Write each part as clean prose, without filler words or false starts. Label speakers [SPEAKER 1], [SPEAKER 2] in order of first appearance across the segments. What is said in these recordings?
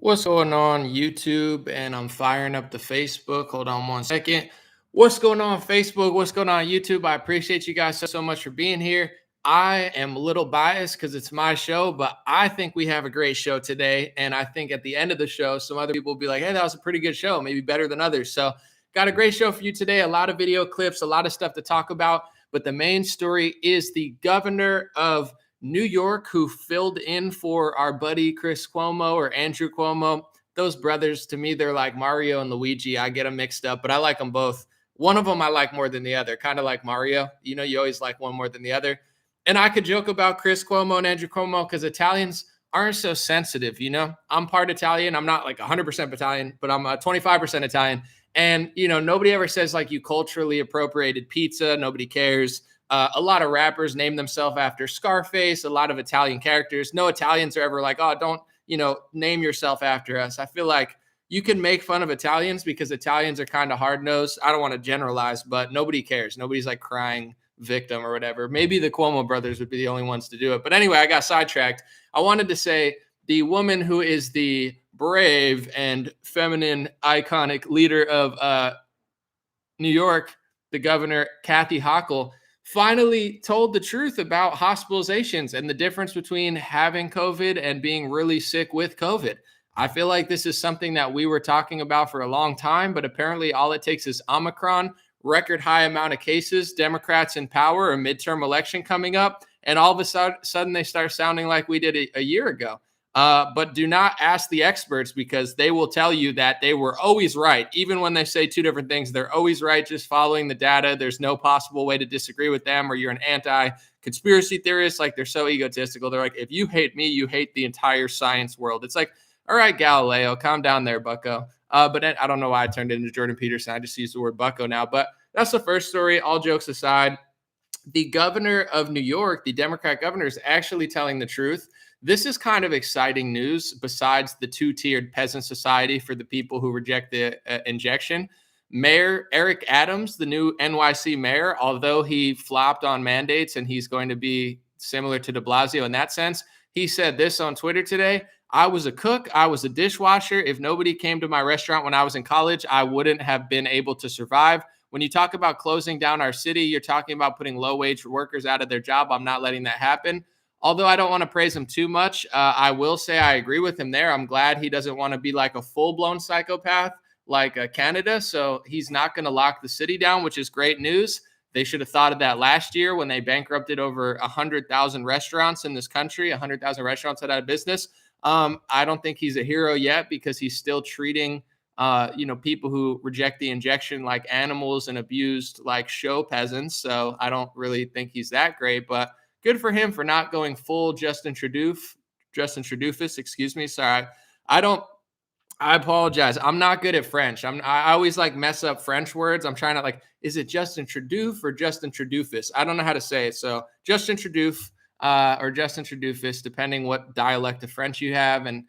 [SPEAKER 1] What's going on YouTube? And I'm firing up the Facebook. Hold on one second. What's going on Facebook? What's going on YouTube? I appreciate you guys so much for being here. I am a little biased because it's my show, but I think we have a great show today. And I think at the end of the show, some other people will be like, hey, that was a pretty good show, maybe better than others. So got a great show for you today. A lot of video clips, a lot of stuff to talk about. But the main story is the governor of New York, who filled in for our buddy Chris Cuomo or Andrew Cuomo. Those brothers, to me, they're like Mario and Luigi. I get them mixed up, but I like them both. One of them I like more than the other, kind of like Mario. You know, you always like one more than the other. And I could joke about Chris Cuomo and Andrew Cuomo because Italians aren't so sensitive. You know, I'm part Italian. I'm not like 100% Italian, but I'm 25% Italian. And, you know, nobody ever says like you culturally appropriated pizza. Nobody cares. A lot of rappers name themselves after Scarface, a lot of Italian characters. No Italians are ever like, oh, don't, name yourself after us. I feel like you can make fun of Italians because Italians are kind of hard-nosed. I don't want to generalize, but nobody cares. Nobody's like crying victim or whatever. Maybe the Cuomo brothers would be the only ones to do it. But anyway, I got sidetracked. I wanted to say the woman who is the brave and feminine, iconic leader of New York, the governor, Kathy Hochul, finally told the truth about hospitalizations and the difference between having COVID and being really sick with COVID. I feel like this is something that we were talking about for a long time, but apparently all it takes is Omicron, record high amount of cases, Democrats in power, a midterm election coming up, and all of a sudden they start sounding like we did a year ago. But do not ask the experts because they will tell you that they were always right. Even when they say two different things, they're always right just following the data. There's no possible way to disagree with them or you're an anti-conspiracy theorist. Like they're so egotistical. They're like, if you hate me, you hate the entire science world. It's like, all right, Galileo, calm down there, bucko. But I don't know why I turned it into Jordan Peterson. I just use the word bucko now. But that's the first story. All jokes aside, the governor of New York, the Democrat governor, is actually telling the truth. This is kind of exciting news besides the two-tiered peasant society for the people who reject the injection. Mayor Eric Adams, the new NYC mayor, although he flopped on mandates and he's going to be similar to de Blasio in that sense, he said this on Twitter today: I was a cook, I was a dishwasher. If nobody came to my restaurant when I was in college, I wouldn't have been able to survive. When you talk about closing down our city, you're talking about putting low-wage workers out of their job. I'm not letting that happen. Although I don't want to praise him too much, I will say I agree with him there. I'm glad he doesn't want to be like a full-blown psychopath like Canada. So he's not going to lock the city down, which is great news. They should have thought of that last year when they bankrupted over 100,000 restaurants in this country. 100,000 restaurants out of business. I don't think he's a hero yet because he's still treating people who reject the injection like animals and abused like show peasants. So I don't really think he's that great, but good for him for not going full Justin Trudeau-fist, excuse me. Sorry. I apologize. I'm not good at French. I always like mess up French words. I'm trying to like, is it Justin Trudeau or Justin Trudeau-fist? I don't know how to say it. So Justin Trudeau or Justin Trudeau-fist, depending what dialect of French you have. And,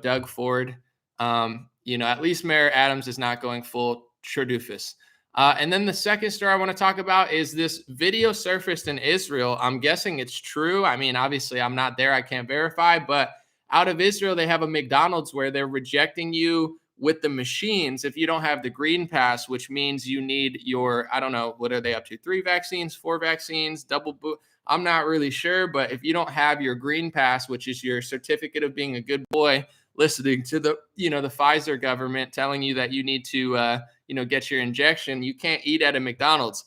[SPEAKER 1] Doug Ford, at least Mayor Adams is not going full Trudeau-fist. And then the second story I want to talk about is this video surfaced in Israel. I'm guessing it's true. I mean, obviously, I'm not there. I can't verify. But out of Israel, they have a McDonald's where they're rejecting you with the machines if you don't have the green pass, which means you need your, I don't know, what are they up to? 3 vaccines, 4 vaccines, double boot. I'm not really sure. But if you don't have your green pass, which is your certificate of being a good boy, listening to the, the Pfizer government telling you that you need to, get your injection, you can't eat at a McDonald's.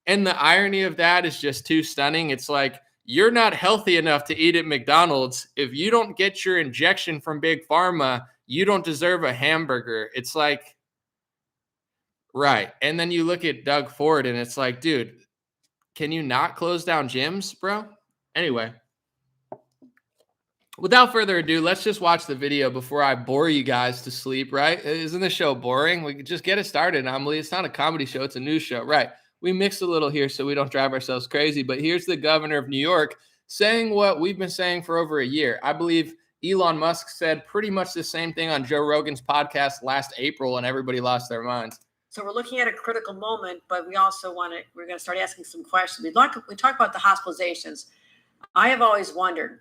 [SPEAKER 1] And the irony of that is just too stunning. It's like, you're not healthy enough to eat at McDonald's. If you don't get your injection from Big Pharma, you don't deserve a hamburger. It's like, right. And then you look at Doug Ford and it's like, dude, can you not close down gyms, bro? Anyway. Without further ado, let's just watch the video before I bore you guys to sleep, right? Isn't the show boring? We could just get it started, Amelie. It's not a comedy show. It's a news show, right? We mix a little here so we don't drive ourselves crazy. But here's the governor of New York saying what we've been saying for over a year. I believe Elon Musk said pretty much the same thing on Joe Rogan's podcast last April, and everybody lost their minds.
[SPEAKER 2] So we're looking at a critical moment, but we also we're going to start asking some questions. We talk about the hospitalizations. I have always wondered,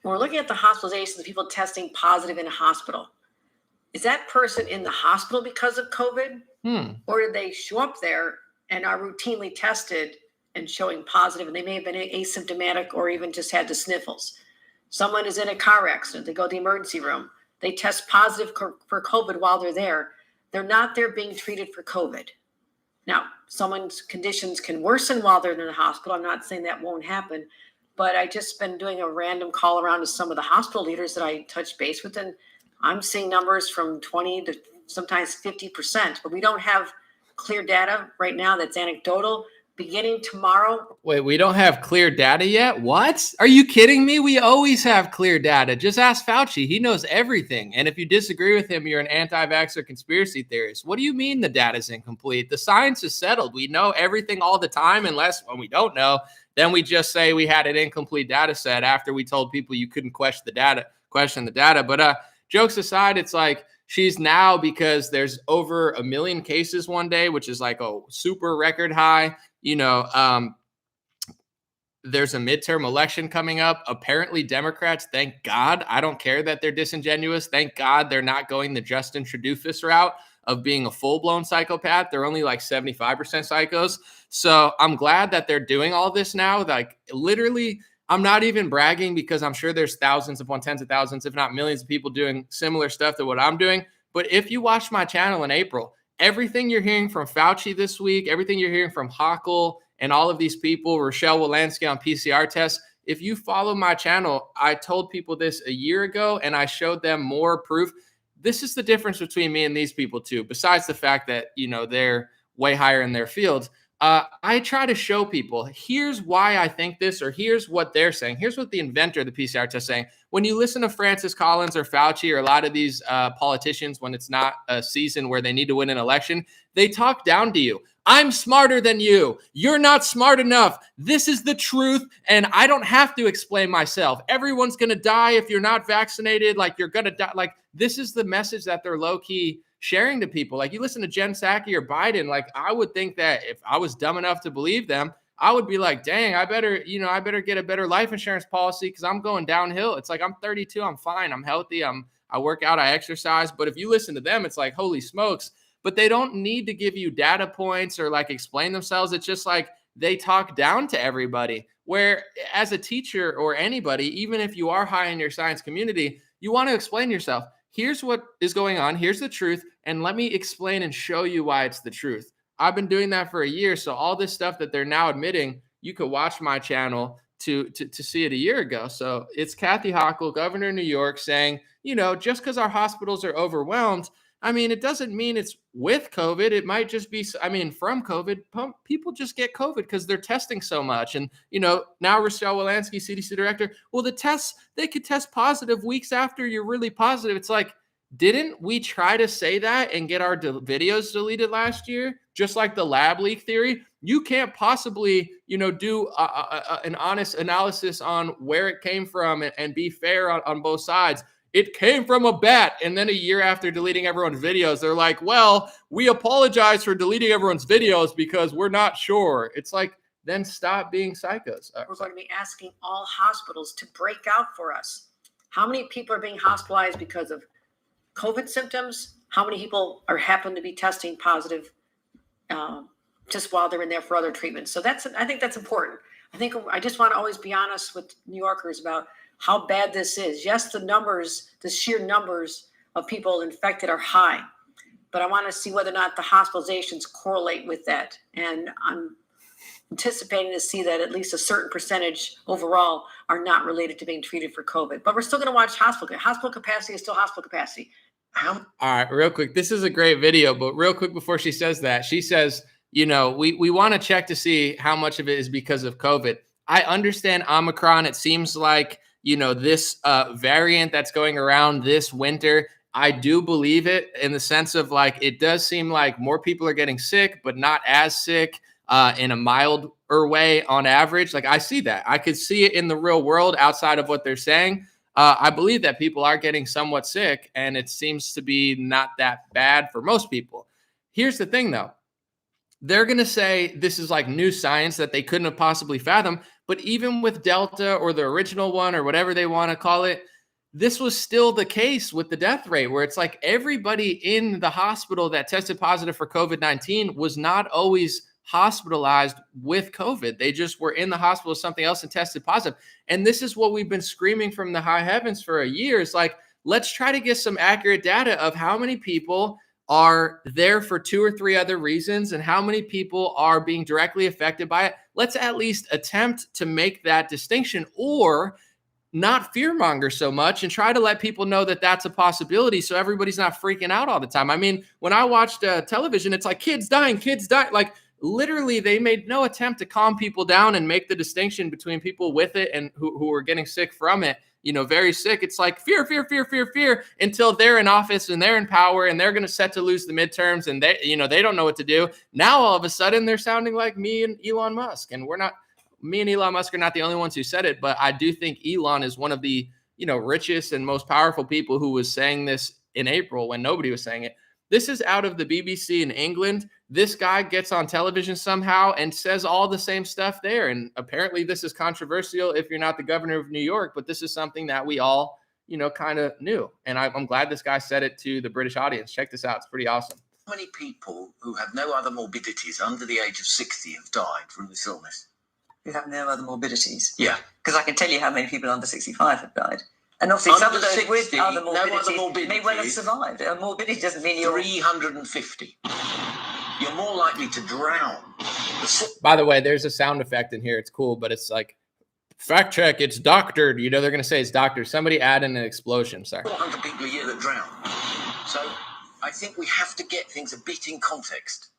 [SPEAKER 2] When we're looking at the hospitalizations, people testing positive in a hospital, is that person in the hospital because of COVID? Or did they show up there and are routinely tested and showing positive, and they may have been asymptomatic or even just had the sniffles? Someone is in a car accident, they go to the emergency room, they test positive for COVID while they're there. They're not there being treated for COVID. Now, someone's conditions can worsen while they're in the hospital. I'm not saying that won't happen, but I just been doing a random call around to some of the hospital leaders that I touch base with, and I'm seeing numbers from 20 to sometimes 50%, but we don't have clear data right now. That's anecdotal. Beginning tomorrow.
[SPEAKER 1] Wait, we don't have clear data yet? What? Are you kidding me? We always have clear data. Just ask Fauci. He knows everything. And if you disagree with him, you're an anti-vaxxer conspiracy theorist. What do you mean the data is incomplete? The science is settled. We know everything all the time, unless when we don't know, then we just say we had an incomplete data set after we told people you couldn't question the data. But jokes aside, it's like, she's now, because there's over 1 million cases one day, which is like a super record high. There's a midterm election coming up. Apparently Democrats, thank God, I don't care that they're disingenuous. Thank God they're not going the Justin Trudeau route of being a full-blown psychopath. They're only like 75% psychos. So I'm glad that they're doing all this now. Like, literally, I'm not even bragging, because I'm sure there's thousands upon tens of thousands, if not millions of people doing similar stuff to what I'm doing. But if you watch my channel in April, everything you're hearing from Fauci this week, everything you're hearing from Hochul and all of these people, Rochelle Walensky on PCR tests, if you follow my channel, I told people this a year ago and I showed them more proof. This is the difference between me and these people too, besides the fact that, they're way higher in their fields. I try to show people, here's why I think this, or here's what they're saying. Here's what the inventor of the PCR test is saying. When you listen to Francis Collins or Fauci or a lot of these politicians, when it's not a season where they need to win an election, they talk down to you. I'm smarter than you. You're not smart enough. This is the truth, and I don't have to explain myself. Everyone's going to die if you're not vaccinated. Like, you're going to die. Like, this is the message that they're low-key sharing to people. Like, you listen to Jen Psaki or Biden, like, I would think that if I was dumb enough to believe them, I would be like, dang, I better get a better life insurance policy, because I'm going downhill. It's like, I'm 32, I'm fine, I'm healthy, I work out, I exercise. But if you listen to them, it's like, holy smokes. But they don't need to give you data points or like explain themselves. It's just like they talk down to everybody. Where as a teacher or anybody, even if you are high in your science community, you want to explain yourself. Here's what is going on. Here's the truth. And let me explain and show you why it's the truth. I've been doing that for a year. So all this stuff that they're now admitting, you could watch my channel to see it a year ago. So it's Kathy Hochul, governor of New York, saying, just because our hospitals are overwhelmed, it doesn't mean it's with COVID. It might just be, from COVID. People just get COVID because they're testing so much. And, now Rochelle Walensky, CDC director, well, the tests, they could test positive weeks after you're really positive. It's like, didn't we try to say that and get our videos deleted last year? Just like the lab leak theory. You can't possibly, do an honest analysis on where it came from and be fair on both sides. It came from a bat. And then a year after deleting everyone's videos, they're like, well, we apologize for deleting everyone's videos because we're not sure. It's like, then stop being psychos.
[SPEAKER 2] We're going to be asking all hospitals to break out for us. How many people are being hospitalized because of COVID symptoms? How many people happen to be testing positive just while they're in there for other treatments? So I think that's important. I just want to always be honest with New Yorkers about how bad this is. Yes, the sheer numbers of people infected are high, but I want to see whether or not the hospitalizations correlate with that. And I'm anticipating to see that at least a certain percentage overall are not related to being treated for COVID. But we're still going to watch hospital capacity is still hospital capacity.
[SPEAKER 1] All right, real quick. This is a great video, but real quick before she says that, she says, we want to check to see how much of it is because of COVID. I understand Omicron. It seems like, this variant that's going around this winter, I do believe it in the sense of like, it does seem like more people are getting sick, but not as sick in a milder way on average. Like, I see that. I could see it in the real world outside of what they're saying. I believe that people are getting somewhat sick, and it seems to be not that bad for most people. Here's the thing, though. They're going to say this is like new science that they couldn't have possibly fathomed. But even with Delta or the original one or whatever they want to call it, this was still the case with the death rate, where it's like everybody in the hospital that tested positive for COVID-19 was not always hospitalized with COVID. They just were in the hospital with something else and tested positive. And this is what we've been screaming from the high heavens for a year. It's like, let's try to get some accurate data of how many people are there for 2 or 3 other reasons and how many people are being directly affected by it. Let's at least attempt to make that distinction, or not fearmonger so much and try to let people know that that's a possibility, so everybody's not freaking out all the time. I mean, when I watched television, it's like kids dying. Like literally they made no attempt to calm people down and make the distinction between people with it and who are getting sick from it, very sick. It's like fear, until they're in office and they're in power and they're going to set to lose the midterms and they don't know what to do. Now, all of a sudden they're sounding like me and Elon Musk, and me and Elon Musk are not the only ones who said it, but I do think Elon is one of the, richest and most powerful people who was saying this in April when nobody was saying it. This is out of the BBC in England. This guy gets on television somehow and says all the same stuff there. And apparently this is controversial if you're not the governor of New York, but this is something that we all, kind of knew. And I'm glad this guy said it to the British audience. Check this out. It's pretty awesome.
[SPEAKER 3] How many people who have no other morbidities under the age of 60 have died from this illness?
[SPEAKER 4] Who have no other morbidities?
[SPEAKER 3] Yeah.
[SPEAKER 4] Because I can tell you how many people under 65 have died. And obviously some of those 60, with other morbidities may well have survived. A morbidity doesn't mean you're...
[SPEAKER 3] 350. You're more likely to drown.
[SPEAKER 1] By the way, there's a sound effect in here. It's cool, but it's like, fact check, it's doctored. They're going to say it's doctored. Somebody add in an explosion. Sorry.
[SPEAKER 3] 400 people a year that drown. So I think we have to get things a bit in context.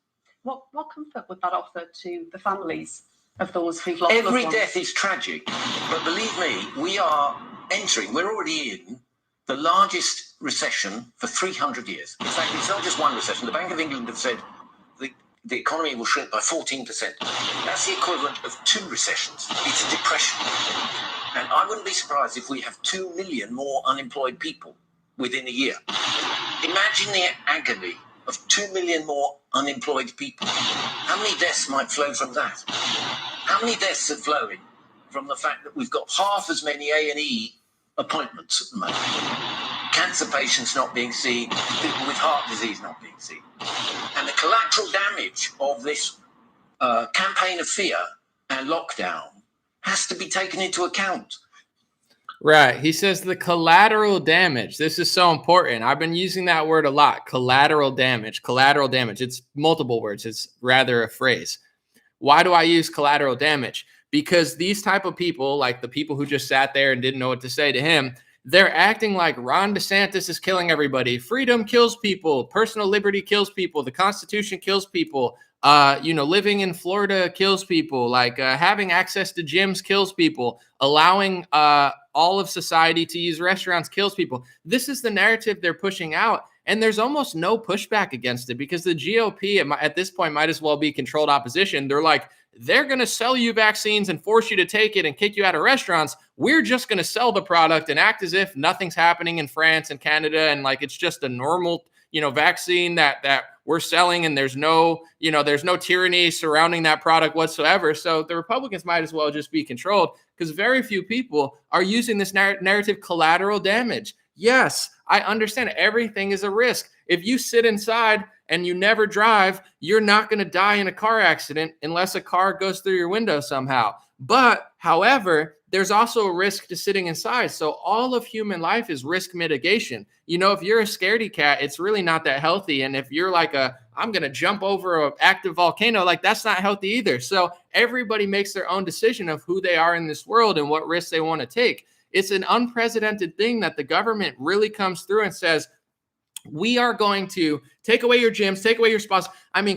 [SPEAKER 5] What comfort would that offer to the families of those who've lost
[SPEAKER 3] every
[SPEAKER 5] loved ones?
[SPEAKER 3] death is tragic, but believe me, we're already in the largest recession for 300 years. In fact, it's not just one recession. The Bank of England have said the economy will shrink by 14%. That's the equivalent of 2 recessions. It's a depression. And I wouldn't be surprised if we have 2 million more unemployed people within a year. Imagine the agony of 2 million more unemployed people. How many deaths might flow from that? How many deaths are flowing from the fact that we've got half as many A&E appointments at the moment? Cancer patients not being seen, people with heart disease not being seen. And the collateral damage of this campaign of fear and lockdown has to be taken into account.
[SPEAKER 1] Right. He says the collateral damage. This is so important. I've been using that word a lot. Collateral damage. Collateral damage. It's multiple words. It's rather a phrase. Why do I use collateral damage? Because these type of people, like the people who just sat there and didn't know what to say to him, they're acting like Ron DeSantis is killing everybody. Freedom kills people. Personal liberty kills people. The Constitution kills people. Living in Florida kills people. Like having access to gyms kills people. Allowing all of society to use restaurants kills people. This is the narrative they're pushing out. And there's almost no pushback against it because the GOP at this point might as well be controlled opposition. They're like, they're going to sell you vaccines and force you to take it and kick you out of restaurants. We're just going to sell the product and act as if nothing's happening in France and Canada. And like, it's just a normal, vaccine that we're selling. And there's no tyranny surrounding that product whatsoever. So the Republicans might as well just be controlled because very few people are using this narrative collateral damage. Yes, I understand everything is a risk. If you sit inside and you never drive, you're not going to die in a car accident unless a car goes through your window somehow. But however, there's also a risk to sitting inside. So all of human life is risk mitigation. If you're a scaredy cat, it's really not that healthy. And if you're like I'm going to jump over an active volcano, like that's not healthy either. So everybody makes their own decision of who they are in this world and what risks they want to take. It's an unprecedented thing that the government really comes through and says, we are going to take away your gyms, take away your spas.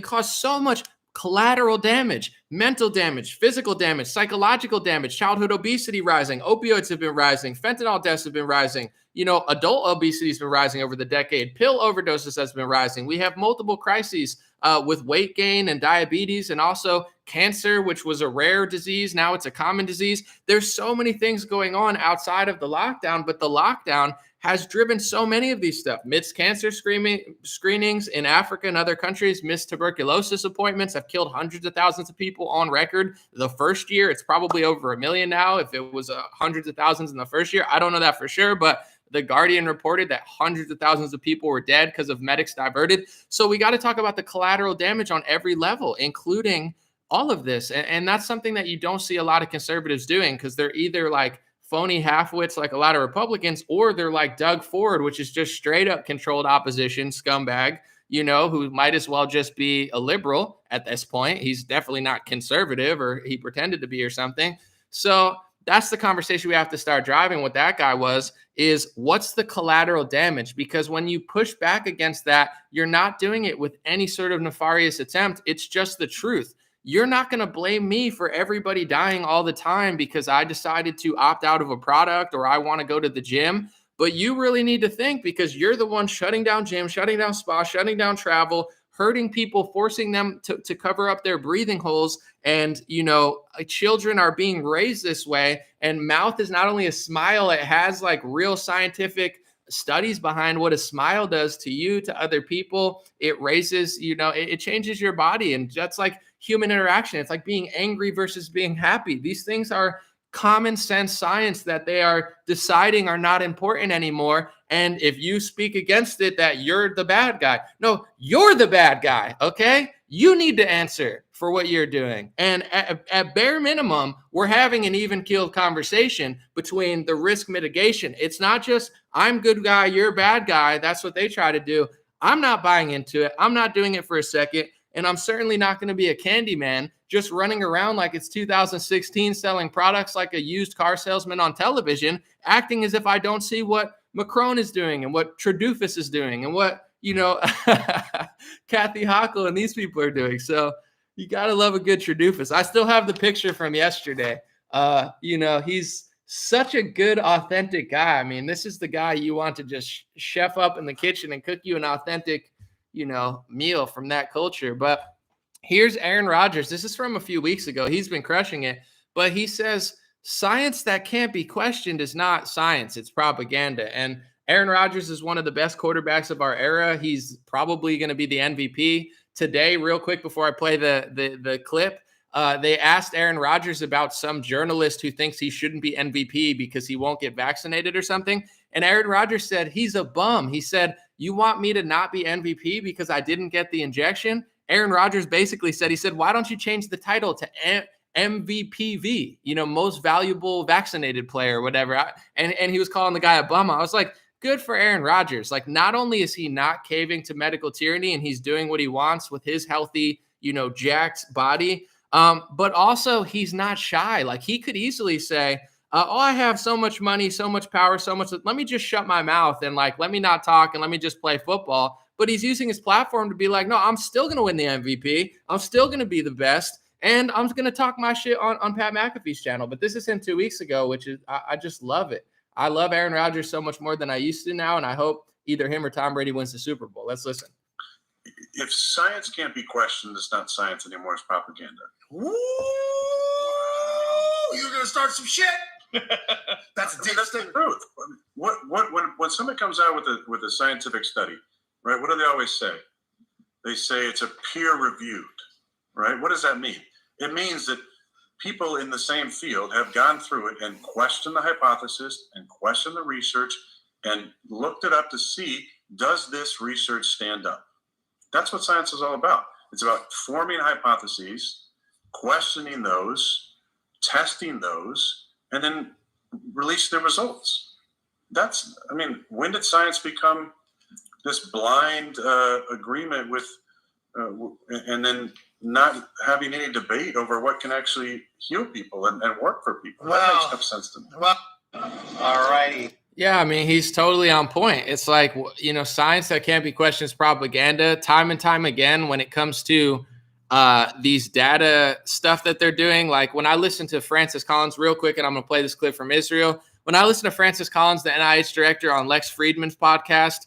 [SPEAKER 1] Cause so much collateral damage, mental damage, physical damage, psychological damage, childhood obesity rising, opioids have been rising, fentanyl deaths have been rising, adult obesity has been rising over the decade, pill overdoses has been rising. We have multiple crises with weight gain and diabetes and also cancer, which was a rare disease. Now it's a common disease. There's so many things going on outside of the lockdown, but the lockdown has driven so many of these stuff. Missed cancer screenings in Africa and other countries, missed tuberculosis appointments have killed hundreds of thousands of people on record. The first year, it's probably over 1 million now. If it was hundreds of thousands in the first year, I don't know that for sure, but The Guardian reported that hundreds of thousands of people were dead because of medics diverted. So we got to talk about the collateral damage on every level, including all of this. And that's something that you don't see a lot of conservatives doing, because they're either like phony half-wits like a lot of Republicans, or they're like Doug Ford, which is just straight up controlled opposition scumbag, you know, who might as well just be a liberal at this point. He's definitely not conservative, or he pretended to be or something. So that's the conversation we have to start driving. What that guy is what's the collateral damage? Because when you push back against that, you're not doing it with any sort of nefarious attempt. It's just the truth. You're not going to blame me for everybody dying all the time because I decided to opt out of a product or I want to go to the gym. But you really need to think, because you're the one shutting down gyms, shutting down spas, shutting down travel, hurting people, forcing them to cover up their breathing holes. And, you know, children are being raised this way. And mouth is not only a smile, it has like real scientific studies behind what a smile does to you, to other people. It raises, you know, it changes your body. And that's like human interaction. It's like being angry versus being happy. These things are common sense science that they are deciding are not important anymore. And if you speak against it, that you're the bad guy. No, you're the bad guy. Okay. You need to answer for what you're doing. And at bare minimum, we're having an even keeled conversation between the risk mitigation. It's not just I'm good guy, you're bad guy. That's what they try to do. I'm not buying into it. I'm not doing it for a second. And I'm certainly not going to be a candy man just running around like it's 2016 selling products like a used car salesman on television, acting as if I don't see what Macron is doing and what Tredoofus is doing and what, you know, Kathy Hochul and these people are doing. So you got to love a good Tredoofus. I still have the picture from yesterday. You know, he's such a good, authentic guy. I mean, this is the guy you want to just chef up in the kitchen and cook you an authentic, you know, meal from that culture. But here's Aaron Rodgers. This is from a few weeks ago. He's been crushing it, but he says science that can't be questioned is not science. It's propaganda. And Aaron Rodgers is one of the best quarterbacks of our era. He's probably going to be the MVP. Today, real quick, before I play the clip, they asked Aaron Rodgers about some journalist who thinks he shouldn't be MVP because he won't get vaccinated or something. And Aaron Rodgers said, he's a bum. He said, you want me to not be MVP because I didn't get the injection? Aaron Rodgers basically said, he said, why don't you change the title to MVPV, you know, most valuable vaccinated player or whatever. And he was calling the guy a bum. I was like, good for Aaron Rodgers. Like, not only is he not caving to medical tyranny and he's doing what he wants with his healthy, you know, jacked body, but also he's not shy. Like, he could easily say, oh, I have so much money, so much power, so much. Let me just shut my mouth and like, let me not talk and let me just play football. But he's using his platform to be like, no, I'm still going to win the MVP. I'm still going to be the best. And I'm going to talk my shit on Pat McAfee's channel. But this is him 2 weeks ago, which is, I just love it. I love Aaron Rodgers so much more than I used to now. And I hope either him or Tom Brady wins the Super Bowl. Let's listen.
[SPEAKER 6] If science can't be questioned, it's not science anymore. It's propaganda.
[SPEAKER 7] Ooh, you're going to start some shit. That's
[SPEAKER 6] the truth. When somebody comes out with a scientific study, right? What do they always say? They say it's a peer-reviewed, right? What does that mean? It means that people in the same field have gone through it and questioned the hypothesis and questioned the research and looked it up to see, does this research stand up? That's what science is all about. It's about forming hypotheses, questioning those, testing those, and then release the results. When did science become this blind agreement with, and then not having any debate over what can actually heal people and work for people? That makes no sense to me.
[SPEAKER 7] Well, all righty.
[SPEAKER 1] Yeah, I mean, he's totally on point. It's like, you know, science that can't be questioned is propaganda. Time and time again, when it comes to these data stuff that they're doing, like when I listen to Francis Collins real quick, and I'm going to play this clip from Israel. When I listen to Francis Collins, the NIH director, on Lex Friedman's podcast,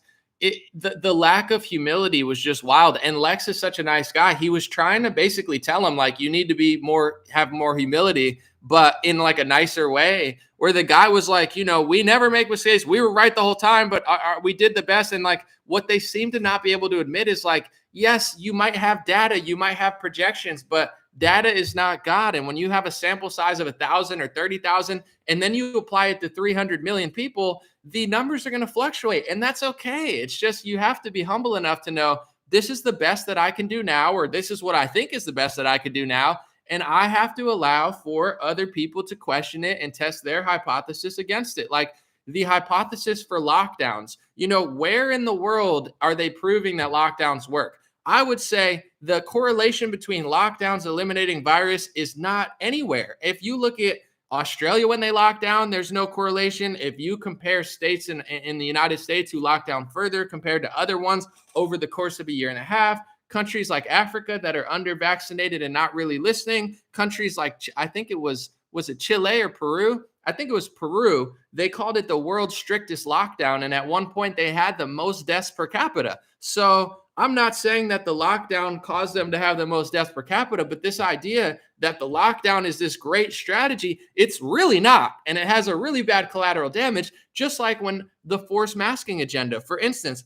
[SPEAKER 1] the lack of humility was just wild. And Lex is such a nice guy. He was trying to basically tell him, like, you need to have more humility. but in like a nicer way, where the guy was like, we never make mistakes. We were right the whole time, but we did the best. And like what they seem to not be able to admit is like, yes, you might have data, you might have projections, but data is not God. And when you have a sample size of 1,000 or 30,000, and then you apply it to 300 million people, the numbers are going to fluctuate. And that's okay. It's just, you have to be humble enough to know this is the best that I can do now, or this is what I think is the best that I could do now. And I have to allow for other people to question it and test their hypothesis against it. Like the hypothesis for lockdowns, where in the world are they proving that lockdowns work? I would say the correlation between lockdowns eliminating virus is not anywhere. If you look at Australia when they lock down, there's no correlation. If you compare states in the United States who lock down further compared to other ones over the course of a year and a half, countries like Africa that are under vaccinated and not really listening, countries like, I think it was it Chile or Peru? I think it was Peru. They called it the world's strictest lockdown. And at one point they had the most deaths per capita. So I'm not saying that the lockdown caused them to have the most deaths per capita, but this idea that the lockdown is this great strategy, it's really not. And it has a really bad collateral damage, just like when the forced masking agenda. For instance,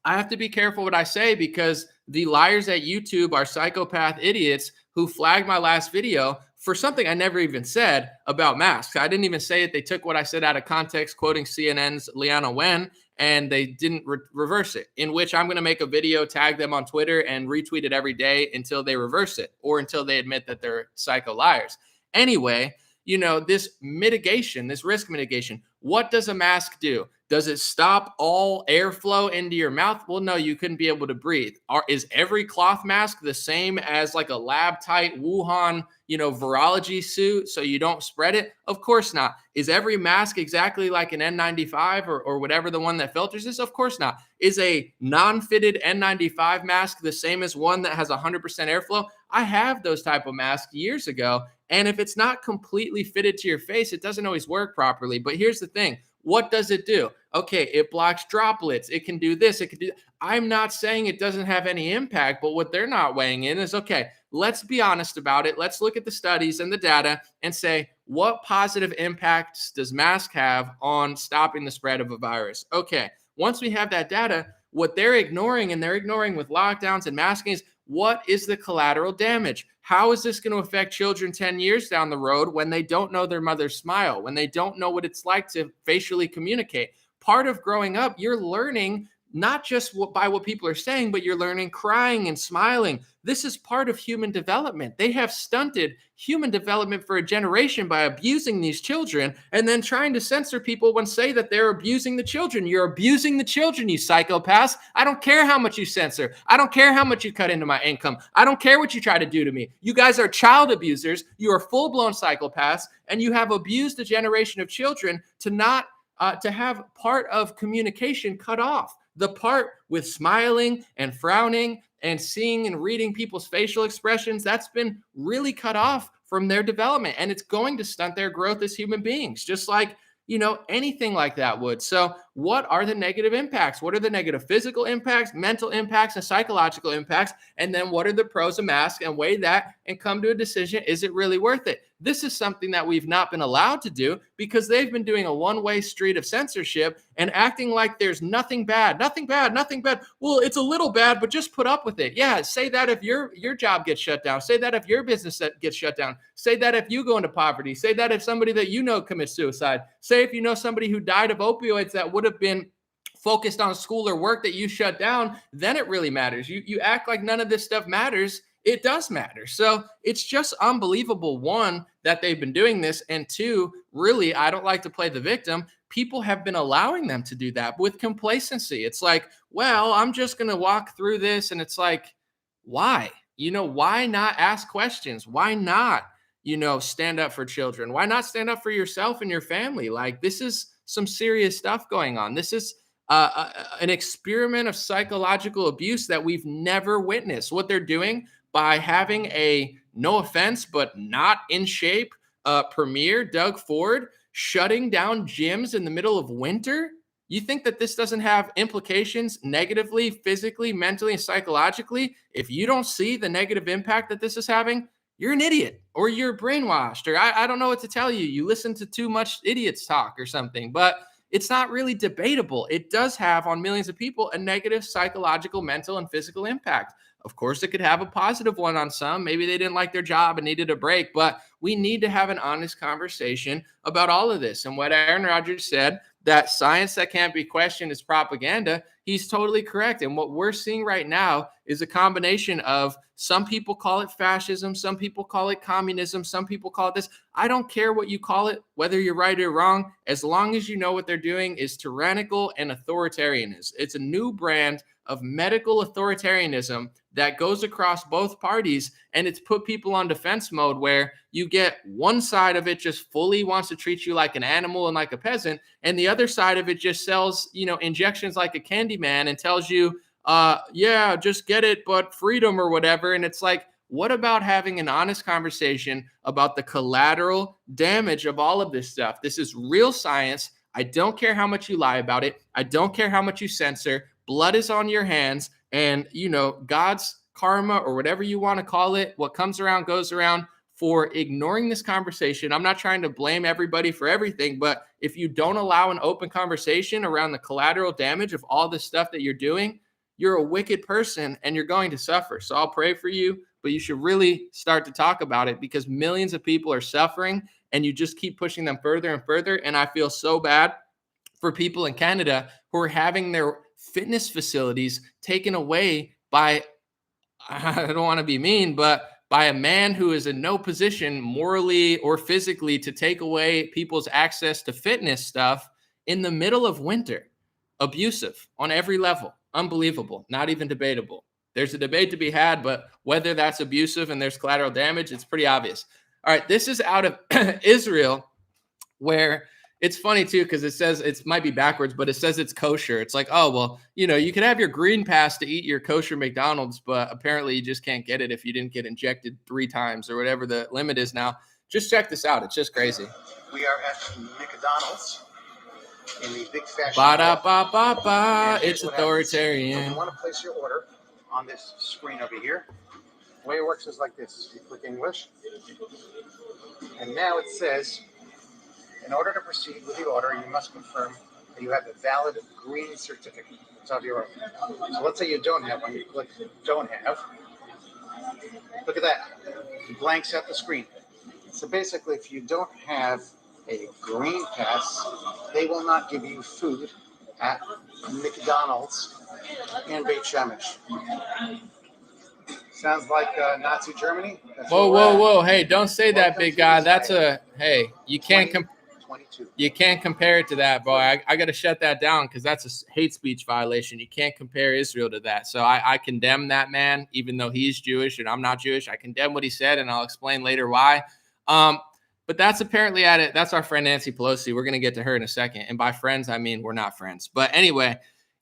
[SPEAKER 1] I have to be careful what I say because the liars at YouTube are psychopath idiots who flagged my last video for something I never even said about masks. I didn't even say it. They took what I said out of context, quoting CNN's Liana Wen, and they didn't reverse it, in which I'm going to make a video, tag them on Twitter, and retweet it every day until they reverse it or until they admit that they're psycho liars. Anyway, this mitigation, this risk mitigation, what does a mask do? Does it stop all airflow into your mouth? Well, no, you couldn't be able to breathe. Is every cloth mask the same as like a lab tight Wuhan, virology suit so you don't spread it? Of course not. Is every mask exactly like an N95 or whatever the one that filters is? Of course not. Is a non-fitted N95 mask the same as one that has 100% airflow? I have those type of masks years ago. And if it's not completely fitted to your face, it doesn't always work properly. But here's the thing. What does it do? Okay, it blocks droplets. It can do this. It can do. I'm not saying it doesn't have any impact, but what they're not weighing in is, okay, let's be honest about it. Let's look at the studies and the data and say, what positive impacts does mask have on stopping the spread of a virus? Okay, once we have that data, what they're ignoring, and they're ignoring with lockdowns and masking, is what is the collateral damage? How is this going to affect children 10 years down the road when they don't know their mother's smile, when they don't know what it's like to facially communicate? Part of growing up, you're learning not just by what people are saying, but you're learning crying and smiling. This is part of human development. They have stunted human development for a generation by abusing these children and then trying to censor people when say that they're abusing the children. You're abusing the children, you psychopaths. I don't care how much you censor. I don't care how much you cut into my income. I don't care what you try to do to me. You guys are child abusers. You are full-blown psychopaths, and you have abused a generation of children to have part of communication cut off. The part with smiling and frowning and seeing and reading people's facial expressions, that's been really cut off from their development. And it's going to stunt their growth as human beings, just like, anything like that would. So what are the negative impacts? What are the negative physical impacts, mental impacts, and psychological impacts? And then what are the pros of masks, and weigh that and come to a decision. Is it really worth it? This is something that we've not been allowed to do because they've been doing a one-way street of censorship and acting like there's nothing bad. Well, it's a little bad, but just put up with it. Yeah, say that if your job gets shut down. Say that if your business gets shut down. Say that if you go into poverty. Say that if somebody that you know commits suicide. Say if you know somebody who died of opioids that would have been focused on school or work that you shut down, then it really matters. You act like none of this stuff matters. It does matter. So it's just unbelievable, one, that they've been doing this, and two, really, I don't like to play the victim. People have been allowing them to do that with complacency. It's like, well, I'm just going to walk through this. And it's like, why? Why not ask questions? Why not, stand up for children? Why not stand up for yourself and your family? Like, this is some serious stuff going on. This is an experiment of psychological abuse that we've never witnessed. What they're doing by having a, no offense, but not in shape premier, Doug Ford, shutting down gyms in the middle of winter. You think that this doesn't have implications negatively, physically, mentally, and psychologically? If you don't see the negative impact that this is having, you're an idiot or you're brainwashed, or I don't know what to tell you. You listen to too much idiots talk or something, but it's not really debatable. It does have on millions of people a negative psychological, mental, and physical impact. Of course, it could have a positive one on some. Maybe they didn't like their job and needed a break, but we need to have an honest conversation about all of this. And what Aaron Rodgers said, that science that can't be questioned is propaganda, he's totally correct. And what we're seeing right now is a combination of, some people call it fascism, some people call it communism, some people call it this. I don't care what you call it, whether you're right or wrong, as long as you know what they're doing is tyrannical and authoritarianism. It's a new brand of medical authoritarianism that goes across both parties, and it's put people on defense mode where you get one side of it just fully wants to treat you like an animal and like a peasant, and the other side of it just sells, injections like a candy man and tells you, yeah, just get it, but freedom or whatever. And it's like, what about having an honest conversation about the collateral damage of all of this stuff? This is real science. I don't care how much you lie about it. I don't care how much you censor. Blood is on your hands, and God's karma, or whatever you want to call it, what comes around goes around, for ignoring this conversation. I'm not trying to blame everybody for everything, but if you don't allow an open conversation around the collateral damage of all the stuff that you're doing, you're a wicked person and you're going to suffer. So I'll pray for you, but you should really start to talk about it, because millions of people are suffering and you just keep pushing them further and further. And I feel so bad for people in Canada who are having their fitness facilities taken away by, I don't want to be mean, but by a man who is in no position morally or physically to take away people's access to fitness stuff in the middle of winter. Abusive on every level. Unbelievable. Not even debatable. There's a debate to be had, but whether that's abusive and there's collateral damage, it's pretty obvious. All right, this is out of Israel, where it's funny too, because it says, it might be backwards, but it says it's kosher. It's like, oh, well, you can have your green pass to eat your kosher McDonald's, but apparently you just can't get it if you didn't get injected 3 times or whatever the limit is now. Just check this out. It's just crazy.
[SPEAKER 7] We are at McDonald's in the big fashion.
[SPEAKER 1] Ba-da-ba-ba-ba. It's authoritarian.
[SPEAKER 7] So you want to place your order on this screen over here. The way it works is like this. You click English. And now it says, in order to proceed with the order, you must confirm that you have a valid green certificate. It's of your own. So let's say you don't have one. You click don't have. Look at that. It blanks out the screen. So basically, if you don't have a green pass, they will not give you food at McDonald's in Beit Shemesh. Sounds like Nazi Germany. That's
[SPEAKER 1] whoa. Hey, don't say that, big guy. That's you can't you can't compare it to that, boy. I got to shut that down, because that's a hate speech violation. You can't compare Israel to that. So I condemn that man, even though he's Jewish and I'm not Jewish. I condemn what he said, and I'll explain later why. But that's apparently at it. That's our friend Nancy Pelosi. We're going to get to her in a second. And by friends, I mean we're not friends. But anyway,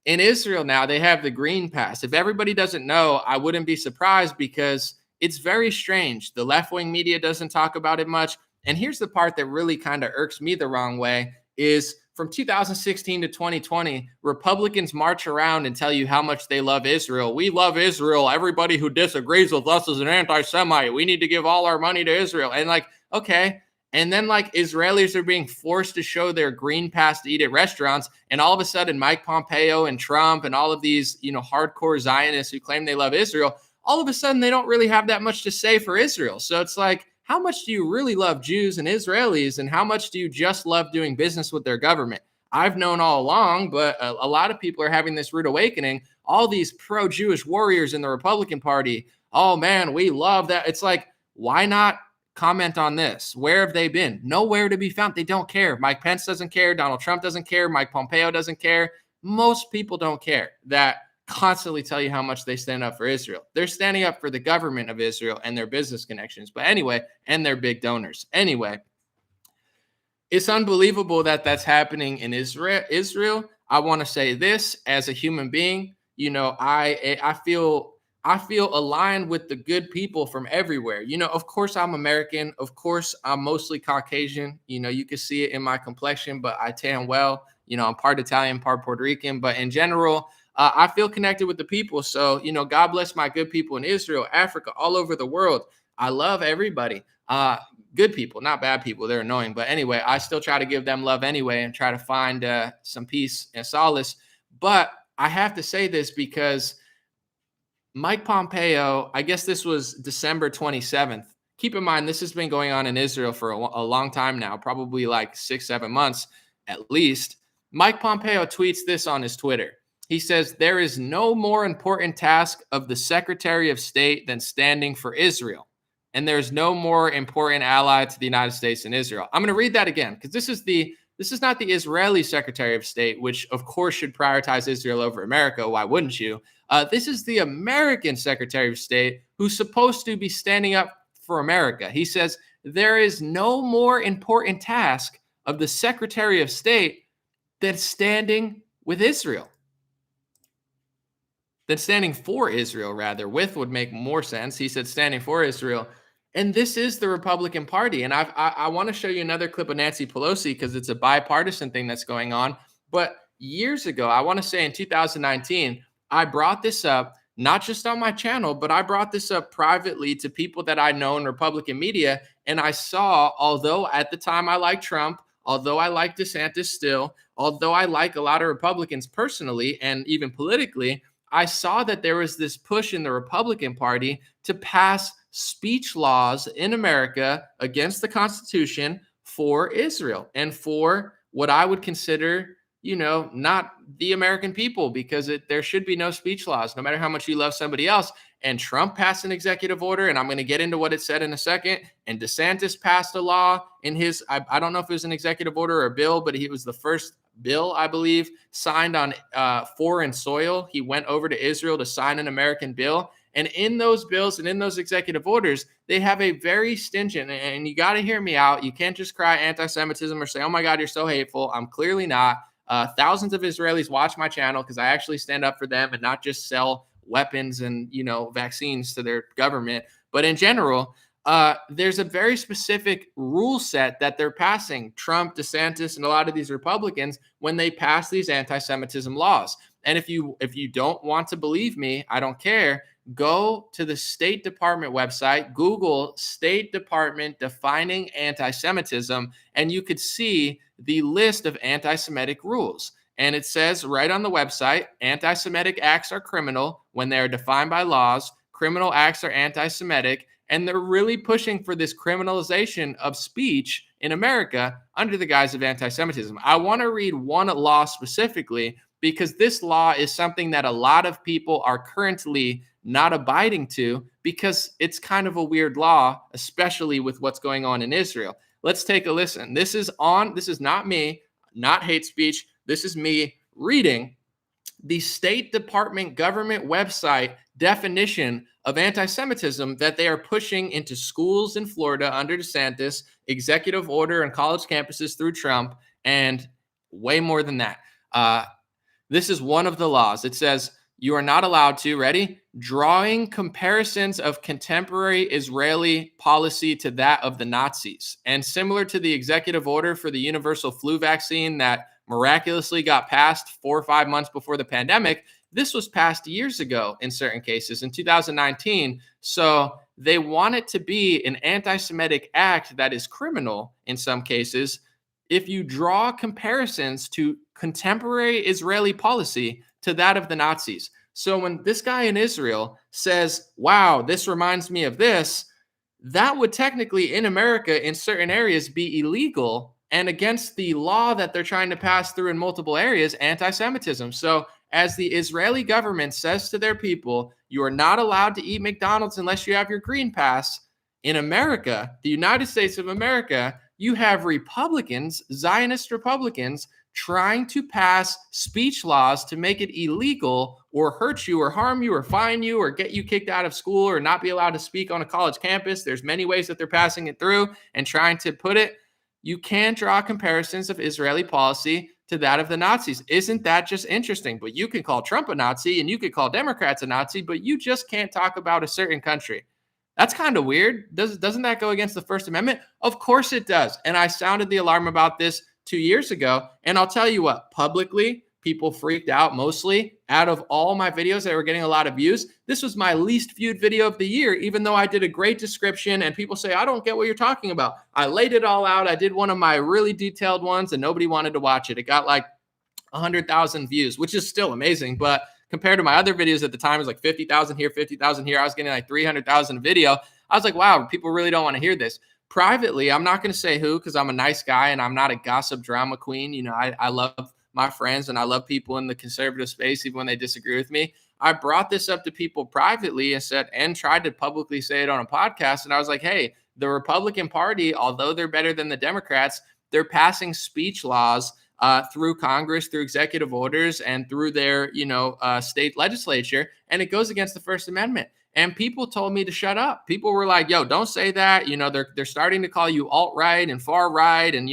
[SPEAKER 1] in Israel now, they have the green pass. If everybody doesn't know, I wouldn't be surprised, because it's very strange. The left-wing media doesn't talk about it much. And here's the part that really kind of irks me the wrong way is, from 2016 to 2020, Republicans march around and tell you how much they love Israel. We love Israel. Everybody who disagrees with us is an anti-Semite. We need to give all our money to Israel. And okay. And then Israelis are being forced to show their green pass to eat at restaurants. And all of a sudden, Mike Pompeo and Trump and all of these, hardcore Zionists who claim they love Israel, all of a sudden they don't really have that much to say for Israel. So it's like, how much do you really love Jews and Israelis? And how much do you just love doing business with their government? I've known all along, but a lot of people are having this rude awakening. All these pro-Jewish warriors in the Republican Party, oh man, we love that. It's like, why not comment on this? Where have they been? Nowhere to be found. They don't care. Mike Pence doesn't care. Donald Trump doesn't care. Mike Pompeo doesn't care. Most people don't care that constantly tell you how much they stand up for Israel. They're standing up for the government of Israel and their business connections. But anyway, and their big donors. Anyway, it's unbelievable that that's happening in Israel. I want to say this as a human being. I feel aligned with the good people from everywhere. Of course, I'm American. Of course, I'm mostly Caucasian. You can see it in my complexion, but I tan well. I'm part Italian, part Puerto Rican. But in general, I feel connected with the people. So, God bless my good people in Israel, Africa, all over the world. I love everybody. Good people, not bad people. They're annoying. But anyway, I still try to give them love anyway and try to find some peace and solace. But I have to say this because Mike Pompeo, I guess this was December 27th. Keep in mind, this has been going on in Israel for a long time now, probably like 6-7 months at least. Mike Pompeo tweets this on his Twitter. He says, there is no more important task of the Secretary of State than standing for Israel. And there's no more important ally to the United States than Israel. I'm going to read that again because this is not the Israeli Secretary of State, which of course should prioritize Israel over America. Why wouldn't you? This is the American Secretary of State who's supposed to be standing up for America. He says, there is no more important task of the Secretary of State than standing with Israel. Than standing for Israel, rather. With would make more sense. He said standing for Israel. And this is the Republican Party. And I want to show you another clip of Nancy Pelosi because it's a bipartisan thing that's going on. But years ago, I want to say in 2019, I brought this up, not just on my channel, but I brought this up privately to people that I know in Republican media. And I saw, although at the time I liked Trump, although I like DeSantis still, although I like a lot of Republicans personally and even politically, I saw that there was this push in the Republican Party to pass speech laws in America against the Constitution for Israel and for what I would consider, not the American people, because there should be no speech laws, no matter how much you love somebody else. And Trump passed an executive order, and I'm going to get into what it said in a second. And DeSantis passed a law in his, I don't know if it was an executive order or a bill, but he was the first bill, I believe, signed on foreign soil. He went over to Israel to sign an American bill. And in those bills and in those executive orders, they have a very stringent, and you got to hear me out. You can't just cry anti-Semitism or say, oh my God, you're so hateful. I'm clearly not. Thousands of Israelis watch my channel because I actually stand up for them and not just sell weapons and, vaccines to their government. But in general, there's a very specific rule set that they're passing, Trump, DeSantis, and a lot of these Republicans, when they pass these anti-Semitism laws. And if you don't want to believe me, I don't care. Go to the State Department website, Google State Department defining anti-Semitism, and you could see the list of anti-Semitic rules. And it says right on the website, anti-Semitic acts are criminal when they are defined by laws. Criminal acts are anti-Semitic. And they're really pushing for this criminalization of speech in America under the guise of anti-Semitism. I want to read one law specifically because this law is something that a lot of people are currently not abiding to because it's kind of a weird law, especially with what's going on in Israel. Let's take a listen. This is not me, not hate speech. This is me reading the State Department government website definition of anti-Semitism that they are pushing into schools in Florida under DeSantis, executive order and college campuses through Trump, and way more than that. This is one of the laws. It says, you are not allowed to, ready? Drawing comparisons of contemporary Israeli policy to that of the Nazis. And similar to the executive order for the universal flu vaccine that miraculously got passed 4 or 5 months before the pandemic, this was passed years ago in certain cases, in 2019. So they want it to be an anti-Semitic act that is criminal in some cases if you draw comparisons to contemporary Israeli policy to that of the Nazis. So when this guy in Israel says, wow, this reminds me of this, that would technically in America in certain areas be illegal and against the law that they're trying to pass through in multiple areas, anti-Semitism. So as the Israeli government says to their people, you are not allowed to eat McDonald's unless you have your green pass. In America, the United States of America, you have Republicans, Zionist Republicans, trying to pass speech laws to make it illegal or hurt you or harm you or fine you or get you kicked out of school or not be allowed to speak on a college campus. There's many ways that they're passing it through and trying to put it. You can't draw comparisons of Israeli policy to that of the Nazis. Isn't that just interesting? But you can call Trump a Nazi and you could call Democrats a Nazi, but you just can't talk about a certain country. That's kind of weird. Doesn't that go against the First Amendment? Of course it does. And I sounded the alarm about this 2 years ago. And I'll tell you what, publicly, people freaked out. Mostly out of all my videos that were getting a lot of views, this was my least viewed video of the year, even though I did a great description and people say, I don't get what you're talking about. I laid it all out. I did one of my really detailed ones and nobody wanted to watch it. It got like 100,000 views, which is still amazing. But compared to my other videos at the time, it was like 50,000 here, 50,000 here. I was getting like 300,000 a video. I was like, wow, people really don't want to hear this. Privately, I'm not going to say who, because I'm a nice guy and I'm not a gossip drama queen. You know, I love my friends and I love people in the conservative space, even when they disagree with me. I brought this up to people privately and said, and tried to publicly say it on a podcast. And I was like, hey, the Republican Party, although they're better than the Democrats, they're passing speech laws through Congress, through executive orders, and through their, state legislature. And it goes against the First Amendment. And people told me to shut up. People were like, yo, don't say that. You know, they're starting to call you alt-right and far-right. And,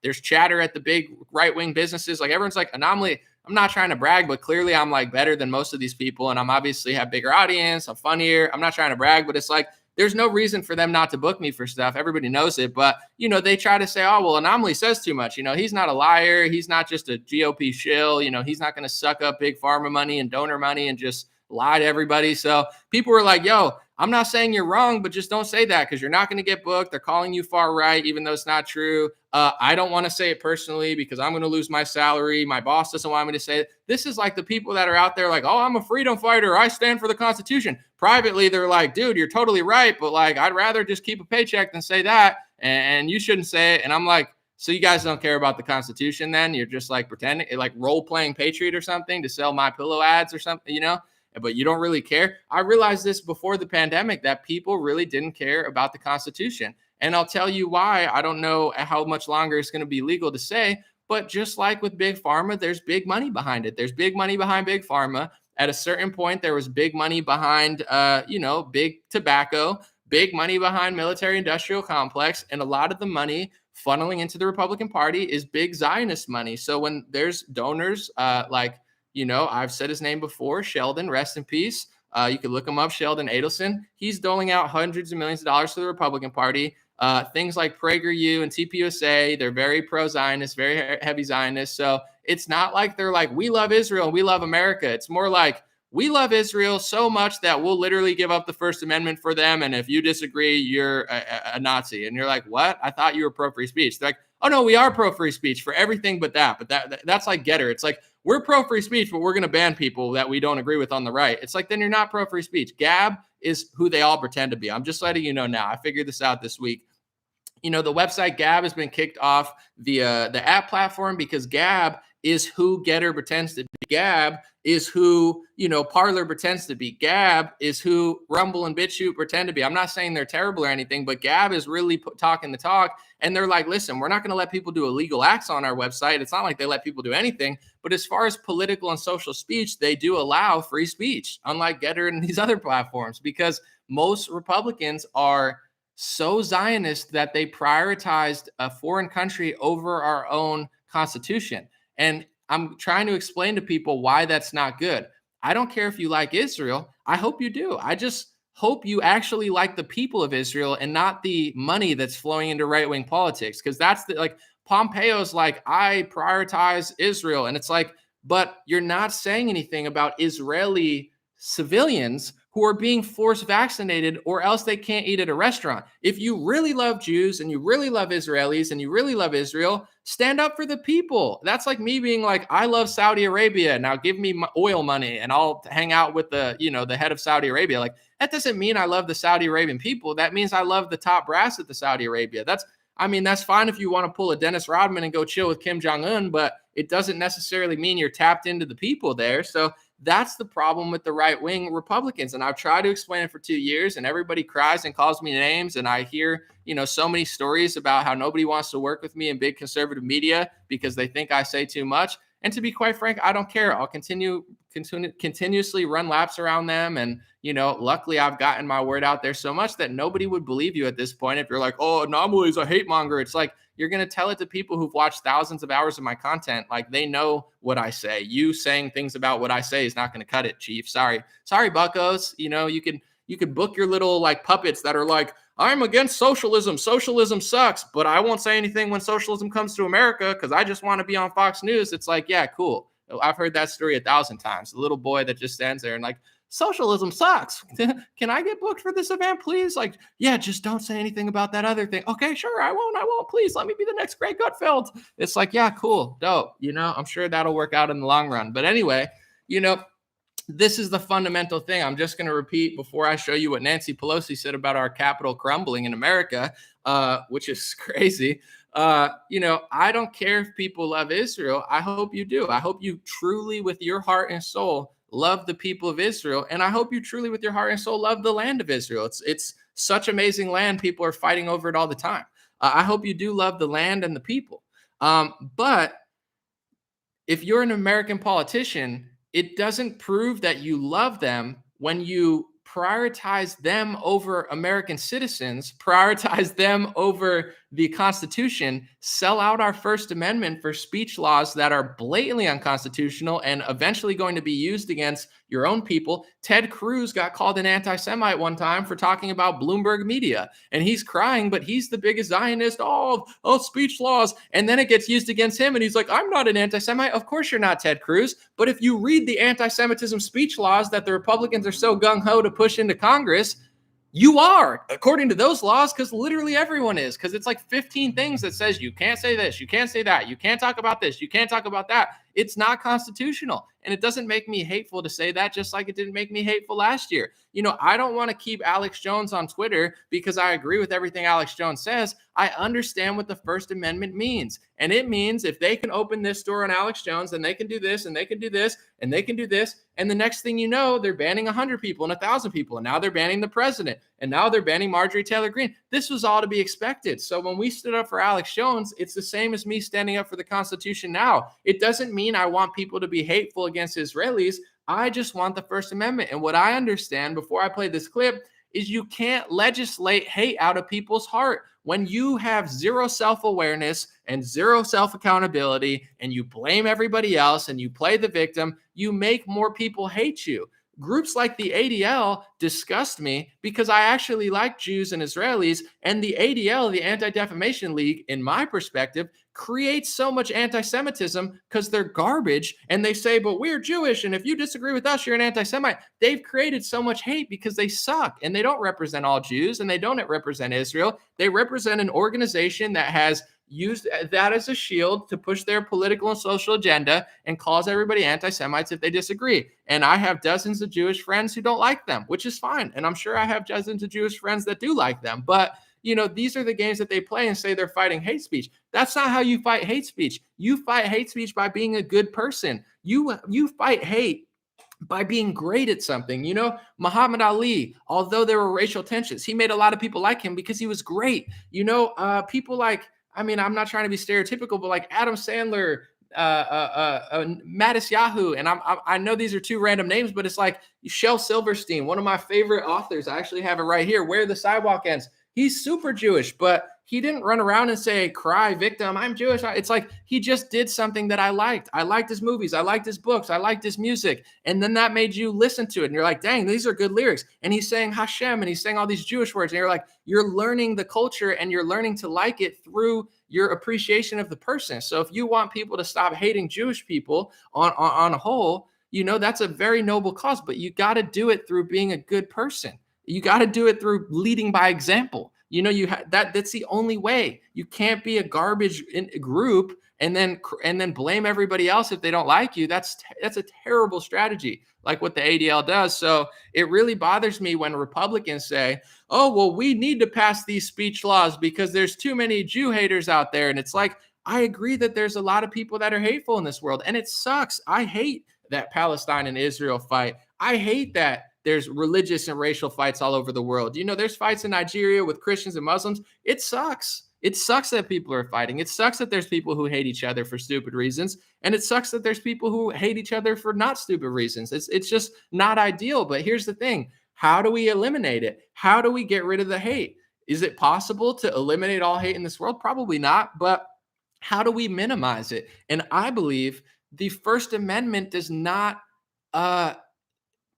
[SPEAKER 1] there's chatter at the big right-wing businesses. Like everyone's like, Anomaly, I'm not trying to brag, but clearly I'm like better than most of these people. And I'm obviously have bigger audience. I'm funnier. I'm not trying to brag, but it's like, there's no reason for them not to book me for stuff. Everybody knows it. But, they try to say, oh, well, Anomaly says too much. He's not a liar. He's not just a GOP shill. He's not going to suck up big pharma money and donor money and just lie to everybody. So people were like, yo, I'm not saying you're wrong, but just don't say that because you're not going to get booked. They're calling you far right, even though it's not true. I don't want to say it personally because I'm going to lose my salary. My boss doesn't want me to say it. This is like the people that are out there like, oh, I'm a freedom fighter. I stand for the Constitution. Privately, they're like, dude, you're totally right. But like, I'd rather just keep a paycheck than say that. And you shouldn't say it. And I'm like, so you guys don't care about the Constitution then? You're just like pretending, like role-playing patriot or something to sell My Pillow ads or something, but you don't really care. I realized this before the pandemic that people really didn't care about the Constitution. And I'll tell you why. I don't know how much longer it's going to be legal to say, but just like with big pharma, there's big money behind it. There's big money behind big pharma. At a certain point, there was big money behind, big tobacco, big money behind military industrial complex. And a lot of the money funneling into the Republican Party is big Zionist money. So when there's donors I've said his name before, Sheldon, rest in peace. You can look him up, Sheldon Adelson. He's doling out hundreds of millions of dollars to the Republican Party. Things like PragerU and TPUSA, they're very pro-Zionist, very heavy Zionist. So it's not like they're like, we love Israel and we love America. It's more like, we love Israel so much that we'll literally give up the First Amendment for them. And if you disagree, you're a Nazi. And you're like, what? I thought you were pro-free speech. They're like, oh, no, we are pro-free speech for everything but that. But that's like Getter. It's like, we're pro-free speech, but we're going to ban people that we don't agree with on the right. It's like, then you're not pro-free speech. Gab is who they all pretend to be. I'm just letting you know now. I figured this out this week. The website Gab has been kicked off the app platform because Gab is who Getter pretends to be. Gab is who, Parler pretends to be. Gab is who Rumble and BitChute pretend to be. I'm not saying they're terrible or anything, but Gab is really talking the talk. And they're like, listen, we're not going to let people do illegal acts on our website. It's not like they let people do anything. But as far as political and social speech, they do allow free speech, unlike Getter and these other platforms, because most Republicans are so Zionist that they prioritized a foreign country over our own Constitution. And I'm trying to explain to people why that's not good. I don't care if you like Israel. I hope you do. I just hope you actually like the people of Israel and not the money that's flowing into right-wing politics. Because that's Pompeo's like, I prioritize Israel. And it's like, but you're not saying anything about Israeli civilians who are being forced vaccinated or else they can't eat at a restaurant. If you really love Jews and you really love Israelis and you really love Israel, stand up for the people. That's like me being like, I love Saudi Arabia. Now give me my oil money and I'll hang out with the head of Saudi Arabia. Like that doesn't mean I love the Saudi Arabian people. That means I love the top brass at the Saudi Arabia. That's fine if you want to pull a Dennis Rodman and go chill with Kim Jong-un, but it doesn't necessarily mean you're tapped into the people there. So that's the problem with the right-wing Republicans. And I've tried to explain it for 2 years and everybody cries and calls me names. And I hear, so many stories about how nobody wants to work with me in big conservative media because they think I say too much. And to be quite frank, I don't care. I'll continuously run laps around them. And, luckily I've gotten my word out there so much that nobody would believe you at this point. If you're like, oh, Anomaly is a hate monger. It's like, you're going to tell it to people who've watched thousands of hours of my content. Like they know what I say. You saying things about what I say is not going to cut it, Chief. Sorry, buckos. You could book your little like puppets that are like, I'm against socialism. Socialism sucks, but I won't say anything when socialism comes to America because I just want to be on Fox News. It's like, yeah, cool. I've heard that story 1,000 times. The little boy that just stands there and like, socialism sucks. Can I get booked for this event, please? Like, yeah, just don't say anything about that other thing. Okay, sure, I won't. Please let me be the next Greg Gutfeld. It's like, yeah, cool, dope. I'm sure that'll work out in the long run. But anyway, this is the fundamental thing. I'm just going to repeat before I show you what Nancy Pelosi said about our Capitol crumbling in America, which is crazy. I don't care if people love Israel. I hope you do. I hope you truly, with your heart and soul, love the people of Israel. And I hope you truly, with your heart and soul, love the land of Israel. It's such amazing land. People are fighting over it all the time. I hope you do love the land and the people. But if you're an American politician, it doesn't prove that you love them when you prioritize them over American citizens, prioritize them over the Constitution, sell out our First Amendment for speech laws that are blatantly unconstitutional and eventually going to be used against your own people. Ted Cruz got called an anti-Semite one time for talking about Bloomberg media, and he's crying, but he's the biggest Zionist. Oh, speech laws. And then it gets used against him, and he's like, I'm not an anti-Semite. Of course you're not, Ted Cruz. But if you read the anti-Semitism speech laws that the Republicans are so gung-ho to push into Congress, you are, according to those laws, because literally everyone is, because it's like 15 things that says you can't say this, you can't say that, you can't talk about this, you can't talk about that. It's not constitutional. And it doesn't make me hateful to say that, just like it didn't make me hateful last year. I don't want to keep Alex Jones on Twitter because I agree with everything Alex Jones says. I understand what the First Amendment means. And it means if they can open this door on Alex Jones, then they can do this, and they can do this, and they can do this. And the next thing you know, they're banning 100 people and 1,000 people. And now they're banning the president. And now they're banning Marjorie Taylor Greene. This was all to be expected. So when we stood up for Alex Jones, it's the same as me standing up for the Constitution now. It doesn't mean I want people to be hateful against Israelis. I just want the First Amendment. And what I understand before I play this clip is you can't legislate hate out of people's heart. When you have zero self-awareness and zero self-accountability and you blame everybody else and you play the victim, you make more people hate you. Groups like the ADL disgust me because I actually like Jews and Israelis, and the ADL, the Anti-Defamation League, in my perspective, creates so much anti-Semitism because they're garbage, and they say, but we're Jewish, and if you disagree with us, you're an anti-Semite. They've created so much hate because they suck, and they don't represent all Jews, and they don't represent Israel. They represent an organization that has used that as a shield to push their political and social agenda and calls everybody anti-Semites if they disagree. And I have dozens of Jewish friends who don't like them, which is fine. And I'm sure I have dozens of Jewish friends that do like them. But, these are the games that they play and say they're fighting hate speech. That's not how you fight hate speech. You fight hate speech by being a good person. You fight hate by being great at something. Muhammad Ali, although there were racial tensions, he made a lot of people like him because he was great. People like, I'm not trying to be stereotypical, but like Adam Sandler, Mattis Yahoo, and I know these are two random names, but it's like Shel Silverstein, one of my favorite authors. I actually have it right here, Where the Sidewalk Ends. He's super Jewish, but he didn't run around and say, cry victim, I'm Jewish. It's like he just did something that I liked. I liked his movies. I liked his books. I liked his music. And then that made you listen to it. And you're like, dang, these are good lyrics. And he's saying Hashem, and he's saying all these Jewish words. And you're like, you're learning the culture and you're learning to like it through your appreciation of the person. So if you want people to stop hating Jewish people on a whole, that's a very noble cause, but you got to do it through being a good person. You got to do it through leading by example. That's the only way. You can't be a garbage group and then blame everybody else if they don't like you. That's a terrible strategy, like what the ADL does. So it really bothers me when Republicans say, oh, well, we need to pass these speech laws because there's too many Jew haters out there. And it's like, I agree that there's a lot of people that are hateful in this world, and it sucks. I hate that Palestine and Israel fight. I hate that there's religious and racial fights all over the world. There's fights in Nigeria with Christians and Muslims. It sucks. It sucks that people are fighting. It sucks that there's people who hate each other for stupid reasons. And it sucks that there's people who hate each other for not stupid reasons. It's just not ideal. But here's the thing. How do we eliminate it? How do we get rid of the hate? Is it possible to eliminate all hate in this world? Probably not. But how do we minimize it? And I believe the First Amendment does not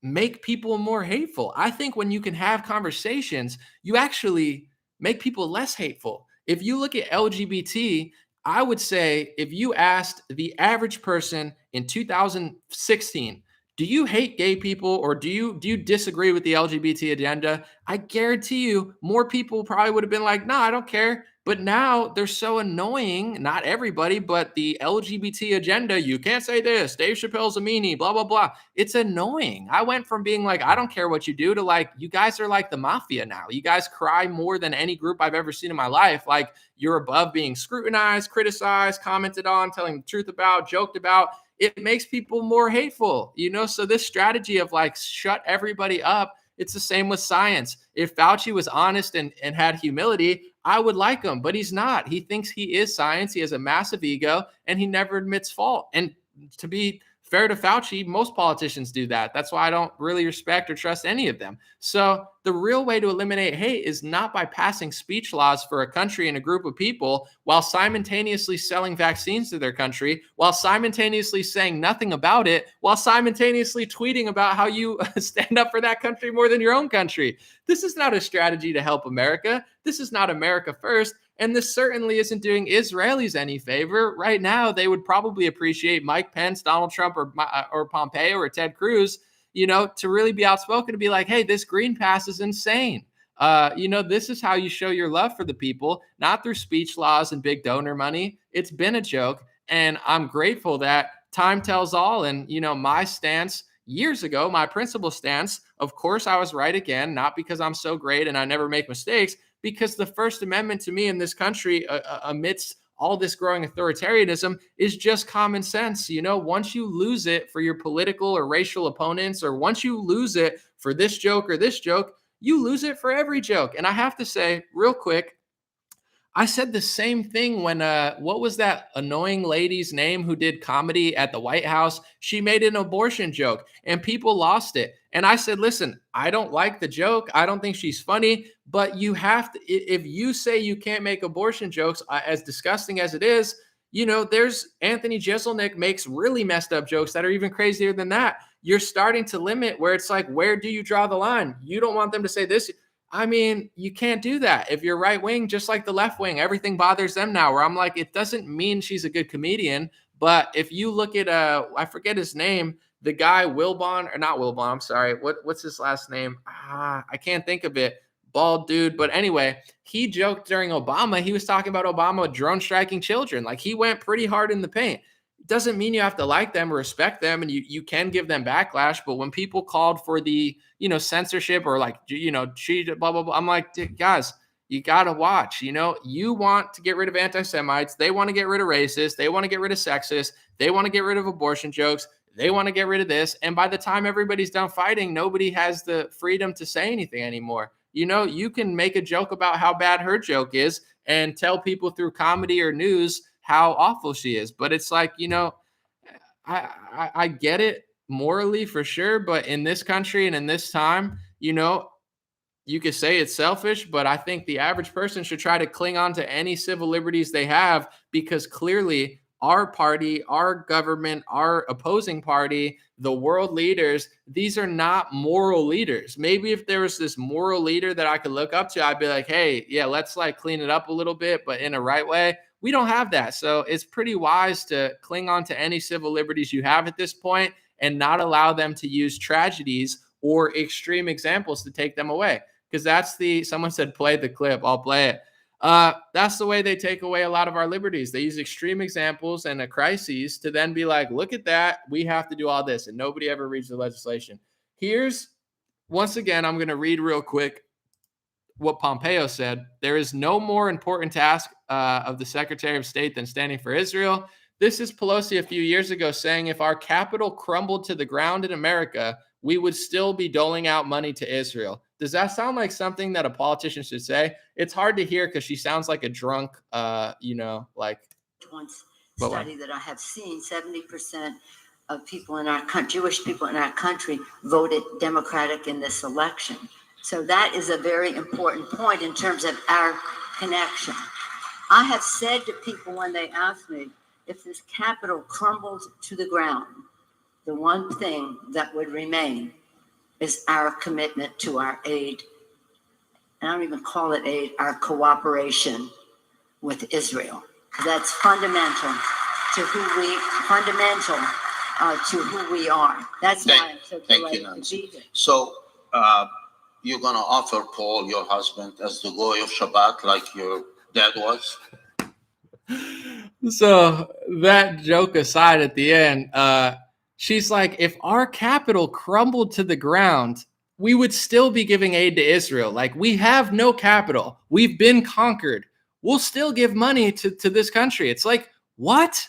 [SPEAKER 1] make people more hateful. I think when you can have conversations, you actually make people less hateful. If you look at LGBT, I would say if you asked the average person in 2016, do you hate gay people or do you disagree with the LGBT agenda? I guarantee you more people probably would have been like, "No, I don't care." But now they're so annoying, not everybody, but the LGBT agenda, you can't say this, Dave Chappelle's a meanie, blah, blah, blah. It's annoying. I went from being like, I don't care what you do to like, you guys are like the mafia now. You guys cry more than any group I've ever seen in my life. Like, you're above being scrutinized, criticized, commented on, telling the truth about, joked about. It makes people more hateful, So this strategy of like shut everybody up, it's the same with science. If Fauci was honest and had humility, I would like him, but he's not. He thinks he is science. He has a massive ego and he never admits fault. And to be fair to Fauci, most politicians do that. That's why I don't really respect or trust any of them. So the real way to eliminate hate is not by passing speech laws for a country and a group of people while simultaneously selling vaccines to their country, while simultaneously saying nothing about it, while simultaneously tweeting about how you stand up for that country more than your own country. This is not a strategy to help America. This is not America first. And this certainly isn't doing Israelis any favor. Right now, they would probably appreciate Mike Pence, Donald Trump, or Pompeo or Ted Cruz, to really be outspoken, to be like, hey, this green pass is insane. This is how you show your love for the people, not through speech laws and big donor money. It's been a joke. And I'm grateful that time tells all. And, my stance years ago, my principal stance, of course, I was right again, not because I'm so great and I never make mistakes, because the First Amendment to me in this country, amidst all this growing authoritarianism, is just common sense. Once you lose it for your political or racial opponents, or once you lose it for this joke or this joke, you lose it for every joke. And I have to say, real quick, I said the same thing when, what was that annoying lady's name who did comedy at the White House? She made an abortion joke and people lost it. And I said, listen, I don't like the joke. I don't think she's funny, but you have to, if you say you can't make abortion jokes, as disgusting as it is, there's Anthony Jeselnik makes really messed up jokes that are even crazier than that. You're starting to limit where it's like, where do you draw the line? You don't want them to say this. I mean, you can't do that. If you're right wing, just like the left wing, everything bothers them now, where I'm like, it doesn't mean she's a good comedian. But if you look at, I forget his name, the guy Wilbon, or not Wilbon, I'm sorry. What's his last name? I can't think of it. Bald dude. But anyway, he joked during Obama. He was talking about Obama drone striking children. Like, he went pretty hard in the paint. It doesn't mean you have to like them or respect them, and you can give them backlash. But when people called for the, censorship or like, blah, blah, blah, I'm like, guys, you got to watch, you want to get rid of anti-Semites. They want to get rid of racists. They want to get rid of sexists. They want to get rid of abortion jokes. They want to get rid of this. And by the time everybody's done fighting, nobody has the freedom to say anything anymore. You can make a joke about how bad her joke is and tell people through comedy or news how awful she is. But it's like, I get it morally for sure. But in this country and in this time, you could say it's selfish, but I think the average person should try to cling on to any civil liberties they have, because clearly our party, our government, our opposing party, the world leaders, these are not moral leaders. Maybe if there was this moral leader that I could look up to, I'd be like, hey, yeah, let's like clean it up a little bit, but in a right way. We don't have that. So it's pretty wise to cling on to any civil liberties you have at this point and not allow them to use tragedies or extreme examples to take them away. Because someone said, play the clip. I'll play it. That's the way they take away a lot of our liberties. They use extreme examples and a crisis to then be like, look at that. We have to do all this. And nobody ever reads the legislation. Once again, I'm going to read real quick what Pompeo said. There is no more important task of the Secretary of State than standing for Israel. This is Pelosi a few years ago saying, if our capital crumbled to the ground in America, we would still be doling out money to Israel. Does that sound like something that a politician should say? It's hard to hear because she sounds like a drunk, like.
[SPEAKER 8] Once study that I have seen, 70% of people in our country, Jewish people in our country, voted Democratic in this election. So that is a very important point in terms of our connection. I have said to people when they ask me, if this capital crumbles to the ground, the one thing that would remain is our commitment to our aid. And I don't even call it aid, our cooperation with Israel. That's fundamental to who we are. That's why I'm so delighted to be here.
[SPEAKER 9] So you're going to offer Paul, your husband, as the goy of Shabbat, like your dad was?
[SPEAKER 1] So that joke aside at the end, she's like, if our capital crumbled to the ground, we would still be giving aid to Israel. Like, we have no capital. We've been conquered. We'll still give money to this country. It's like, what?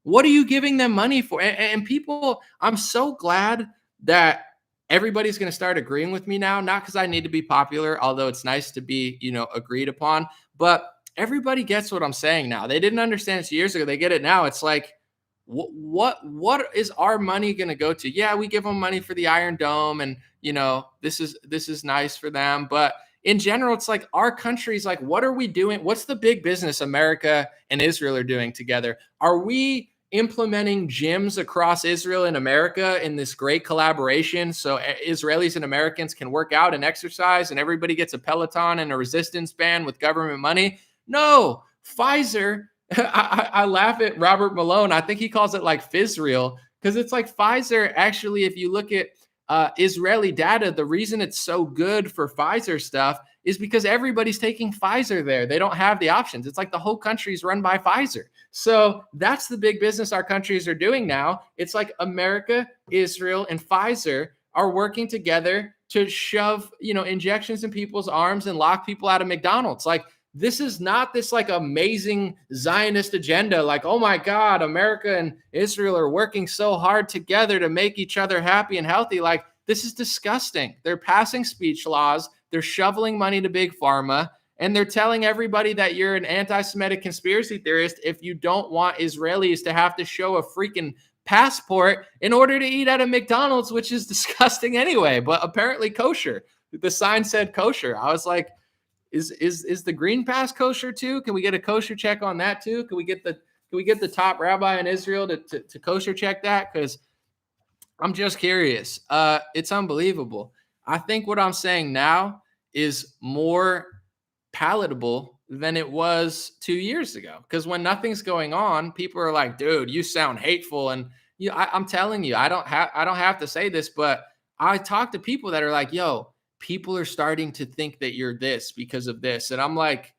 [SPEAKER 1] What are you giving them money for? And people, I'm so glad that everybody's going to start agreeing with me now, not because I need to be popular, although it's nice to be, agreed upon, but everybody gets what I'm saying now. They didn't understand it years ago. They get it now. It's like, what is our money going to go to? Yeah, we give them money for the Iron Dome, and this is nice for them. But in general, it's like our country's like, what are we doing? What's the big business America and Israel are doing together? Are we implementing gyms across Israel and America in this great collaboration so Israelis and Americans can work out and exercise, and everybody gets a Peloton and a resistance band with government money? No, Pfizer. I laugh at Robert Malone. I think he calls it like Fizreal, because it's like Pfizer. Actually, if you look at Israeli data, the reason it's so good for Pfizer stuff is because everybody's taking Pfizer there. They don't have the options. It's like the whole country is run by Pfizer. So that's the big business our countries are doing now. It's like America, Israel, and Pfizer are working together to shove, injections in people's arms and lock people out of McDonald's. Like, this is not this like amazing Zionist agenda. Like, oh my God, America and Israel are working so hard together to make each other happy and healthy. Like, this is disgusting. They're passing speech laws. They're shoveling money to big pharma. And they're telling everybody that you're an anti-Semitic conspiracy theorist if you don't want Israelis to have to show a freaking passport in order to eat at a McDonald's, which is disgusting anyway, but apparently kosher. The sign said kosher. I was like, is the Green Pass kosher too? Can we get a kosher check on that too? Can we get the top rabbi in Israel to kosher check that? Because I'm just curious. It's unbelievable. I think what I'm saying now is more palatable than it was 2 years ago. Because when nothing's going on, people are like, dude, you sound hateful. And I'm telling you, I don't have to say this, but I talk to people that are like, yo, people are starting to think that you're this because of this. And I'm like,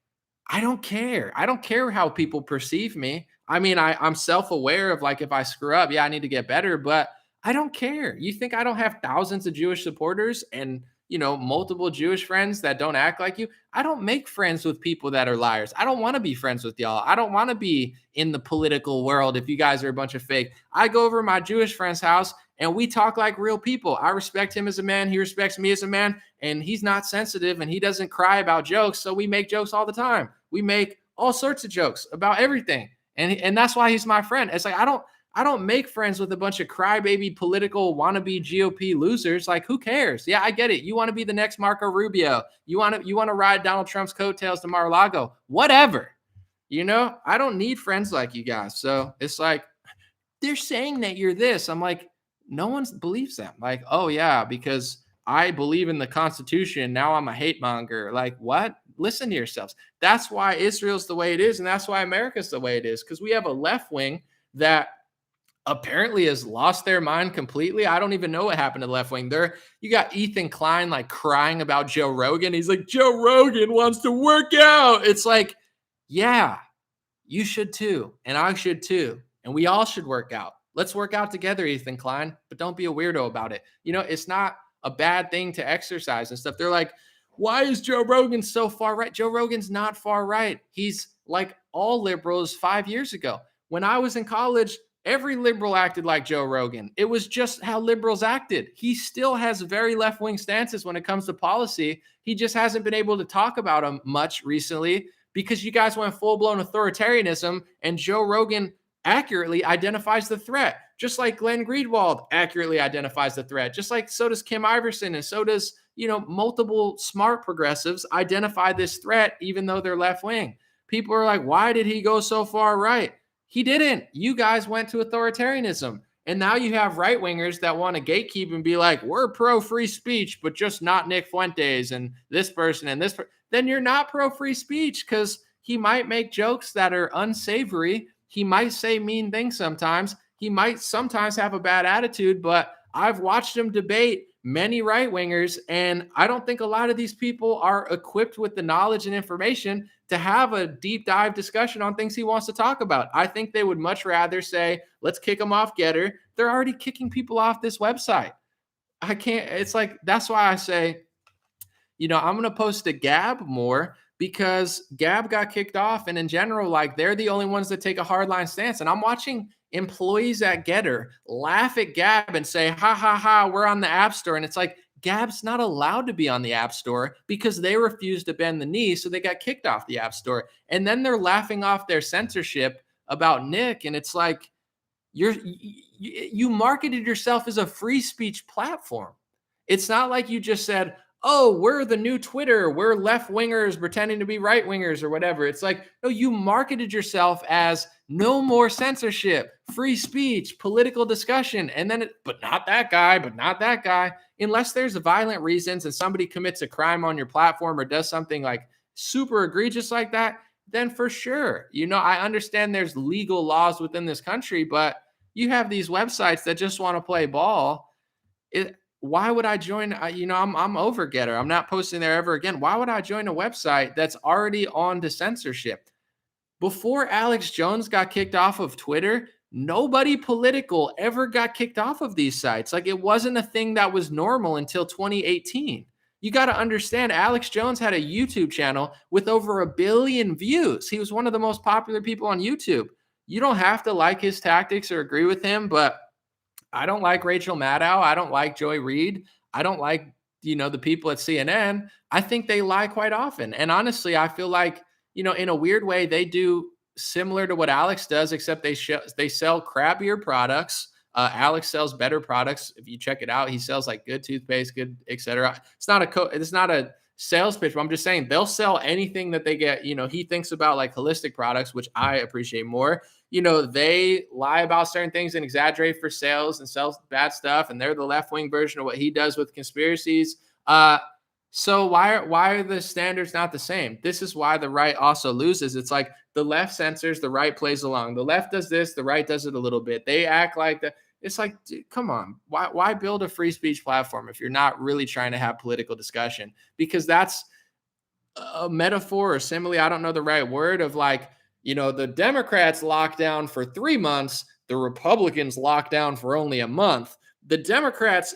[SPEAKER 1] I don't care. I don't care how people perceive me. I mean, I'm self-aware of like, if I screw up, yeah, I need to get better, but I don't care. You think I don't have thousands of Jewish supporters and, multiple Jewish friends that don't act like you? I don't make friends with people that are liars. I don't want to be friends with y'all. I don't want to be in the political world if you guys are a bunch of fake. I go over to my Jewish friend's house and we talk like real people. I respect him as a man. He respects me as a man. And he's not sensitive and he doesn't cry about jokes. So we make jokes all the time. We make all sorts of jokes about everything. And that's why he's my friend. It's like, I don't make friends with a bunch of crybaby political wannabe GOP losers. Like, who cares? Yeah, I get it. You want to be the next Marco Rubio. You want to ride Donald Trump's coattails to Mar-a-Lago. Whatever. I don't need friends like you guys. So it's like, they're saying that you're this. I'm like, no one believes them. Like, oh yeah, because I believe in the Constitution. Now I'm a hate monger. Like, what? Listen to yourselves. That's why Israel's the way it is. And that's why America's the way it is. Because we have a left wing that apparently has lost their mind completely. I don't even know what happened to the left wing. You got Ethan Klein like crying about Joe Rogan. He's like, Joe Rogan wants to work out. It's like, yeah, you should too. And I should too. And we all should work out. Let's work out together, Ethan Klein, but don't be a weirdo about it. It's not a bad thing to exercise and stuff. They're like, why is Joe Rogan so far right? Joe Rogan's not far right. He's like all liberals 5 years ago. When I was in college, every liberal acted like Joe Rogan. It was just how liberals acted. He still has very left-wing stances when it comes to policy. He just hasn't been able to talk about them much recently because you guys went full-blown authoritarianism, and Joe Rogan accurately identifies the threat, just like Glenn Greenwald accurately identifies the threat, just like so does Kim Iverson, and so does, multiple smart progressives identify this threat, even though they're left-wing. People are like, why did he go so far right? He didn't. You guys went to authoritarianism. And now you have right-wingers that want to gatekeep and be like, we're pro-free speech, but just not Nick Fuentes and this person and this person. Then you're not pro-free speech because He might make jokes that are unsavory. He might say mean things sometimes. He might sometimes have a bad attitude, but I've watched him debate many right-wingers, and I don't think a lot of these people are equipped with the knowledge and information to have a deep dive discussion on things he wants to talk about. I think they would much rather say, let's kick him off Getter. They're already kicking people off this website. I can't, it's like, that's why I say, I'm going to post to Gab more, because Gab got kicked off. And in general, like, they're the only ones that take a hardline stance. And I'm watching employees at Getter laugh at Gab and say, ha, ha, ha, we're on the App Store. And it's like, Gab's not allowed to be on the App Store because they refused to bend the knee. So they got kicked off the App Store. And then they're laughing off their censorship about Nick. And it's like, you marketed yourself as a free speech platform. It's not like you just said, oh, we're the new Twitter, we're left wingers pretending to be right wingers or whatever. It's like, no, you marketed yourself as no more censorship, free speech, political discussion. And then, but not that guy, but not that guy. Unless there's violent reasons and somebody commits a crime on your platform or does something like super egregious like that, then for sure, I understand there's legal laws within this country, but you have these websites that just want to play ball. Why would I join? I'm over Getter. I'm not posting there ever again. Why would I join a website that's already on to censorship? Before Alex Jones got kicked off of Twitter, nobody political ever got kicked off of these sites. Like, it wasn't a thing that was normal until 2018. You got to understand, Alex Jones had a YouTube channel with over 1 billion views. He was one of the most popular people on YouTube. You don't have to like his tactics or agree with him, but I don't like Rachel Maddow. I don't like Joy Reid. I don't like, the people at CNN. I think they lie quite often. And honestly, I feel like, in a weird way, they do similar to what Alex does, except they sell crappier products. Alex sells better products. If you check it out, he sells like good toothpaste, good, etc. It's not a sales pitch, but I'm just saying they'll sell anything that they get. He thinks about like holistic products, which I appreciate more. They lie about certain things and exaggerate for sales and sell bad stuff. And they're the left-wing version of what he does with conspiracies. So why are the standards not the same? This is why the right also loses. It's like the left censors, the right plays along. The left does this, the right does it a little bit. They act like that. It's like, dude, come on. Why build a free speech platform if you're not really trying to have political discussion? Because that's a metaphor or simile, I don't know the right word, of like, the Democrats locked down for 3 months, the Republicans locked down for only a month. The Democrats,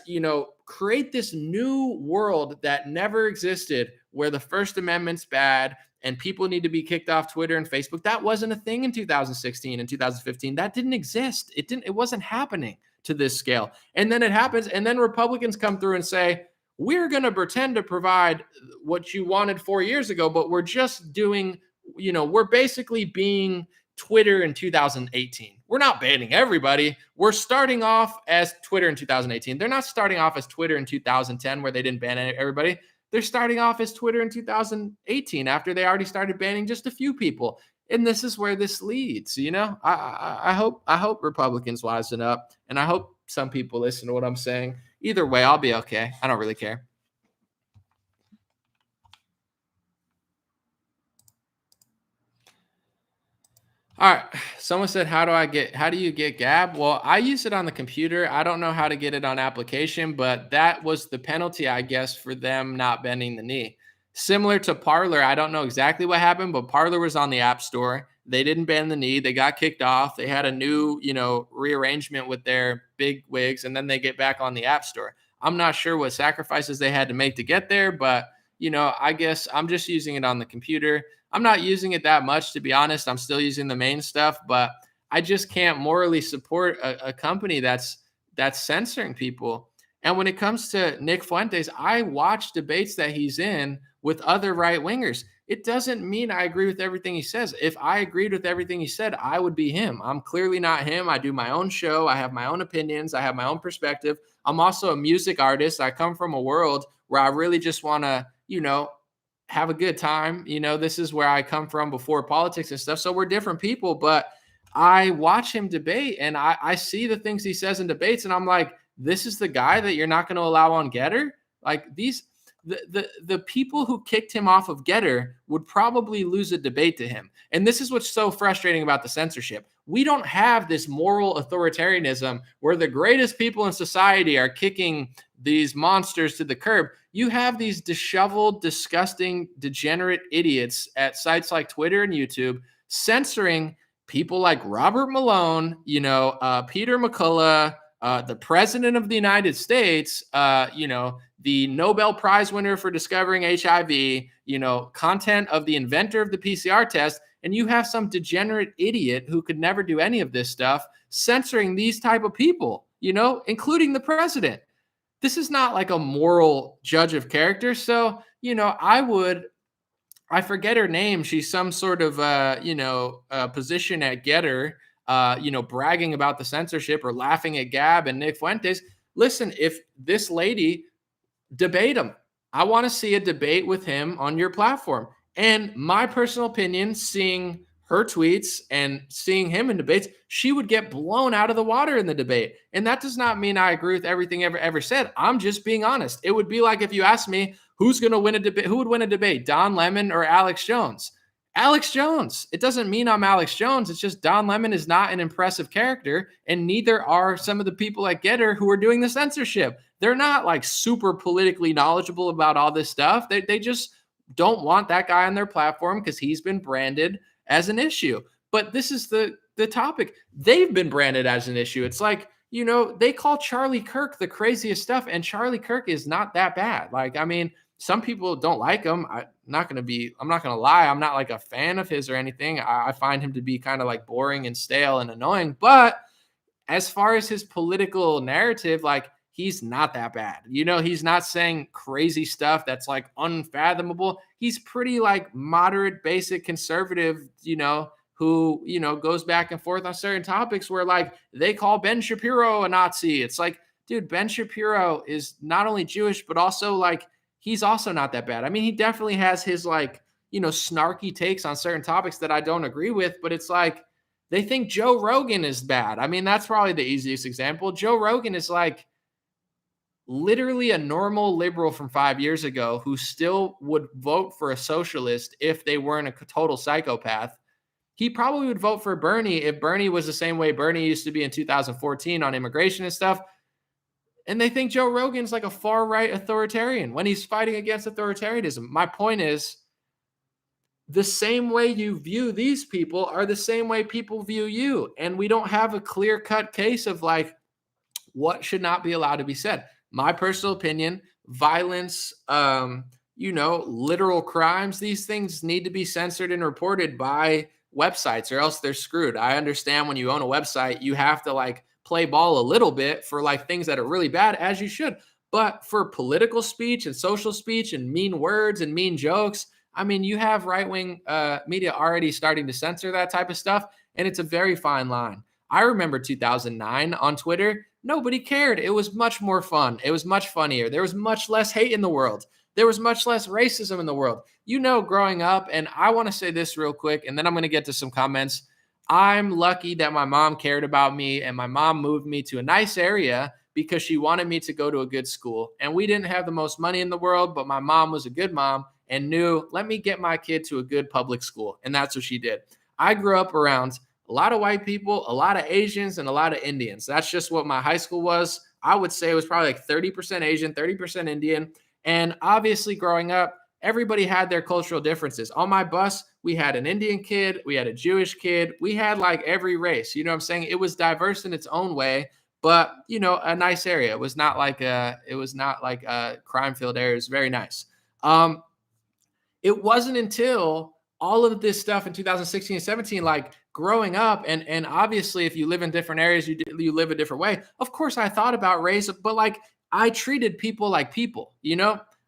[SPEAKER 1] create this new world that never existed, where the First Amendment's bad and people need to be kicked off Twitter and Facebook. That wasn't a thing in 2016 and 2015. That didn't exist. It wasn't happening to this scale. And then it happens. And then Republicans come through and say, we're going to pretend to provide what you wanted 4 years ago, but we're just doing, we're basically being Twitter in 2018. We're not banning everybody. We're starting off as Twitter in 2018. They're not starting off as Twitter in 2010, where they didn't ban everybody. They're starting off as Twitter in 2018 after they already started banning just a few people. And this is where this leads. I hope Republicans wisen up, and I hope some people listen to what I'm saying. Either way, I'll be okay. I don't really care. All right. Someone said, how do you get Gab? Well, I use it on the computer. I don't know how to get it on application, but that was the penalty, I guess, for them not bending the knee. Similar to Parler, I don't know exactly what happened, but Parler was on the App Store. They didn't bend the knee. They got kicked off. They had a new, rearrangement with their big wigs, and then they get back on the App Store. I'm not sure what sacrifices they had to make to get there, but, I guess I'm just using it on the computer. I'm not using it that much, to be honest. I'm still using the main stuff, but I just can't morally support a company that's censoring people. And when it comes to Nick Fuentes, I watch debates that he's in with other right wingers. It doesn't mean I agree with everything he says. If I agreed with everything he said, I would be him. I'm clearly not him. I do my own show. I have my own opinions. I have my own perspective. I'm also a music artist. I come from a world where I really just want to, have a good time. This is where I come from before politics and stuff. So we're different people, but I watch him debate and I see the things he says in debates, and I'm like, this is the guy that you're not going to allow on Getter? Like, the people who kicked him off of Getter would probably lose a debate to him. And this is what's so frustrating about the censorship. We don't have this moral authoritarianism where the greatest people in society are kicking these monsters to the curb. You have these disheveled, disgusting, degenerate idiots at sites like Twitter and YouTube censoring people like Robert Malone, Peter McCullough, the president of the United States, the Nobel Prize winner for discovering HIV, content of the inventor of the PCR test. And you have some degenerate idiot who could never do any of this stuff censoring these type of people, including the president. This is not like a moral judge of character. So, I forget her name. She's some sort of, position at Getter, bragging about the censorship or laughing at Gab and Nick Fuentes. Listen, if this lady, debate him. I want to see a debate with him on your platform. And my personal opinion, seeing her tweets and seeing him in debates, she would get blown out of the water in the debate. And that does not mean I agree with everything ever said. I'm just being honest. It would be like if you asked me who's going to win a debate, who would win a debate, Don Lemon or Alex Jones? Alex Jones. It doesn't mean I'm Alex Jones. It's just Don Lemon is not an impressive character, and neither are some of the people at Getter who are doing the censorship. They're not like super politically knowledgeable about all this stuff. They just don't want that guy on their platform because he's been branded as an issue. But this is the topic. They've been branded as an issue. It's like, they call Charlie Kirk the craziest stuff, and Charlie Kirk is not that bad. Like, I mean, some people don't like him. I'm not going to lie. I'm not like a fan of his or anything. I find him to be kind of like boring and stale and annoying. But as far as his political narrative, like, he's not that bad. He's not saying crazy stuff that's like unfathomable. He's pretty like moderate, basic conservative, who, goes back and forth on certain topics where like they call Ben Shapiro a Nazi. It's like, dude, Ben Shapiro is not only Jewish, but also like, he's also not that bad. I mean, he definitely has his like, snarky takes on certain topics that I don't agree with, but it's like, they think Joe Rogan is bad. I mean, that's probably the easiest example. Joe Rogan is like literally a normal liberal from 5 years ago who still would vote for a socialist if they weren't a total psychopath. He probably would vote for Bernie if Bernie was the same way Bernie used to be in 2014 on immigration and stuff. And they think Joe Rogan's like a far-right authoritarian when he's fighting against authoritarianism. My point is, the same way you view these people are the same way people view you. And we don't have a clear-cut case of like what should not be allowed to be said. My personal opinion, violence, literal crimes, these things need to be censored and reported by websites or else they're screwed. I understand when you own a website, you have to like play ball a little bit for like things that are really bad, as you should. But for political speech and social speech and mean words and mean jokes, I mean, you have right-wing media already starting to censor that type of stuff, and it's a very fine line. I remember 2009 on Twitter, nobody cared. It was much more fun. It was much funnier. There was much less hate in the world. There was much less racism in the world. Growing up, and I want to say this real quick, and then I'm going to get to some comments. I'm lucky that my mom cared about me, and my mom moved me to a nice area because she wanted me to go to a good school. And we didn't have the most money in the world, but my mom was a good mom and knew, let me get my kid to a good public school. And that's what she did. I grew up around a lot of white people, a lot of Asians, and a lot of Indians. That's just what my high school was. I would say it was probably like 30% Asian, 30% Indian. And obviously growing up, everybody had their cultural differences. On my bus, we had an Indian kid, we had a Jewish kid, we had like every race. You know what I'm saying? It was diverse in its own way, but a nice area. It was not like a crime-filled area. It was very nice. It wasn't until all of this stuff in 2016 and 17, like growing up, and obviously if you live in different areas, you live a different way. Of course, I thought about race, but like I treated people like people,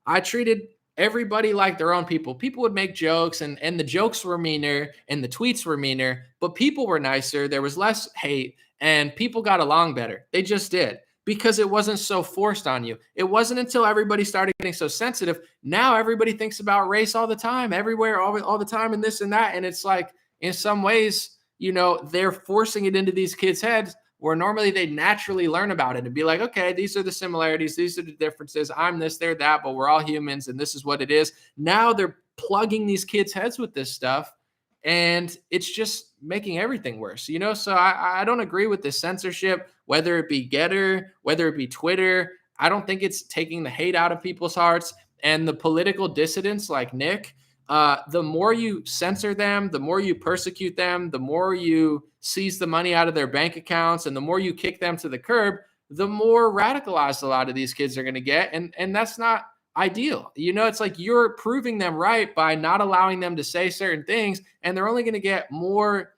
[SPEAKER 1] I treated everybody like their own people. People would make jokes and the jokes were meaner and the tweets were meaner, but people were nicer. There was less hate and people got along better. They just did. Because it wasn't so forced on you. It wasn't until everybody started getting so sensitive. Now everybody thinks about race all the time, everywhere, all the time, and this and that. And it's like, in some ways, they're forcing it into these kids' heads. where normally they naturally learn about it and be like, okay, these are the similarities, these are the differences, I'm this, they're that, but we're all humans and this is what it is. Now they're plugging these kids' heads with this stuff, and it's just making everything worse, you know? So I don't agree with this censorship, whether it be Getter, whether it be Twitter. I don't think it's taking the hate out of people's hearts. And the political dissidents like Nick, the more you censor them, the more you persecute them, the more you seize the money out of their bank accounts, and the more you kick them to the curb, the more radicalized a lot of these kids are going to get. And that's not ideal. You know, it's like you're proving them right by not allowing them to say certain things, and they're only going to get more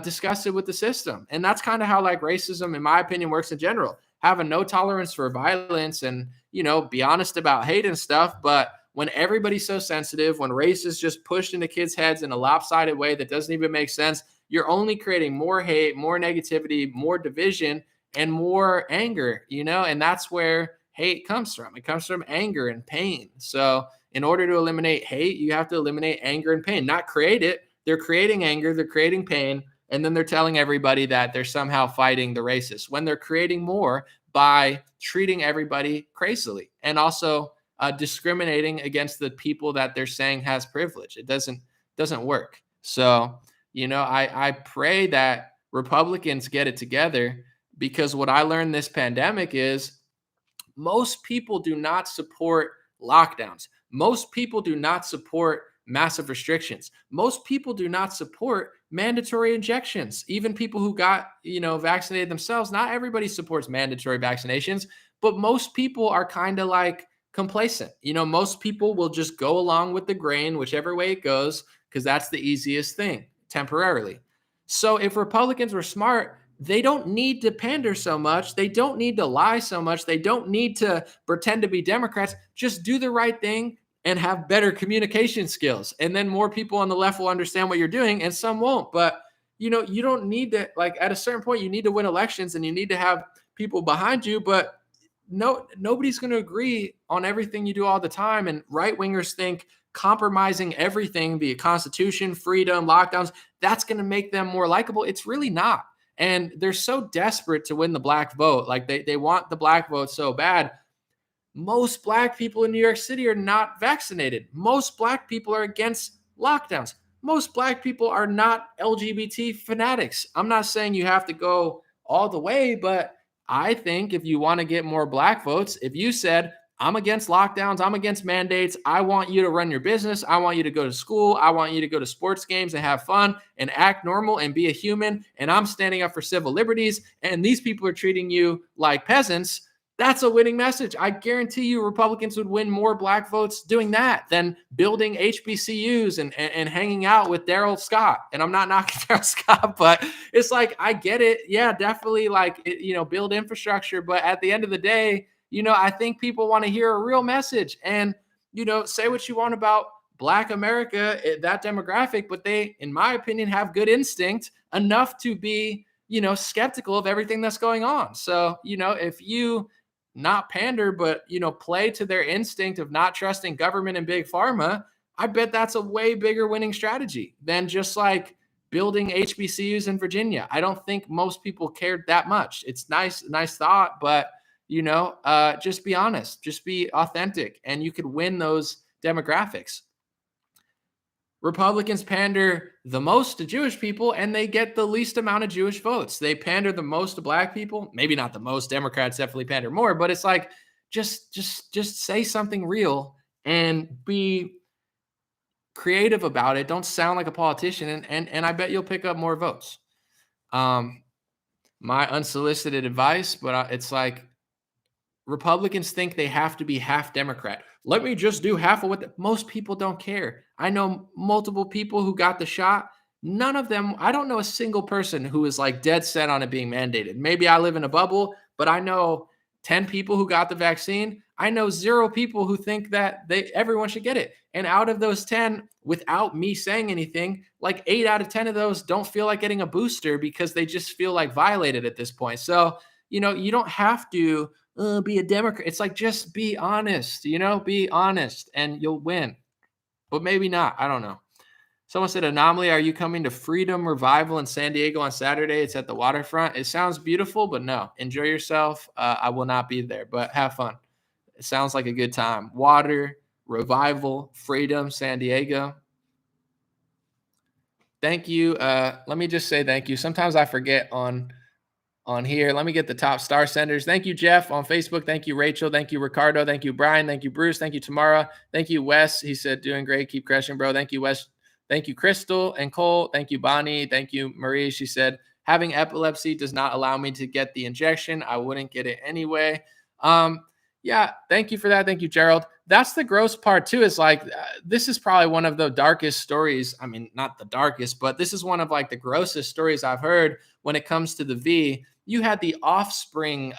[SPEAKER 1] disgusted with the system. And that's kind of how like racism, in my opinion, works in general. Have a no tolerance for violence and, you know, be honest about hate and stuff. But when everybody's so sensitive, when race is just pushed into kids' heads in a lopsided way that doesn't even make sense, you're only creating more hate, more negativity, more division, and more anger, you know, and that's where hate comes from. It comes from anger and pain. So in order to eliminate hate, you have to eliminate anger and pain, not create it. They're creating anger, they're creating pain, and then they're telling everybody that they're somehow fighting the racists when they're creating more by treating everybody crazily and also discriminating against the people that they're saying has privilege. It doesn't work. So, you know, I pray that Republicans get it together, because what I learned this pandemic is most people do not support lockdowns. Most people do not support massive restrictions. Most people do not support mandatory injections. Even people who got, you know, vaccinated themselves, not everybody supports mandatory vaccinations, but most people are kind of like complacent. You know, most people will just go along with the grain, whichever way it goes, because that's the easiest thing temporarily. So if Republicans were smart, they don't need to pander so much. They don't need to lie so much. They don't need to pretend to be Democrats. Just do the right thing and have better communication skills. And then more people on the left will understand what you're doing, and some won't. But, you know, you don't need to, like, at a certain point, you need to win elections and you need to have people behind you. But nobody's going to agree on everything you do all the time. And right wingers think compromising everything, be it constitution, freedom, lockdowns, that's going to make them more likable. It's really not. And they're so desperate to win the black vote. Like they want the black vote so bad. Most black people in New York City are not vaccinated. Most black people are against lockdowns. Most black people are not LGBT fanatics. I'm not saying you have to go all the way, but I think if you want to get more black votes, if you said, I'm against lockdowns, I'm against mandates, I want you to run your business, I want you to go to school, I want you to go to sports games and have fun and act normal and be a human, and I'm standing up for civil liberties, and these people are treating you like peasants, that's a winning message. I guarantee you Republicans would win more black votes doing that than building HBCUs and hanging out with Daryl Scott. And I'm not knocking Daryl Scott, but it's like, I get it. Yeah, definitely, like, you know, build infrastructure. But at the end of the day, you know, I think people want to hear a real message. And, you know, say what you want about Black America, that demographic, but they, in my opinion, have good instinct enough to be, you know, skeptical of everything that's going on. So, you know, if you not pander, but, you know, play to their instinct of not trusting government and big pharma, I bet that's a way bigger winning strategy than just like building HBCUs in Virginia. I don't think most people cared that much. It's nice thought, but, you know, just be honest, just be authentic, and you could win those demographics. Republicans pander the most to Jewish people, and they get the least amount of Jewish votes. They pander the most to black people. Maybe not the most. Democrats definitely pander more, but it's like, just say something real and be creative about it. Don't sound like a politician, and I bet you'll pick up more votes. My unsolicited advice, but it's like, Republicans think they have to be half Democrat. Let me just do half of what most people don't care. I know multiple people who got the shot. None of them, I don't know a single person who is like dead set on it being mandated. Maybe I live in a bubble, but I know 10 people who got the vaccine. I know 0 people who think that everyone should get it. And out of those 10, without me saying anything, like 8 out of 10 of those don't feel like getting a booster because they just feel like violated at this point. So, you know, you don't have to be a Democrat. It's like, just be honest, you know, be honest and you'll win. But maybe not. I don't know. Someone said, Anomaly, are you coming to Freedom Revival in San Diego on Saturday? It's at the waterfront. It sounds beautiful, but no. Enjoy yourself. I will not be there, but have fun. It sounds like a good time. Water, Revival, Freedom, San Diego. Thank you. Let me just say thank you. Sometimes I forget on here. Let me get the top star senders. Thank you, Jeff, on Facebook. Thank you, Rachel. Thank you, Ricardo. Thank you, Brian. Thank you, Bruce. Thank you, Tamara. Thank you, Wes. He said, doing great. Keep crushing, bro. Thank you, Wes. Thank you, Crystal and Cole. Thank you, Bonnie. Thank you, Marie. She said, having epilepsy does not allow me to get the injection. I wouldn't get it anyway. Yeah, thank you for that. Thank you, Gerald. That's the gross part too, is like, this is probably one of the darkest stories. I mean, not the darkest, but this is one of like the grossest stories I've heard when it comes to the V. You had the Offspring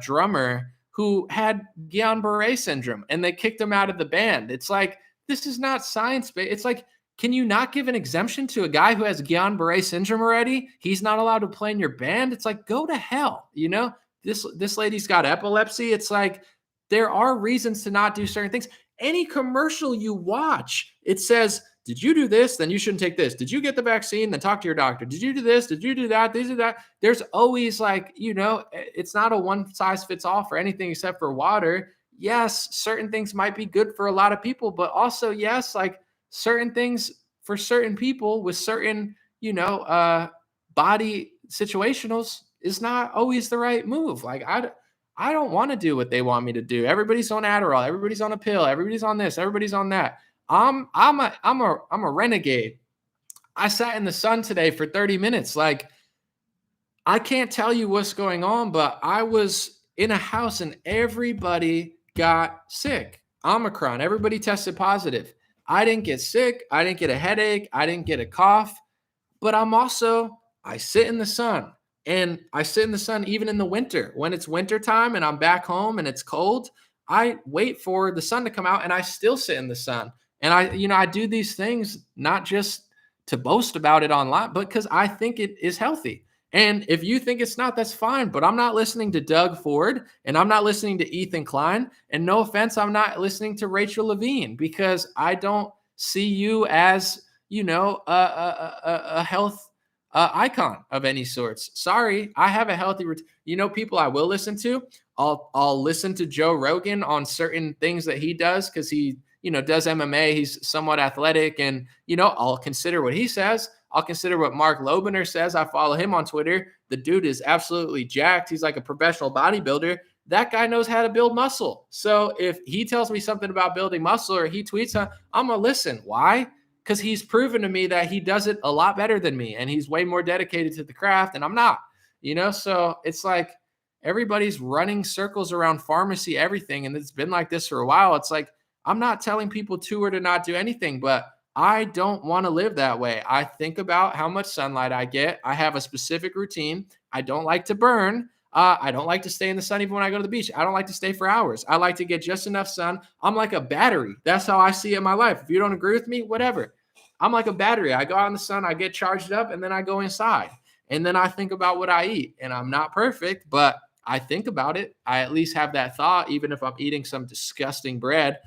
[SPEAKER 1] drummer who had Guillain-Barré syndrome and they kicked him out of the band. It's like, this is not science-based. It's like, can you not give an exemption to a guy who has Guillain-Barré syndrome already? He's not allowed to play in your band. It's like, go to hell. You know, this lady's got epilepsy. It's like, there are reasons to not do certain things. Any commercial you watch, it says, did you do this? Then you shouldn't take this. Did you get the vaccine? Then talk to your doctor. Did you do this? Did you do that? These are that. There's always like, you know, it's not a one size fits all for anything except for water. Yes, certain things might be good for a lot of people, but also, yes, like certain things for certain people with certain, you know, body situationals is not always the right move. Like I don't want to do what they want me to do. Everybody's on Adderall. Everybody's on a pill. Everybody's on this. Everybody's on that. I'm a renegade. I sat in the sun today for 30 minutes. Like, I can't tell you what's going on, but I was in a house and everybody got sick. Omicron. Everybody tested positive. I didn't get sick. I didn't get a headache. I didn't get a cough. But I sit in the sun. And I sit in the sun even in the winter. When it's winter time and I'm back home and it's cold, I wait for the sun to come out and I still sit in the sun. And I do these things not just to boast about it online, but because I think it is healthy. And if you think it's not, that's fine. But I'm not listening to Doug Ford and I'm not listening to Ethan Klein. And no offense, I'm not listening to Rachel Levine because I don't see you as, you know, a health icon of any sorts. Sorry, I have a healthy routine. You know, people I will listen to. I'll listen to Joe Rogan on certain things that he does because he, you know, does MMA. He's somewhat athletic, and you know, I'll consider what he says. I'll consider what Mark Lobener says. I follow him on Twitter. The dude is absolutely jacked. He's like a professional bodybuilder. That guy knows how to build muscle. So if he tells me something about building muscle or he tweets, I'm gonna listen. Why? Because he's proven to me that he does it a lot better than me and he's way more dedicated to the craft and I'm not, you know? So it's like everybody's running circles around pharmacy, everything. And it's been like this for a while. It's like, I'm not telling people to or to not do anything, but I don't want to live that way. I think about how much sunlight I get. I have a specific routine. I don't like to burn. I don't like to stay in the sun even when I go to the beach. I don't like to stay for hours. I like to get just enough sun. I'm like a battery. That's how I see it in my life. If you don't agree with me, whatever. I'm like a battery. I go out in the sun, I get charged up, and then I go inside. And then I think about what I eat. And I'm not perfect, but I think about it. I at least have that thought, even if I'm eating some disgusting bread.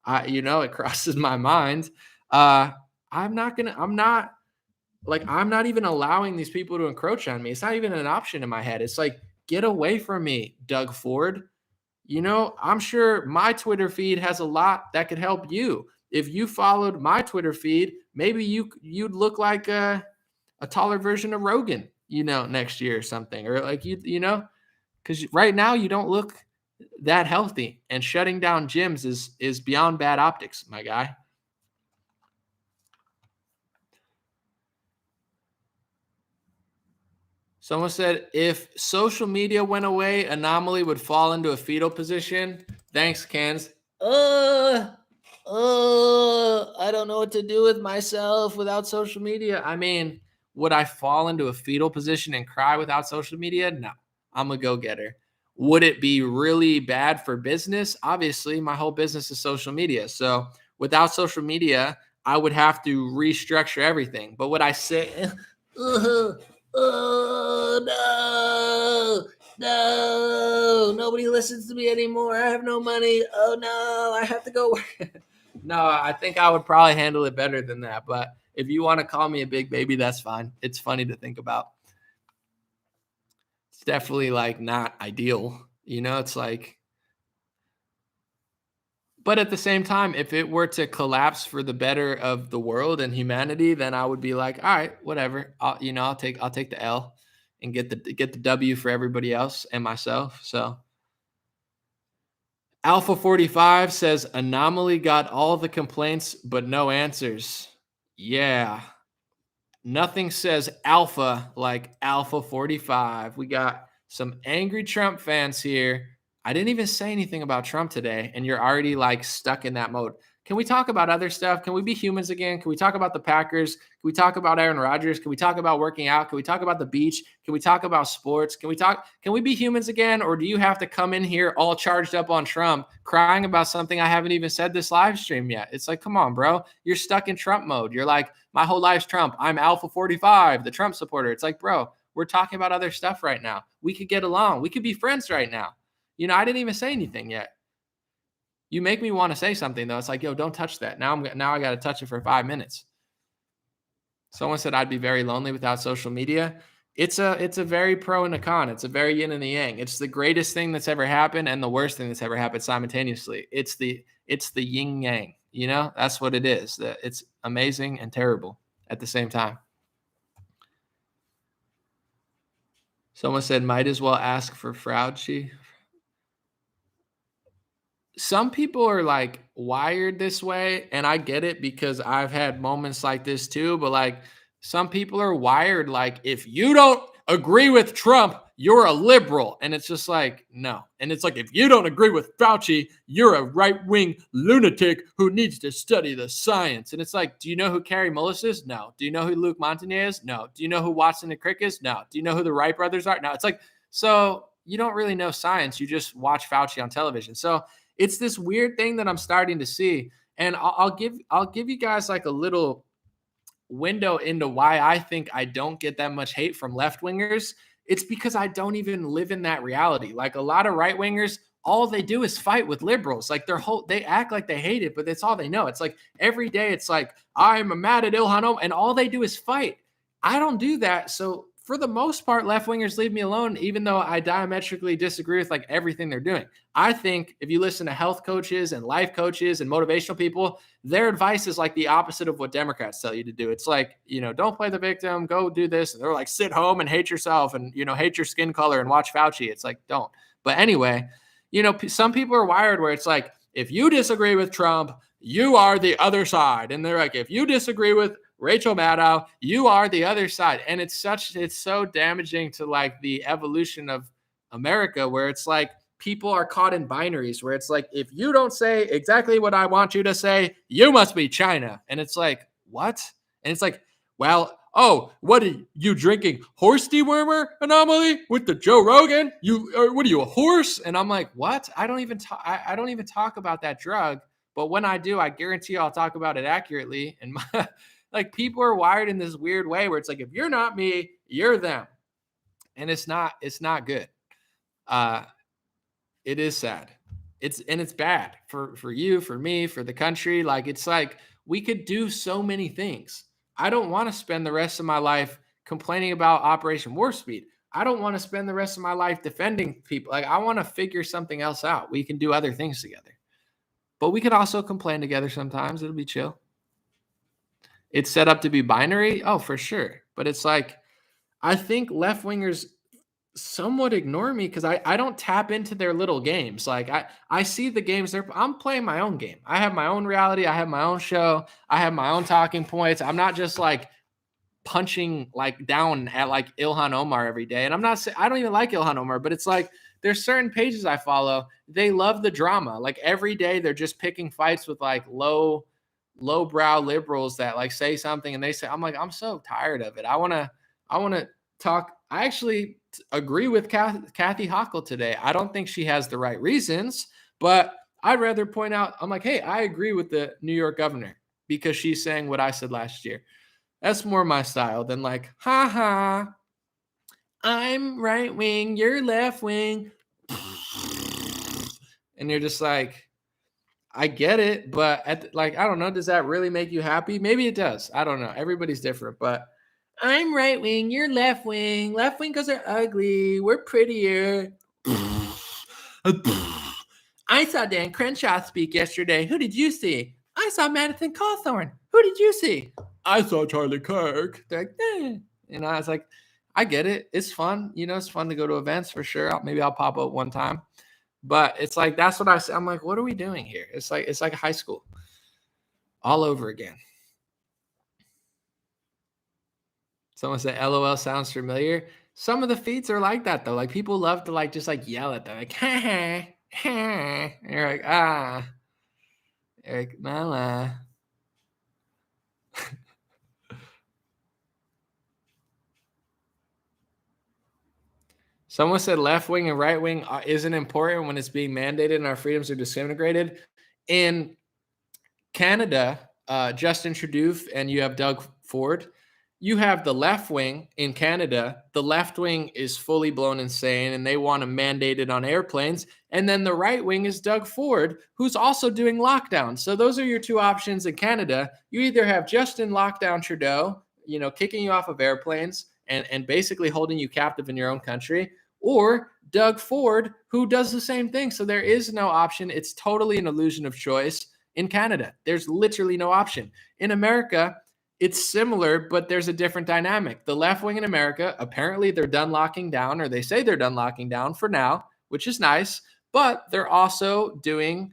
[SPEAKER 1] It crosses my mind. I'm not even allowing these people to encroach on me. It's not even an option in my head. It's like, get away from me, Doug Ford. You know, I'm sure my Twitter feed has a lot that could help you. If you followed my Twitter feed, maybe you'd look like a taller version of Rogan, you know, next year or something. Or like, you know, because right now you don't look that healthy. And shutting down gyms is beyond bad optics, my guy. Someone said, if social media went away, Anomaly would fall into a fetal position. Thanks, Kens. I don't know what to do with myself without social media. I mean, would I fall into a fetal position and cry without social media? No, I'm a go-getter. Would it be really bad for business? Obviously, my whole business is social media. So without social media, I would have to restructure everything. But would I say, oh, no, nobody listens to me anymore. I have no money. Oh, no, I have to go work. No, I think I would probably handle it better than that. But if you want to call me a big baby, that's fine. It's funny to think about. It's definitely like not ideal. You know, it's like, but at the same time, if it were to collapse for the better of the world and humanity, then I would be like, all right, whatever. I'll take the L and get the W for everybody else and myself. So Alpha 45 says Anomaly got all the complaints, but no answers. Yeah. Nothing says alpha like Alpha 45. We got some angry Trump fans here. I didn't even say anything about Trump today, and you're already like stuck in that mode. Can we talk about other stuff? Can we be humans again? Can we talk about the Packers? Can we talk about Aaron Rodgers? Can we talk about working out? Can we talk about the beach? Can we talk about sports? Can we be humans again? Or do you have to come in here all charged up on Trump, crying about something I haven't even said this live stream yet? It's like, come on, bro. You're stuck in Trump mode. You're like, my whole life's Trump. I'm Alpha 45, the Trump supporter. It's like, bro, we're talking about other stuff right now. We could get along. We could be friends right now. You know, I didn't even say anything yet. You make me want to say something, though. It's like, yo, don't touch that. Now I got to touch it for 5 minutes. Someone said I'd be very lonely without social media. It's a very pro and a con. It's a very yin and the yang. It's the greatest thing that's ever happened and the worst thing that's ever happened simultaneously. It's the yin yang. You know, that's what it is. It's amazing and terrible at the same time. Someone said, might as well ask for Fauci. Some people are like wired this way, and I get it because I've had moments like this too, but like some people are wired like, if you don't agree with Trump, you're a liberal. And it's just like, no. And it's like, if you don't agree with Fauci, you're a right-wing lunatic who needs to study the science. And it's like, do you know who Carrie Mullis is? No. Do you know who Luke Montagnier is? No. Do you know who Watson and Crick is? No. Do you know who the Wright brothers are? No. It's like, so you don't really know science. You just watch Fauci on television. So it's this weird thing that I'm starting to see. And I'll give you guys like a little window into why I think I don't get that much hate from left-wingers. It's because I don't even live in that reality. Like a lot of right-wingers, all they do is fight with liberals. Like they act like they hate it, but that's all they know. It's like every day it's like, I'm mad at Ilhan Omar, and all they do is fight. I don't do that. So for the most part, left-wingers leave me alone, even though I diametrically disagree with like everything they're doing. I think if you listen to health coaches and life coaches and motivational people, their advice is like the opposite of what Democrats tell you to do. It's like, you know, don't play the victim, go do this. And they're like, sit home and hate yourself and, you know, hate your skin color and watch Fauci. It's like, don't. But anyway, you know, some people are wired where it's like, if you disagree with Trump, you are the other side. And they're like, if you disagree with Rachel Maddow, you are the other side. And it's so damaging to like the evolution of America, where it's like people are caught in binaries where it's like, if you don't say exactly what I want you to say, you must be China. And it's like, what? And it's like, well, oh, what are you drinking? Horse dewormer anomaly with the Joe Rogan? What are you, a horse? And I'm like, what? I don't even talk about that drug. But when I do, I guarantee I'll talk about it accurately. And like people are wired in this weird way where it's like, if you're not me, you're them. And it's not good. It is sad. It's bad for you, for me, for the country. Like, it's like, we could do so many things. I don't want to spend the rest of my life complaining about Operation Warp Speed. I don't want to spend the rest of my life defending people. Like, I want to figure something else out. We can do other things together, but we could also complain together sometimes. It'll be chill. It's set up to be binary. Oh, for sure. But it's like, I think left-wingers somewhat ignore me because I don't tap into their little games. Like I see the games I'm playing my own game. I have my own reality. I have my own show. I have my own talking points. I'm not just like punching like down at like Ilhan Omar every day. And I'm not saying I don't even like Ilhan Omar, but it's like there's certain pages I follow. They love the drama. Like every day they're just picking fights with like lowbrow liberals that like say something and they say, I'm like, I'm so tired of it. I want to talk. I actually agree with Kathy Hochul today. I don't think she has the right reasons, but I'd rather point out, I'm like, hey, I agree with the New York governor because she's saying what I said last year. That's more my style than like, I'm right wing, you're left wing. And you're just like, I get it, but I don't know. Does that really make you happy? Maybe it does. I don't know. Everybody's different, but I'm right wing. You're left wing. Left wing because they're ugly. We're prettier. I saw Dan Crenshaw speak yesterday. Who did you see? I saw Madison Cawthorn. Who did you see? I saw Charlie Kirk. They're like, eh. And I was like, I get it. It's fun. It's fun to go to events for sure. Maybe I'll pop up one time. But it's like, that's what I said. I'm like, what are we doing here? It's like high school all over again. Someone said, LOL sounds familiar. Some of the feeds are like that though. Like people love to just yell at them. Like, ha ha ha. And you're like, ah. Eric Mala. Someone said left wing and right wing isn't important when it's being mandated and our freedoms are disintegrated. In Canada, Justin Trudeau and you have Doug Ford. You have the left wing in Canada. The left wing is fully blown insane and they want to mandate it on airplanes. And then the right wing is Doug Ford, who's also doing lockdowns. So those are your two options in Canada. You either have Justin Lockdown Trudeau, kicking you off of airplanes and basically holding you captive in your own country, or Doug Ford, who does the same thing. So there is no option. It's totally an illusion of choice in Canada. There's literally no option. In America, it's similar, but there's a different dynamic. The left wing in America, apparently they're done locking down, or they say they're done locking down for now, which is nice, but they're also doing,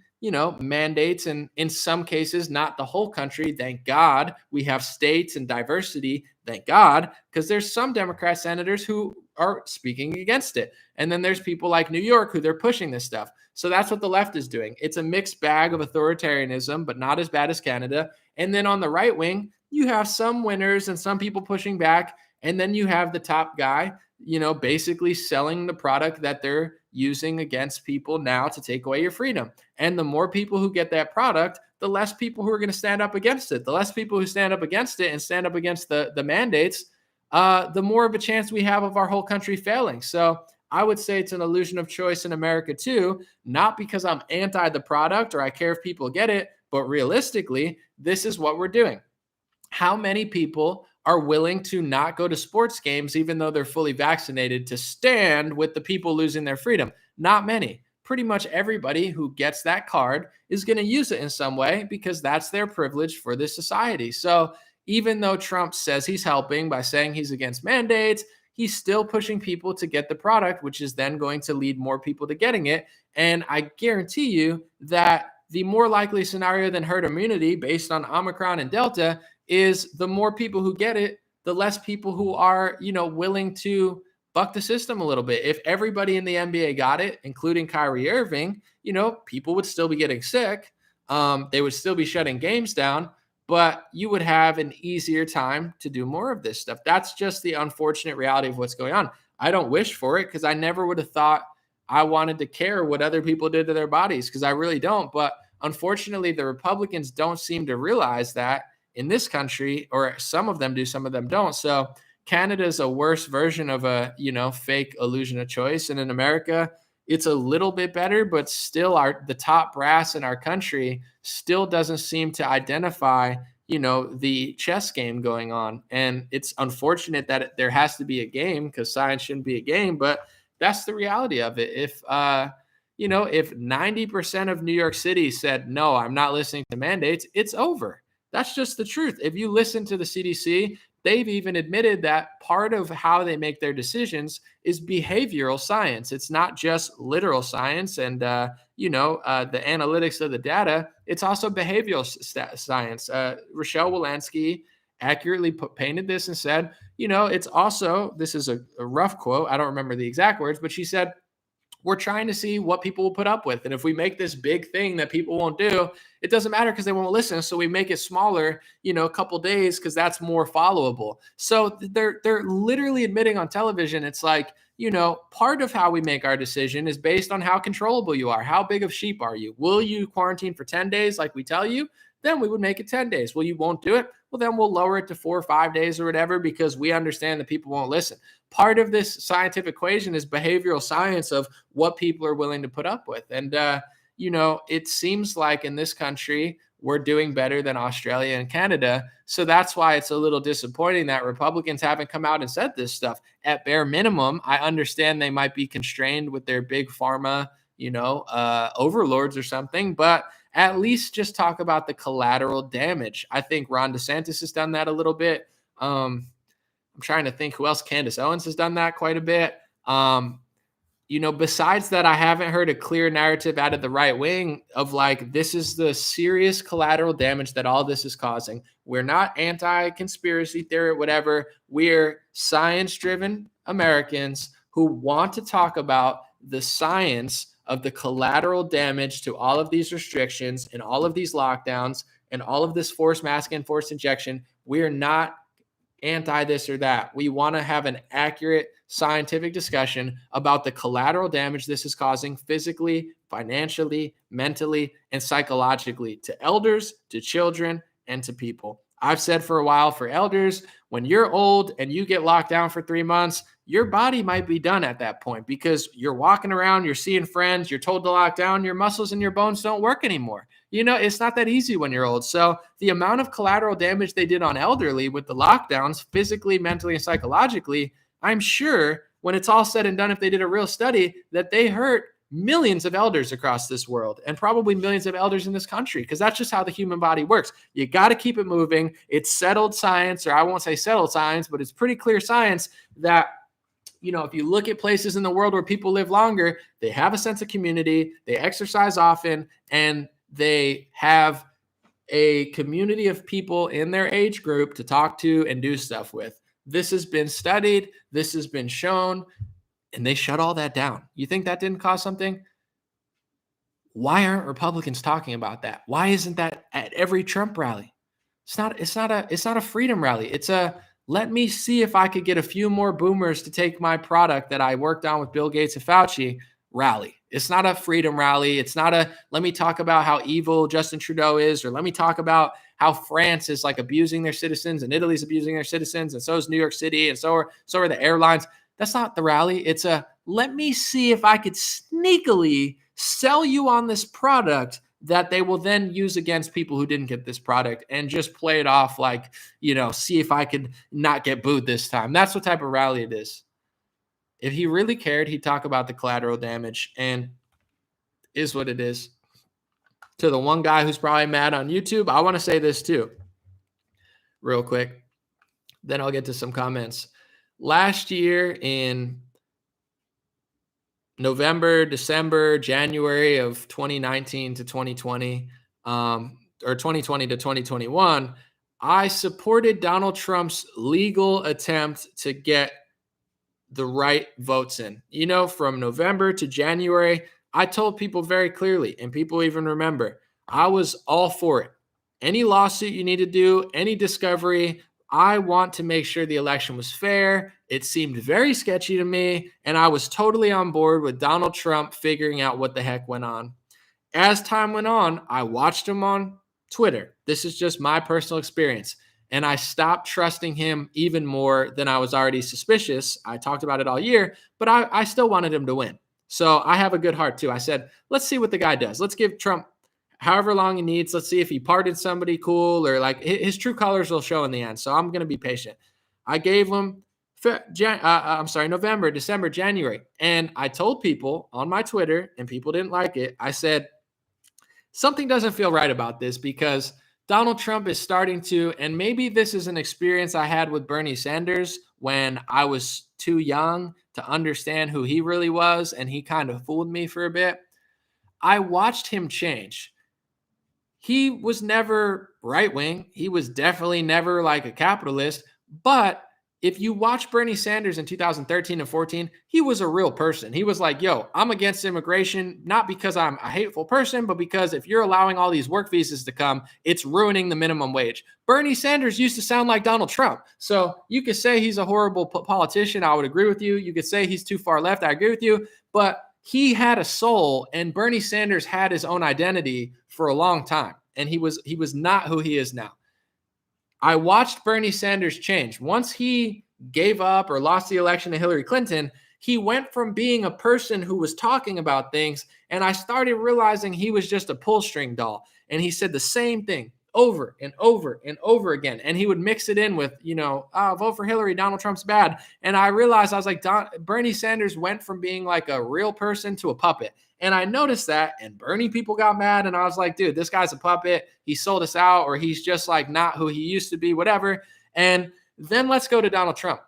[SPEAKER 1] mandates, and in some cases, not the whole country. Thank God we have states and diversity. Thank God, because there's some Democrat senators who are speaking against it. And then there's people like New York who they're pushing this stuff. So that's what the left is doing. It's a mixed bag of authoritarianism, but not as bad as Canada. And then on the right wing, you have some winners and some people pushing back. And then you have the top guy, basically selling the product that they're using against people now to take away your freedom. And the more people who get that product, the less people who are going to stand up against it. The less people who stand up against it and stand up against the mandates, the more of a chance we have of our whole country failing. So I would say it's an illusion of choice in America too, not because I'm anti the product or I care if people get it, but realistically, this is what we're doing. How many people are willing to not go to sports games, even though they're fully vaccinated, to stand with the people losing their freedom? Not many. Pretty much everybody who gets that card is going to use it in some way because that's their privilege for this society. So even though Trump says he's helping by saying he's against mandates, he's still pushing people to get the product, which is then going to lead more people to getting it. And I guarantee you that the more likely scenario than herd immunity based on Omicron and Delta is the more people who get it, the less people who are, willing to buck the system a little bit. If everybody in the NBA got it, including Kyrie Irving, people would still be getting sick. They would still be shutting games down, but you would have an easier time to do more of this stuff. That's just the unfortunate reality of what's going on. I don't wish for it because I never would have thought I wanted to care what other people did to their bodies, because I really don't. But unfortunately, the Republicans don't seem to realize that in this country, or some of them do, some of them don't. So Canada is a worse version of a, fake illusion of choice. And in America, it's a little bit better, but still the top brass in our country still doesn't seem to identify, the chess game going on. And it's unfortunate that there has to be a game, because science shouldn't be a game, but that's the reality of it. If 90% of New York City said, no, I'm not listening to mandates, it's over. That's just the truth. If you listen to the CDC, they've even admitted that part of how they make their decisions is behavioral science. It's not just literal science and, the analytics of the data. It's also behavioral science. Rochelle Walensky accurately painted this and said, it's also, this is a rough quote, I don't remember the exact words, but she said, we're trying to see what people will put up with. And if we make this big thing that people won't do, it doesn't matter because they won't listen. So we make it smaller, a couple days, because that's more followable. So they're literally admitting on television, it's like, part of how we make our decision is based on how controllable you are. How big of sheep are you? Will you quarantine for 10 days like we tell you? Then we would make it 10 days. Well, you won't do it. Well, then we'll lower it to 4 or 5 days or whatever, because we understand that people won't listen. Part of this scientific equation is behavioral science of what people are willing to put up with. And, it seems like in this country, we're doing better than Australia and Canada. So that's why it's a little disappointing that Republicans haven't come out and said this stuff. At bare minimum, I understand they might be constrained with their big pharma, overlords or something, but at least just talk about the collateral damage. I think Ron DeSantis has done that a little bit. I'm trying to think who else. Candace Owens has done that quite a bit. Besides that, I haven't heard a clear narrative out of the right wing of like, this is the serious collateral damage that all this is causing. We're not anti-conspiracy theory, whatever. We're science-driven Americans who want to talk about the science of the collateral damage to all of these restrictions and all of these lockdowns and all of this forced mask and forced injection. We're not anti this or that. We want to have an accurate scientific discussion about the collateral damage this is causing physically, financially, mentally, and psychologically to elders, to children, and to people. I've said for a while, for elders, when you're old and you get locked down for 3 months, your body might be done at that point because you're walking around, you're seeing friends, you're told to lock down, your muscles and your bones don't work anymore. It's not that easy when you're old. So the amount of collateral damage they did on elderly with the lockdowns, physically, mentally, and psychologically, I'm sure when it's all said and done, if they did a real study, that they hurt millions of elders across this world and probably millions of elders in this country, because that's just how the human body works. You got to keep it moving. It's settled science, or I won't say settled science, but it's pretty clear science that if you look at places in the world where people live longer, they have a sense of community, they exercise often, and they have a community of people in their age group to talk to and do stuff with. This has been studied. This has been shown, and they shut all that down. You think that didn't cause something? Why aren't Republicans talking about that? Why isn't that at every Trump rally? It's not a freedom rally. It's a let me see if I could get a few more boomers to take my product that I worked on with Bill Gates and Fauci rally. It's not a freedom rally. It's not a let me talk about how evil Justin Trudeau is, or let me talk about how France is like abusing their citizens and Italy's abusing their citizens, and so is New York City, and so are the airlines. That's not the rally. It's a let me see if I could sneakily sell you on this product that they will then use against people who didn't get this product, and just play it off like, see if I could not get booed this time. That's what type of rally it is. If he really cared, he'd talk about the collateral damage, and is what it is. To the one guy who's probably mad on YouTube, I want to say this too, real quick. Then I'll get to some comments. Last year in November, December, January of 2019 to 2020, or 2020 to 2021, I supported Donald Trump's legal attempt to get the right votes in. From November to January, I told people very clearly, and people even remember, I was all for it. Any lawsuit you need to do, any discovery, I want to make sure the election was fair. It seemed very sketchy to me, and I was totally on board with Donald Trump figuring out what the heck went on. As time went on, I watched him on Twitter. This is just my personal experience. And I stopped trusting him even more than I was already suspicious. I talked about it all year, but I still wanted him to win. So I have a good heart too. I said, let's see what the guy does. Let's give Trump however long he needs. Let's see if he pardoned somebody cool, or like his true colors will show in the end. So I'm going to be patient. I gave him November, December, January. And I told people on my Twitter, and people didn't like it. I said, something doesn't feel right about this, because Donald Trump is starting to, and maybe this is an experience I had with Bernie Sanders when I was too young to understand who he really was, and he kind of fooled me for a bit. I watched him change. He was never right-wing. He was definitely never like a capitalist. But if you watch Bernie Sanders in 2013 and 14, he was a real person. He was like, yo, I'm against immigration, not because I'm a hateful person, but because if you're allowing all these work visas to come, it's ruining the minimum wage. Bernie Sanders used to sound like Donald Trump. So you could say he's a horrible politician. I would agree with you. You could say he's too far left. I agree with you. But he had a soul, and Bernie Sanders had his own identity for a long time. And he was not who he is now. I watched Bernie Sanders change. Once he gave up or lost the election to Hillary Clinton, He went from being a person who was talking about things, and I started realizing he was just a pull string doll. And he said the same thing over and over and over again. And he would mix it in with, vote for Hillary, Donald Trump's bad. And I realized, I was like, Bernie Sanders went from being like a real person to a puppet. And I noticed that, and Bernie people got mad. And I was like, dude, this guy's a puppet. He sold us out, or he's just like not who he used to be, whatever. And then let's go to Donald Trump.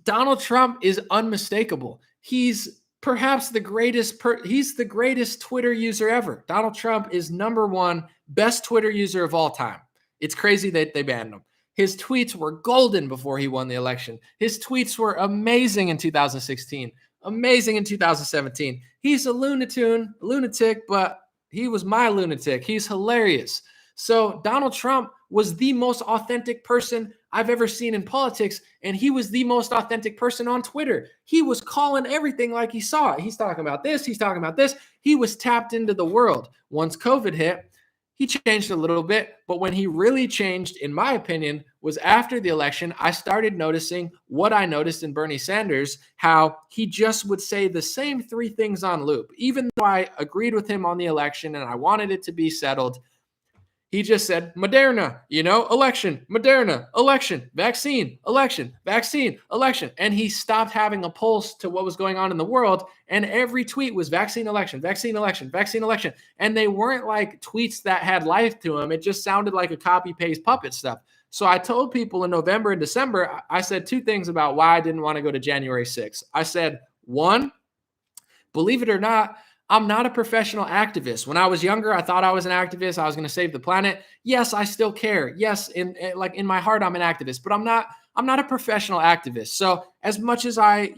[SPEAKER 1] Donald Trump is unmistakable. He's perhaps the greatest. He's the greatest Twitter user ever. Donald Trump is number one best Twitter user of all time. It's crazy that they banned him. His tweets were golden before he won the election. His tweets were amazing in 2016, amazing in 2017. He's a lunatic, but he was my lunatic. He's hilarious. So Donald Trump was the most authentic person I've ever seen in politics, and he was the most authentic person on Twitter. He was calling everything like he saw it. He's talking about this. He's talking about this. He was tapped into the world. Once COVID hit, he changed a little bit, but when he really changed, in my opinion, was after the election. I started noticing what I noticed in Bernie Sanders, how he just would say the same three things on loop. Even though I agreed with him on the election and I wanted it to be settled, he just said, Moderna, election, Moderna, election, vaccine, election, vaccine, election. And he stopped having a pulse to what was going on in the world. And every tweet was vaccine, election, vaccine, election, vaccine, election. And they weren't like tweets that had life to them. It just sounded like a copy paste puppet stuff. So I told people in November and December, I said two things about why I didn't want to go to January 6th. I said, one, believe it or not, I'm not a professional activist. When I was younger, I thought I was an activist. I was going to save the planet. Yes, I still care. Yes, in my heart, I'm an activist, but I'm not a professional activist. So as much as I,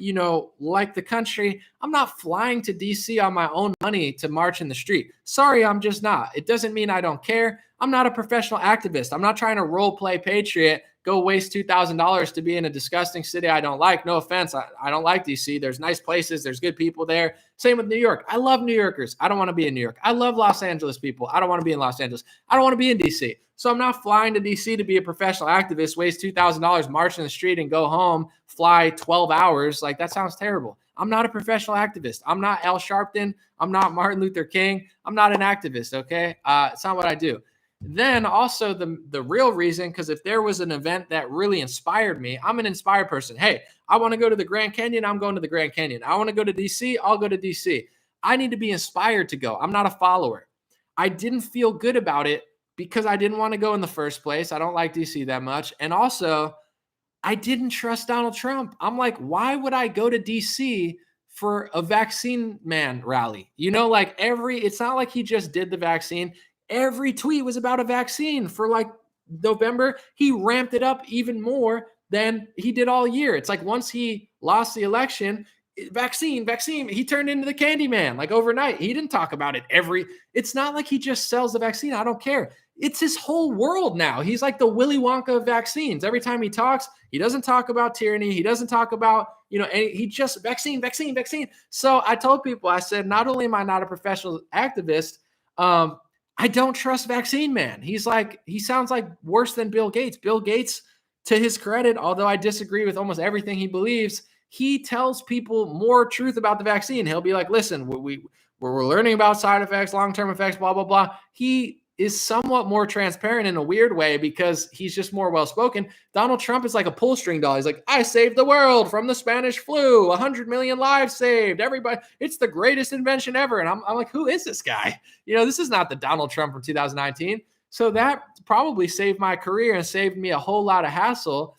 [SPEAKER 1] like the country, I'm not flying to DC on my own money to march in the street. Sorry, I'm just not. It doesn't mean I don't care. I'm not a professional activist. I'm not trying to role play patriot, go waste $2,000 to be in a disgusting city I don't like. No offense. I don't like DC. There's nice places. There's good people there. Same with New York. I love New Yorkers. I don't want to be in New York. I love Los Angeles people. I don't want to be in Los Angeles. I don't want to be in DC. So I'm not flying to DC to be a professional activist, waste $2,000, march in the street and go home, fly 12 hours. Like, that sounds terrible. I'm not a professional activist. I'm not Al Sharpton. I'm not Martin Luther King. I'm not an activist, okay? It's not what I do. Then also the real reason, because if there was an event that really inspired me, I'm an inspired person. Hey, I want to go to the Grand Canyon. I'm going to the Grand Canyon. I want to go to DC. I'll go to DC. I need to be inspired to go. I'm not a follower. I didn't feel good about it because I didn't want to go in the first place. I don't like DC that much. And also, I didn't trust Donald Trump. I'm like, why would I go to DC for a vaccine man rally? It's not like he just did the vaccine. Every tweet was about a vaccine for like November. He ramped it up even more than he did all year. It's like once he lost the election, vaccine, he turned into the candy man like overnight. He didn't talk about it it's not like he just sells the vaccine. I don't care. It's his whole world now. He's like the Willy Wonka of vaccines. Every time he talks, he doesn't talk about tyranny. He doesn't talk about, he just vaccine. So I told people, I said, not only am I not a professional activist, I don't trust vaccine man. He sounds like worse than Bill Gates. Bill Gates, to his credit, although I disagree with almost everything he believes, he tells people more truth about the vaccine. He'll be like, listen, we're learning about side effects, long-term effects, blah, blah, blah. He is somewhat more transparent in a weird way because he's just more well-spoken. Donald Trump is like a pull string doll. He's like, I saved the world from the Spanish flu, 100 million lives saved, everybody. It's the greatest invention ever. And I'm like, who is this guy? This is not the Donald Trump from 2019. So that probably saved my career and saved me a whole lot of hassle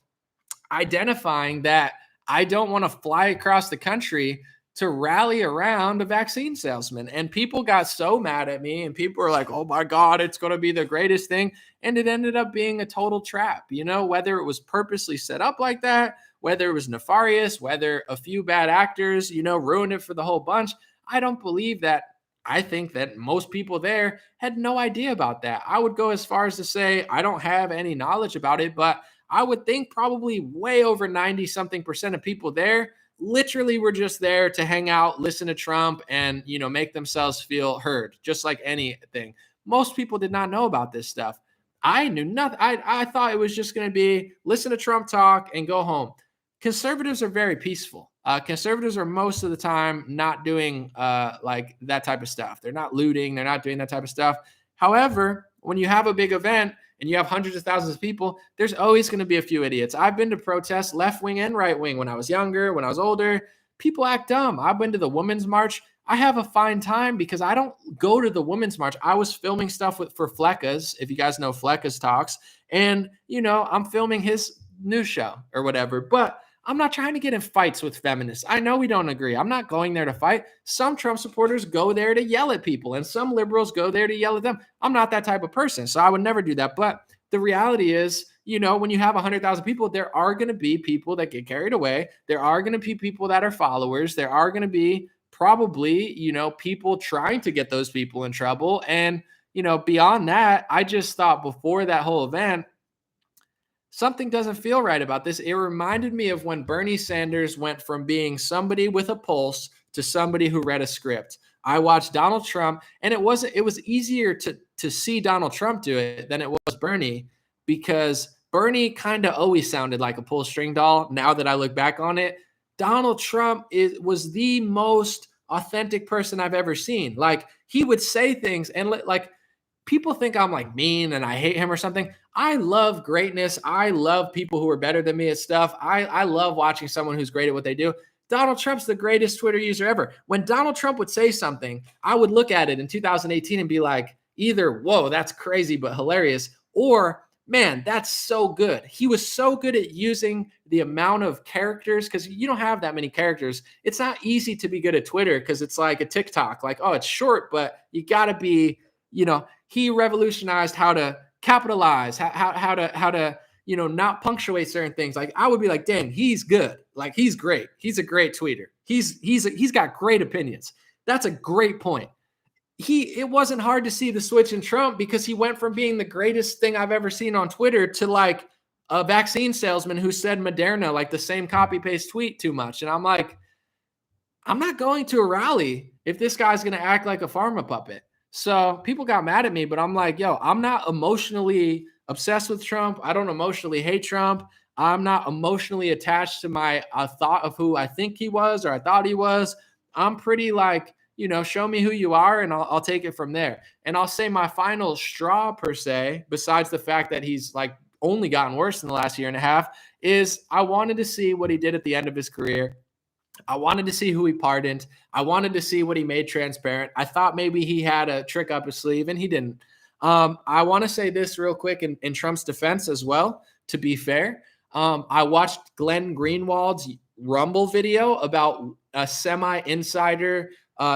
[SPEAKER 1] identifying that I don't want to fly across the country to rally around a vaccine salesman. And people got so mad at me and people were like, oh my God, it's going to be the greatest thing. And it ended up being a total trap, whether it was purposely set up like that, whether it was nefarious, whether a few bad actors, ruined it for the whole bunch. I don't believe that. I think that most people there had no idea about that. I would go as far as to say, I don't have any knowledge about it, but I would think probably way over 90-something% of people there literally were just there to hang out, listen to Trump, and, make themselves feel heard, just like anything. Most people did not know about this stuff. I knew nothing. I thought it was just going to be listen to Trump talk and go home. Conservatives are very peaceful. Conservatives are most of the time not doing like that type of stuff. They're not looting. They're not doing that type of stuff. However, when you have a big event and you have hundreds of thousands of people, there's always going to be a few idiots. I've been to protests, left wing and right wing, when I was younger, when I was older. People act dumb. I've been to the Women's March. I have a fine time because I don't go to the Women's March. I was filming stuff for Flecka's, if you guys know Flecka's Talks. And, you know, I'm filming his news show or whatever. But I'm not trying to get in fights with feminists. I know we don't agree. I'm not going there to fight. Some Trump supporters go there to yell at people, and some liberals go there to yell at them. I'm not that type of person, so I would never do that. But the reality is, you know, when you have 100,000 people, there are going to be people that get carried away. There are going to be people that are followers. There are going to be probably, you know, people trying to get those people in trouble. And, you know, beyond that, I just thought before that whole event, something doesn't feel right about this. It reminded me of when Bernie Sanders went from being somebody with a pulse to somebody who read a script. I watched Donald Trump, and it was easier to see Donald Trump do it than it was Bernie, because Bernie kind of always sounded like a pull string doll. Now that I look back on it, Donald Trump was the most authentic person I've ever seen. Like, he would say things and like, people think I'm like mean and I hate him or something. I love greatness. I love people who are better than me at stuff. I love watching someone who's great at what they do. Donald Trump's the greatest Twitter user ever. When Donald Trump would say something, I would look at it in 2018 and be like, either, whoa, that's crazy but hilarious, or, man, that's so good. He was so good at using the amount of characters, because you don't have that many characters. It's not easy to be good at Twitter because it's like a TikTok. Like, oh, it's short, but you got to be, you know, he revolutionized how to capitalize, how to, you know, not punctuate certain things. Like, I would be like, dang, he's good. Like, he's great. He's a great tweeter. He's got great opinions. That's a great point. It wasn't hard to see the switch in Trump, because he went from being the greatest thing I've ever seen on Twitter to like a vaccine salesman who said Moderna, like the same copy paste tweet too much. And I'm like, I'm not going to a rally if this guy's going to act like a pharma puppet. So people got mad at me, but I'm like, yo, I'm not emotionally obsessed with Trump. I don't emotionally hate Trump. I'm not emotionally attached to my thought of who I think he was or I thought he was. I'm pretty like, you know, show me who you are and I'll take it from there. And I'll say my final straw, per se, besides the fact that he's like only gotten worse in the last year and a half, is I wanted to see what he did at the end of his career. I wanted to see who he pardoned. I wanted to see what he made transparent. I thought maybe he had a trick up his sleeve, and he didn't. I want to say this real quick in Trump's defense as well, to be fair. I watched Glenn Greenwald's Rumble video about a semi-insider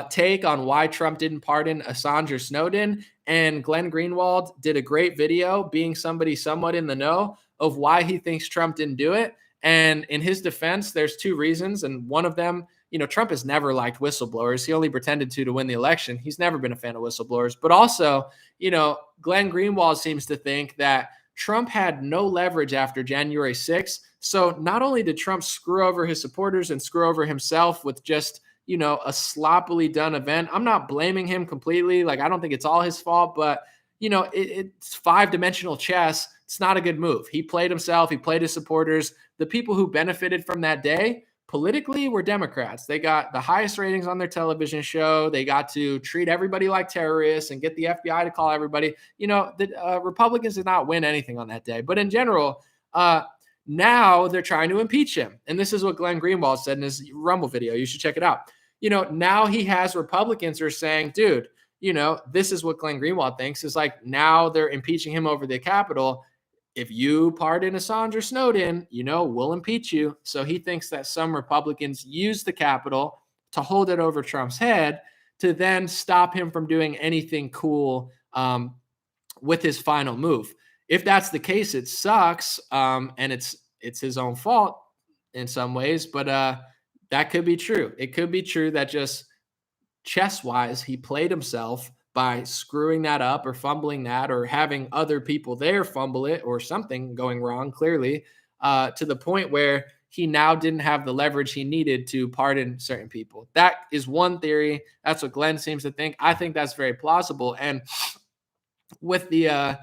[SPEAKER 1] take on why Trump didn't pardon Assange or Snowden. And Glenn Greenwald did a great video, being somebody somewhat in the know, of why he thinks Trump didn't do it. And in his defense, there's two reasons. And one of them, you know, Trump has never liked whistleblowers. He only pretended to win the election. He's never been a fan of whistleblowers. But also, you know, Glenn Greenwald seems to think that Trump had no leverage after January 6th. So not only did Trump screw over his supporters and screw over himself with just, you know, a sloppily done event. I'm not blaming him completely. Like, I don't think it's all his fault, but, you know, it's five-dimensional chess. It's not a good move. He played himself. He played his supporters. The people who benefited from that day politically were Democrats. They got the highest ratings on their television show. They got to treat everybody like terrorists and get the FBI to call everybody. You know, the Republicans did not win anything on that day. But in general, now they're trying to impeach him. And this is what Glenn Greenwald said in his Rumble video. You should check it out. You know, now he has Republicans who are saying, dude, you know, this is what Glenn Greenwald thinks, is like, now they're impeaching him over the Capitol. If you pardon Assange or Snowden, you know, we'll impeach you. So he thinks that some Republicans use the Capitol to hold it over Trump's head to then stop him from doing anything cool with his final move. If that's the case, it sucks, and it's his own fault in some ways, but that could be true. It could be true that just chess-wise, he played himself by screwing that up or fumbling that or having other people there fumble it or something going wrong, clearly, to the point where he now didn't have the leverage he needed to pardon certain people. That is one theory. That's what Glenn seems to think. I think that's very plausible. And with the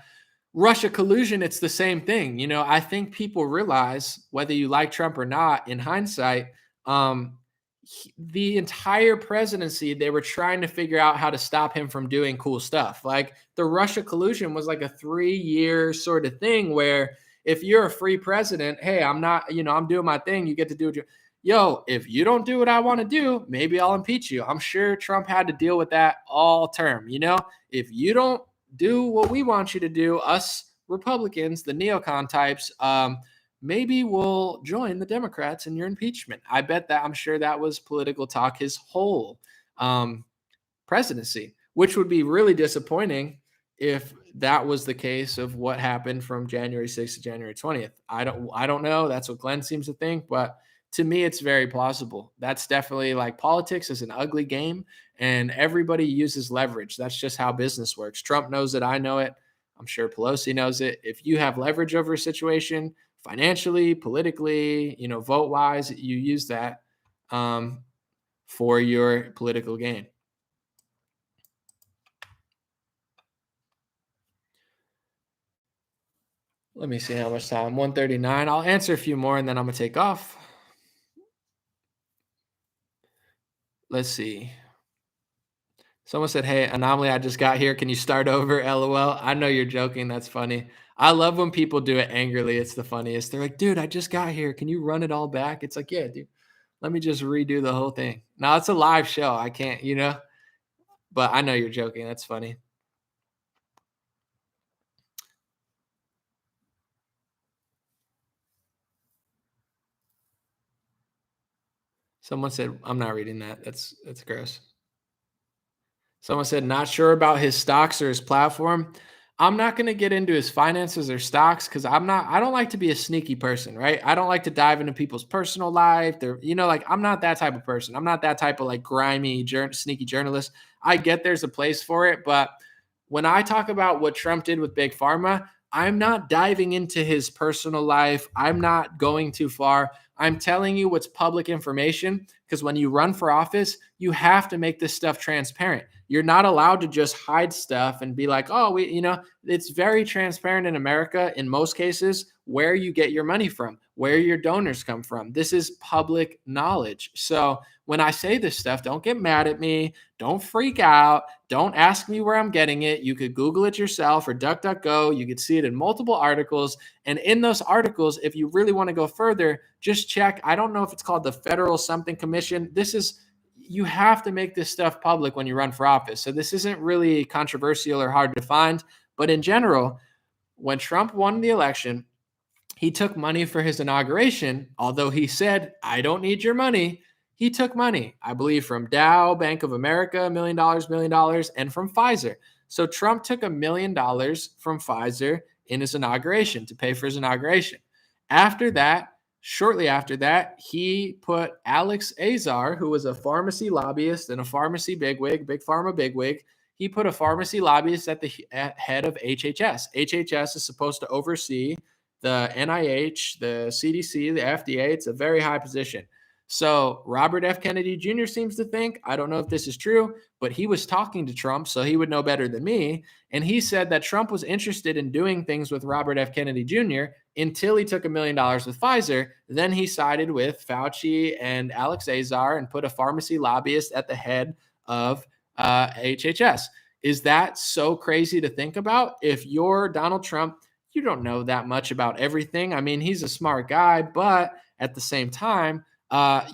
[SPEAKER 1] Russia collusion, it's the same thing. You know, I think people realize, whether you like Trump or not, in hindsight, the entire presidency, they were trying to figure out how to stop him from doing cool stuff. Like the Russia collusion was like a 3-year sort of thing where if you're a free president, hey, I'm not, I'm doing my thing. You get to do it. Yo, if you don't do what I want to do, maybe I'll impeach you. I'm sure Trump had to deal with that all term. If you don't do what we want you to do, us Republicans, the neocon types, maybe we'll join the Democrats in your impeachment. I'm sure that was political talk his whole presidency, which would be really disappointing if that was the case of what happened from January 6th to January 20th. I don't know. That's what Glenn seems to think, but to me, it's very plausible. That's definitely like politics is an ugly game and everybody uses leverage. That's just how business works. Trump knows it. I know it. I'm sure Pelosi knows it. If you have leverage over a situation, financially, politically, vote wise, you use that for your political gain. Let me see how much time. 1:39. I'll answer a few more and then I'm going to take off. Let's see. Someone said, hey, Anomaly, I just got here. Can you start over? LOL. I know you're joking. That's funny. I love when people do it angrily. It's the funniest. They're like, dude, I just got here. Can you run it all back? It's like, yeah, dude, let me just redo the whole thing. Now it's a live show. I can't, but I know you're joking. That's funny. Someone said, I'm not reading that. That's gross. Someone said, not sure about his stocks or his platform. I'm not going to get into his finances or stocks because I don't like to be a sneaky person, right? I don't like to dive into people's personal life. I'm not that type of person. I'm not that type of like grimy, sneaky journalist. I get there's a place for it. But when I talk about what Trump did with Big Pharma, I'm not diving into his personal life. I'm not going too far. I'm telling you what's public information because when you run for office, you have to make this stuff transparent. You're not allowed to just hide stuff and be like, oh, it's very transparent in America in most cases where you get your money from, where your donors come from. This is public knowledge. So when I say this stuff, don't get mad at me. Don't freak out. Don't ask me where I'm getting it. You could Google it yourself or DuckDuckGo. You could see it in multiple articles. And in those articles, if you really want to go further, just check. I don't know if it's called the Federal Something Commission. You have to make this stuff public when you run for office. So this isn't really controversial or hard to find. But in general, when Trump won the election, he took money for his inauguration. Although he said, I don't need your money. He took money, I believe, from Dow, Bank of America, $1 million, and from Pfizer. So Trump took $1 million from Pfizer in his inauguration to pay for his inauguration. Shortly after that, he put Alex Azar, who was a pharmacy lobbyist and a pharmacy bigwig, big pharma bigwig. He put a pharmacy lobbyist at the head of HHS. HHS is supposed to oversee the NIH, the CDC, the FDA. It's a very high position. So Robert F. Kennedy Jr. seems to think, I don't know if this is true, but he was talking to Trump, so he would know better than me. And he said that Trump was interested in doing things with Robert F. Kennedy Jr. until he took $1 million with Pfizer. Then he sided with Fauci and Alex Azar and put a pharmacy lobbyist at the head of HHS. Is that so crazy to think about? If you're Donald Trump, you don't know that much about everything. I mean, he's a smart guy, but at the same time,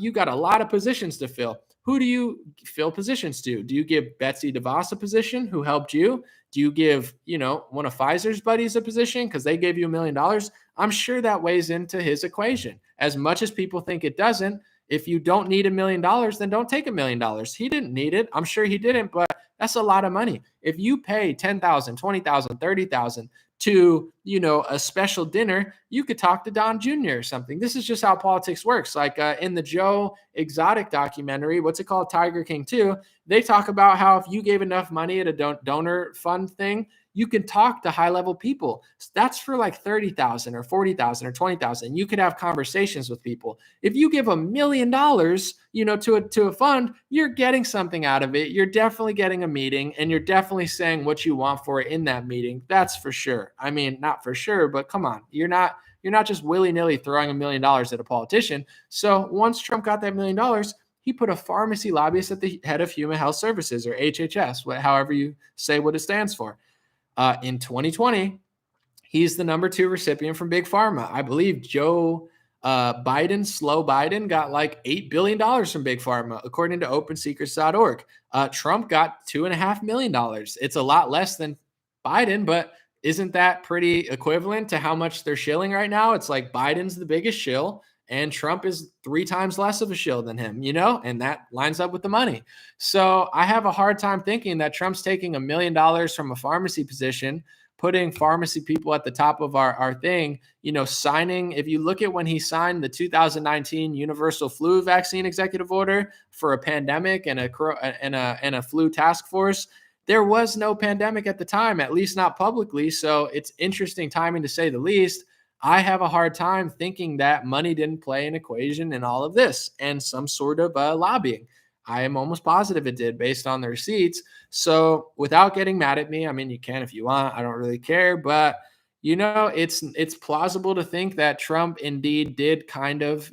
[SPEAKER 1] you got a lot of positions to fill. Who do you fill positions to? Do you give Betsy DeVos a position who helped you? Do you give, one of Pfizer's buddies a position because they gave you $1 million? I'm sure that weighs into his equation. As much as people think it doesn't, if you don't need $1 million, then don't take $1 million. He didn't need it. I'm sure he didn't, but that's a lot of money. If you pay $10,000, $20,000, $30,000 to, a special dinner, you could talk to Don Jr. or something. This is just how politics works. Like in the Joe Exotic documentary, what's it called? Tiger King 2, they talk about how if you gave enough money at a donor fund thing, you can talk to high-level people. That's for like $30,000 or $40,000 or $20,000. You could have conversations with people. If you give $1 million, to a fund, you're getting something out of it. You're definitely getting a meeting, and you're definitely saying what you want for it in that meeting. That's for sure. I mean, not for sure, but come on. You're You're not just willy-nilly throwing $1 million at a politician. So once Trump got that $1 million, he put a pharmacy lobbyist at the head of Human Health Services, or HHS, however you say what it stands for. In 2020, he's the number 2 recipient from Big Pharma. I believe Joe Biden, slow Biden, got like $8 billion from Big Pharma, according to OpenSecrets.org. Trump got $2.5 million. It's a lot less than Biden, but isn't that pretty equivalent to how much they're shilling right now? It's like Biden's the biggest shill, and Trump is 3 times less of a shill than him, and that lines up with the money. So I have a hard time thinking that Trump's taking $1 million from a pharmacy position, putting pharmacy people at the top of our thing, signing. If you look at when he signed the 2019 universal flu vaccine executive order for a pandemic and a flu task force, there was no pandemic at the time, at least not publicly. So it's interesting timing, to say the least. I have a hard time thinking that money didn't play an equation in all of this and some sort of lobbying. I am almost positive it did, based on the receipts. So without getting mad at me, I mean, you can if you want, I don't really care, but it's plausible to think that Trump indeed did kind of,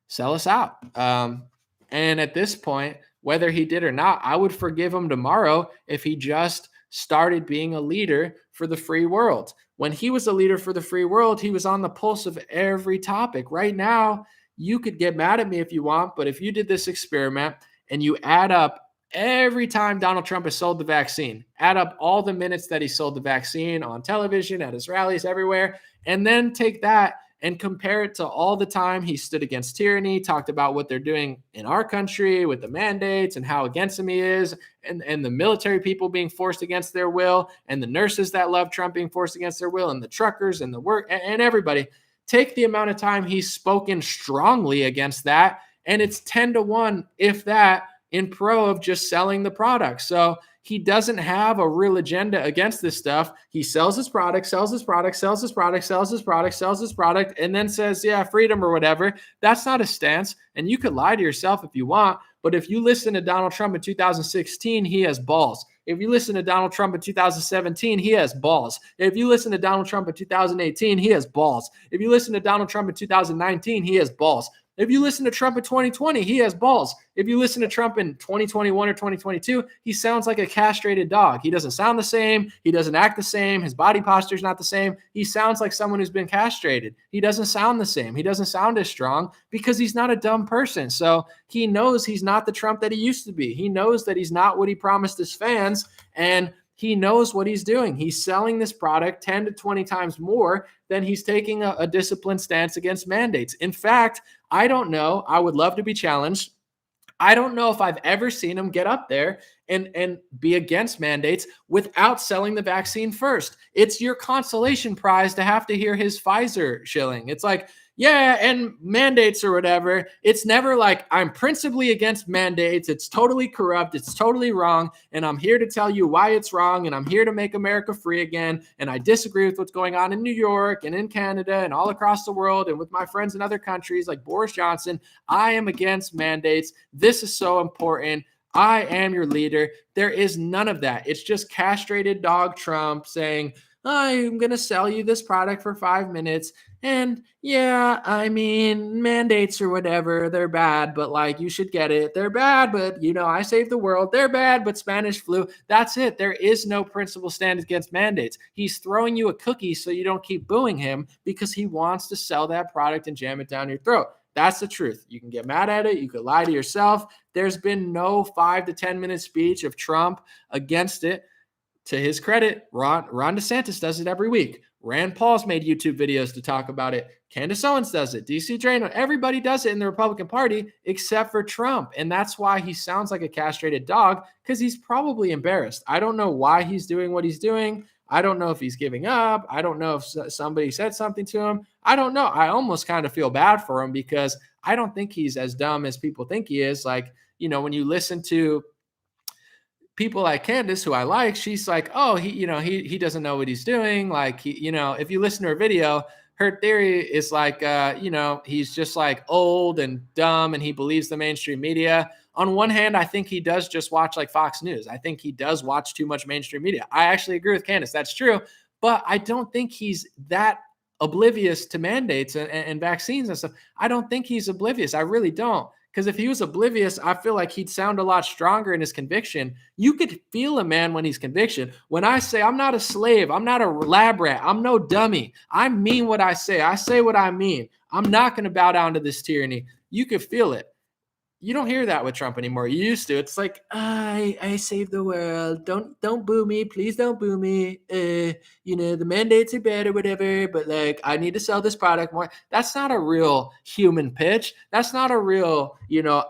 [SPEAKER 1] sell us out. And at this point, whether he did or not, I would forgive him tomorrow if he just started being a leader for the free world. When he was a leader for the free world, he was on the pulse of every topic. Right now, you could get mad at me if you want, but if you did this experiment and you add up every time Donald Trump has sold the vaccine, add up all the minutes that he sold the vaccine on television, at his rallies, everywhere, and then take that and compare it to all the time he stood against tyranny, talked about what they're doing in our country with the mandates and how against him he is, and the military people being forced against their will, and the nurses that love Trump being forced against their will, and the truckers and the work and everybody. Take the amount of time he's spoken strongly against that, and it's 10-1, if that, in pro of just selling the product. So he doesn't have a real agenda against this stuff. He sells his product, sells his product, sells his product, sells his product, sells his product, and then says, yeah, freedom or whatever. That's not a stance. And you could lie to yourself if you want, but if you listen to Donald Trump in 2016, he has balls. If you listen to Donald Trump in 2017, he has balls. If you listen to Donald Trump in 2018, he has balls. If you listen to Donald Trump in 2019, he has balls. If you listen to Trump in 2020, he has balls. If you listen to Trump in 2021 or 2022, he sounds like a castrated dog. He doesn't sound the same. He doesn't act the same. His body posture is not the same. He sounds like someone who's been castrated. He doesn't sound the same. He doesn't sound as strong because he's not a dumb person. So he knows he's not the Trump that he used to be. He knows that he's not what he promised his fans, and he knows what he's doing. He's selling this product 10 to 20 times more than he's taking a disciplined stance against mandates. In fact, I don't know. I would love to be challenged. I don't know if I've ever seen him get up there and be against mandates without selling the vaccine first. It's your consolation prize to have to hear his Pfizer shilling. It's like, yeah, and mandates or whatever. It's never like, I'm principally against mandates. It's totally corrupt. It's totally wrong. And I'm here to tell you why it's wrong. And I'm here to make America free again. And I disagree with what's going on in New York and in Canada and all across the world and with my friends in other countries like Boris Johnson. I am against mandates. This is so important. I am your leader. There is none of that. It's just castrated dog Trump saying, I'm going to sell you this product for 5 minutes. And yeah, I mean, mandates or whatever, they're bad, but like, you should get it. They're bad, but I saved the world. They're bad, but Spanish flu. That's it. There is no principle stand against mandates. He's throwing you a cookie so you don't keep booing him because he wants to sell that product and jam it down your throat. That's the truth. You can get mad at it. You could lie to yourself. There's been no 5 to 10 minute speech of Trump against it. To his credit, Ron DeSantis does it every week. Rand Paul's made YouTube videos to talk about it. Candace Owens does it. DC Draino. Everybody does it in the Republican Party except for Trump. And that's why he sounds like a castrated dog, because he's probably embarrassed. I don't know why he's doing what he's doing. I don't know if he's giving up. I don't know if somebody said something to him. I don't know. I almost kind of feel bad for him because I don't think he's as dumb as people think he is. Like, when you listen to people like Candace, who I like, she's like, oh, he doesn't know what he's doing. Like, if you listen to her video, her theory is like, he's just like old and dumb and he believes the mainstream media. On one hand, I think he does just watch like Fox News. I think he does watch too much mainstream media. I actually agree with Candace. That's true. But I don't think he's that oblivious to mandates and vaccines and stuff. I don't think he's oblivious. I really don't. Because if he was oblivious, I feel like he'd sound a lot stronger in his conviction. You could feel a man when he's conviction. When I say I'm not a slave, I'm not a lab rat, I'm no dummy. I mean what I say what I mean. I'm not going to bow down to this tyranny. You could feel it. You don't hear that with Trump anymore. You used to. It's like, I saved the world. Don't boo me. Please don't boo me. The mandates are bad or whatever, but like, I need to sell this product more. That's not a real human pitch. That's not a real,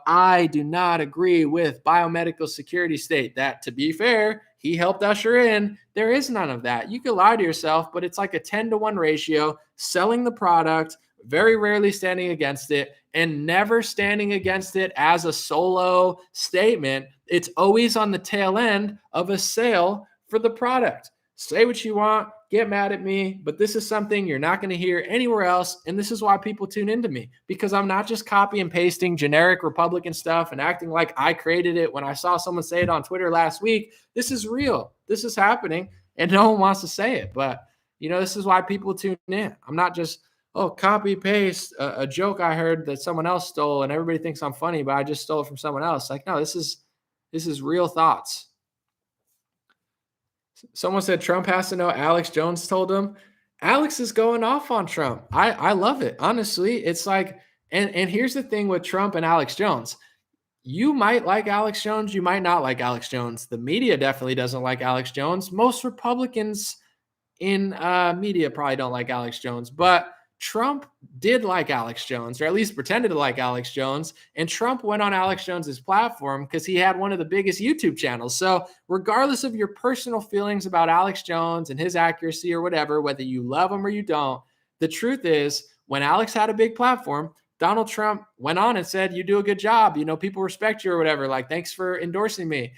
[SPEAKER 1] I do not agree with biomedical security state. That, to be fair, he helped usher in. There is none of that. You can lie to yourself, but it's like a 10-to-1 ratio, selling the product, very rarely standing against it, and never standing against it as a solo statement. It's always on the tail end of a sale for the product. Say what you want, get mad at me, but this is something you're not going to hear anywhere else. And this is why people tune into me, because I'm not just copy and pasting generic Republican stuff and acting like I created it when I saw someone say it on Twitter last week. This is real. This is happening, and no one wants to say it. But, this is why people tune in. I'm not just, copy paste a joke I heard that someone else stole and everybody thinks I'm funny, but I just stole it from someone else. Like, no, this is real thoughts. Someone said Trump has to know Alex Jones told him. Alex is going off on Trump. I love it. Honestly, it's like, and here's the thing with Trump and Alex Jones. You might like Alex Jones. You might not like Alex Jones. The media definitely doesn't like Alex Jones. Most Republicans in media probably don't like Alex Jones, but Trump did like Alex Jones, or at least pretended to like Alex Jones. And Trump went on Alex Jones's platform because he had one of the biggest YouTube channels. So regardless of your personal feelings about Alex Jones and his accuracy or whatever, whether you love him or you don't, the truth is when Alex had a big platform, Donald Trump went on and said, you do a good job. People respect you or whatever. Like, thanks for endorsing me.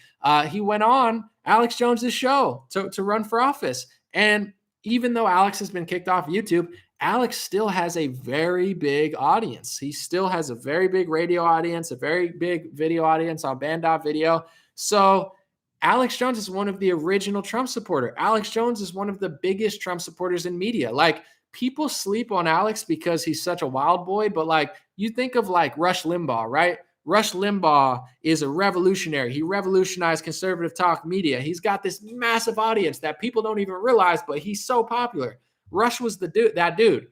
[SPEAKER 1] He went on Alex Jones's show to run for office. And even though Alex has been kicked off YouTube, Alex still has a very big audience. He still has a very big radio audience, a very big video audience on Band.video. So Alex Jones is one of the original Trump supporter. Alex Jones is one of the biggest Trump supporters in media. Like, people sleep on Alex because he's such a wild boy, but like, you think of like Rush Limbaugh, right? Rush Limbaugh is a revolutionary. He revolutionized conservative talk media. He's got this massive audience that people don't even realize, but he's so popular. Rush was that dude.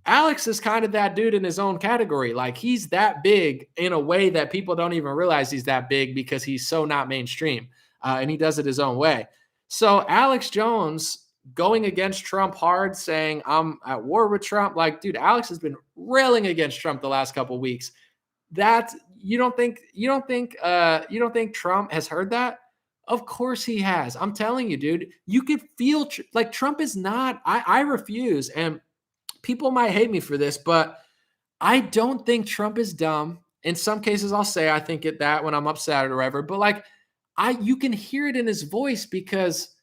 [SPEAKER 1] Alex is kind of that dude in his own category. Like, he's that big in a way that people don't even realize he's that big because he's so not mainstream, and he does it his own way. So Alex Jones going against Trump hard, saying I'm at war with Trump. Like, dude, Alex has been railing against Trump the last couple of weeks. That you don't think Trump has heard that? Of course he has. I'm telling you, dude, you could feel like Trump is not, I refuse. And people might hate me for this, but I don't think Trump is dumb. In some cases, I'll say I think that when I'm upset or whatever, but like you can hear it in his voice because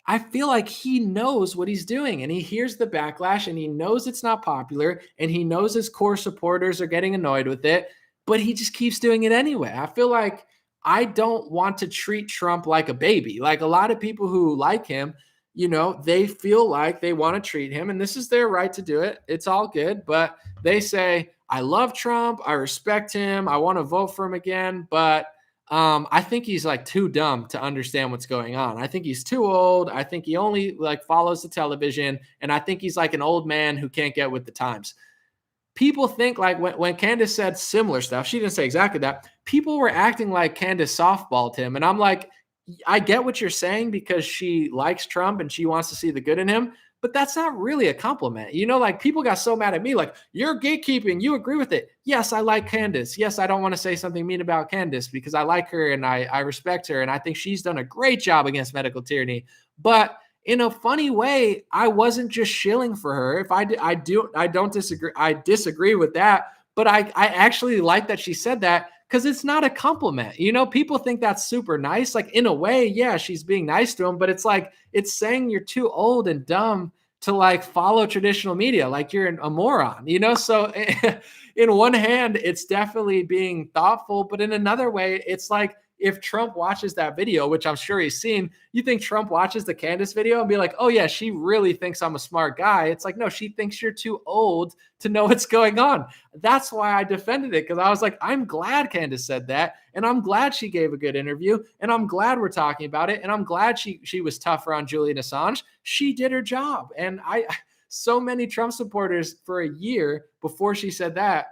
[SPEAKER 1] I feel like he knows what he's doing and he hears the backlash and he knows it's not popular and he knows his core supporters are getting annoyed with it, but he just keeps doing it anyway. I feel like I don't want to treat Trump like a baby. Like, a lot of people who like him, they feel like they want to treat him, and this is their right to do it. It's all good, but they say, I love Trump, I respect him, I want to vote for him again, but I think he's like too dumb to understand what's going on. I think he's too old. I think he only like follows the television, and I think he's like an old man who can't get with the times. People think like when Candace said similar stuff, she didn't say exactly that. People were acting like Candace softballed him. And I'm like, I get what you're saying because she likes Trump and she wants to see the good in him, but that's not really a compliment. Like, people got so mad at me, like, you're gatekeeping, you agree with it. Yes, I like Candace. Yes, I don't want to say something mean about Candace because I like her and I respect her. And I think she's done a great job against medical tyranny. But in a funny way, I wasn't just shilling for her. If I don't disagree. I disagree with that, but I actually like that she said that because it's not a compliment. People think that's super nice. Like, in a way, yeah, she's being nice to him, but it's like, it's saying you're too old and dumb to like follow traditional media. Like, you're a moron, So in one hand, it's definitely being thoughtful, but in another way, it's like, if Trump watches that video, which I'm sure he's seen, you think Trump watches the Candace video and be like, oh yeah, she really thinks I'm a smart guy. It's like, no, she thinks you're too old to know what's going on. That's why I defended it, because I was like, I'm glad Candace said that, and I'm glad she gave a good interview, and I'm glad we're talking about it, and I'm glad she was tougher on Julian Assange. She did her job. And so many Trump supporters for a year before she said that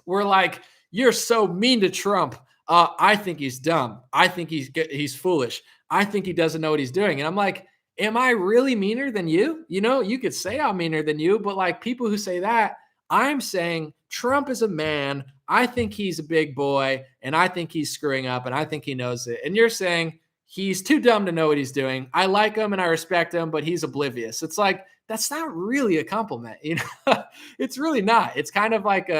[SPEAKER 1] were like, you're so mean to Trump. I think he's dumb. I think he's foolish. I think he doesn't know what he's doing. And I'm like, am I really meaner than you? You know, you could say I'm meaner than you, but like people who say that, I'm saying Trump is a man. I think he's a big boy, and I think he's screwing up, and I think he knows it. And you're saying he's too dumb to know what he's doing. I like him and I respect him, but he's oblivious. It's like, that's not really a compliment. You know, it's really not. It's kind of like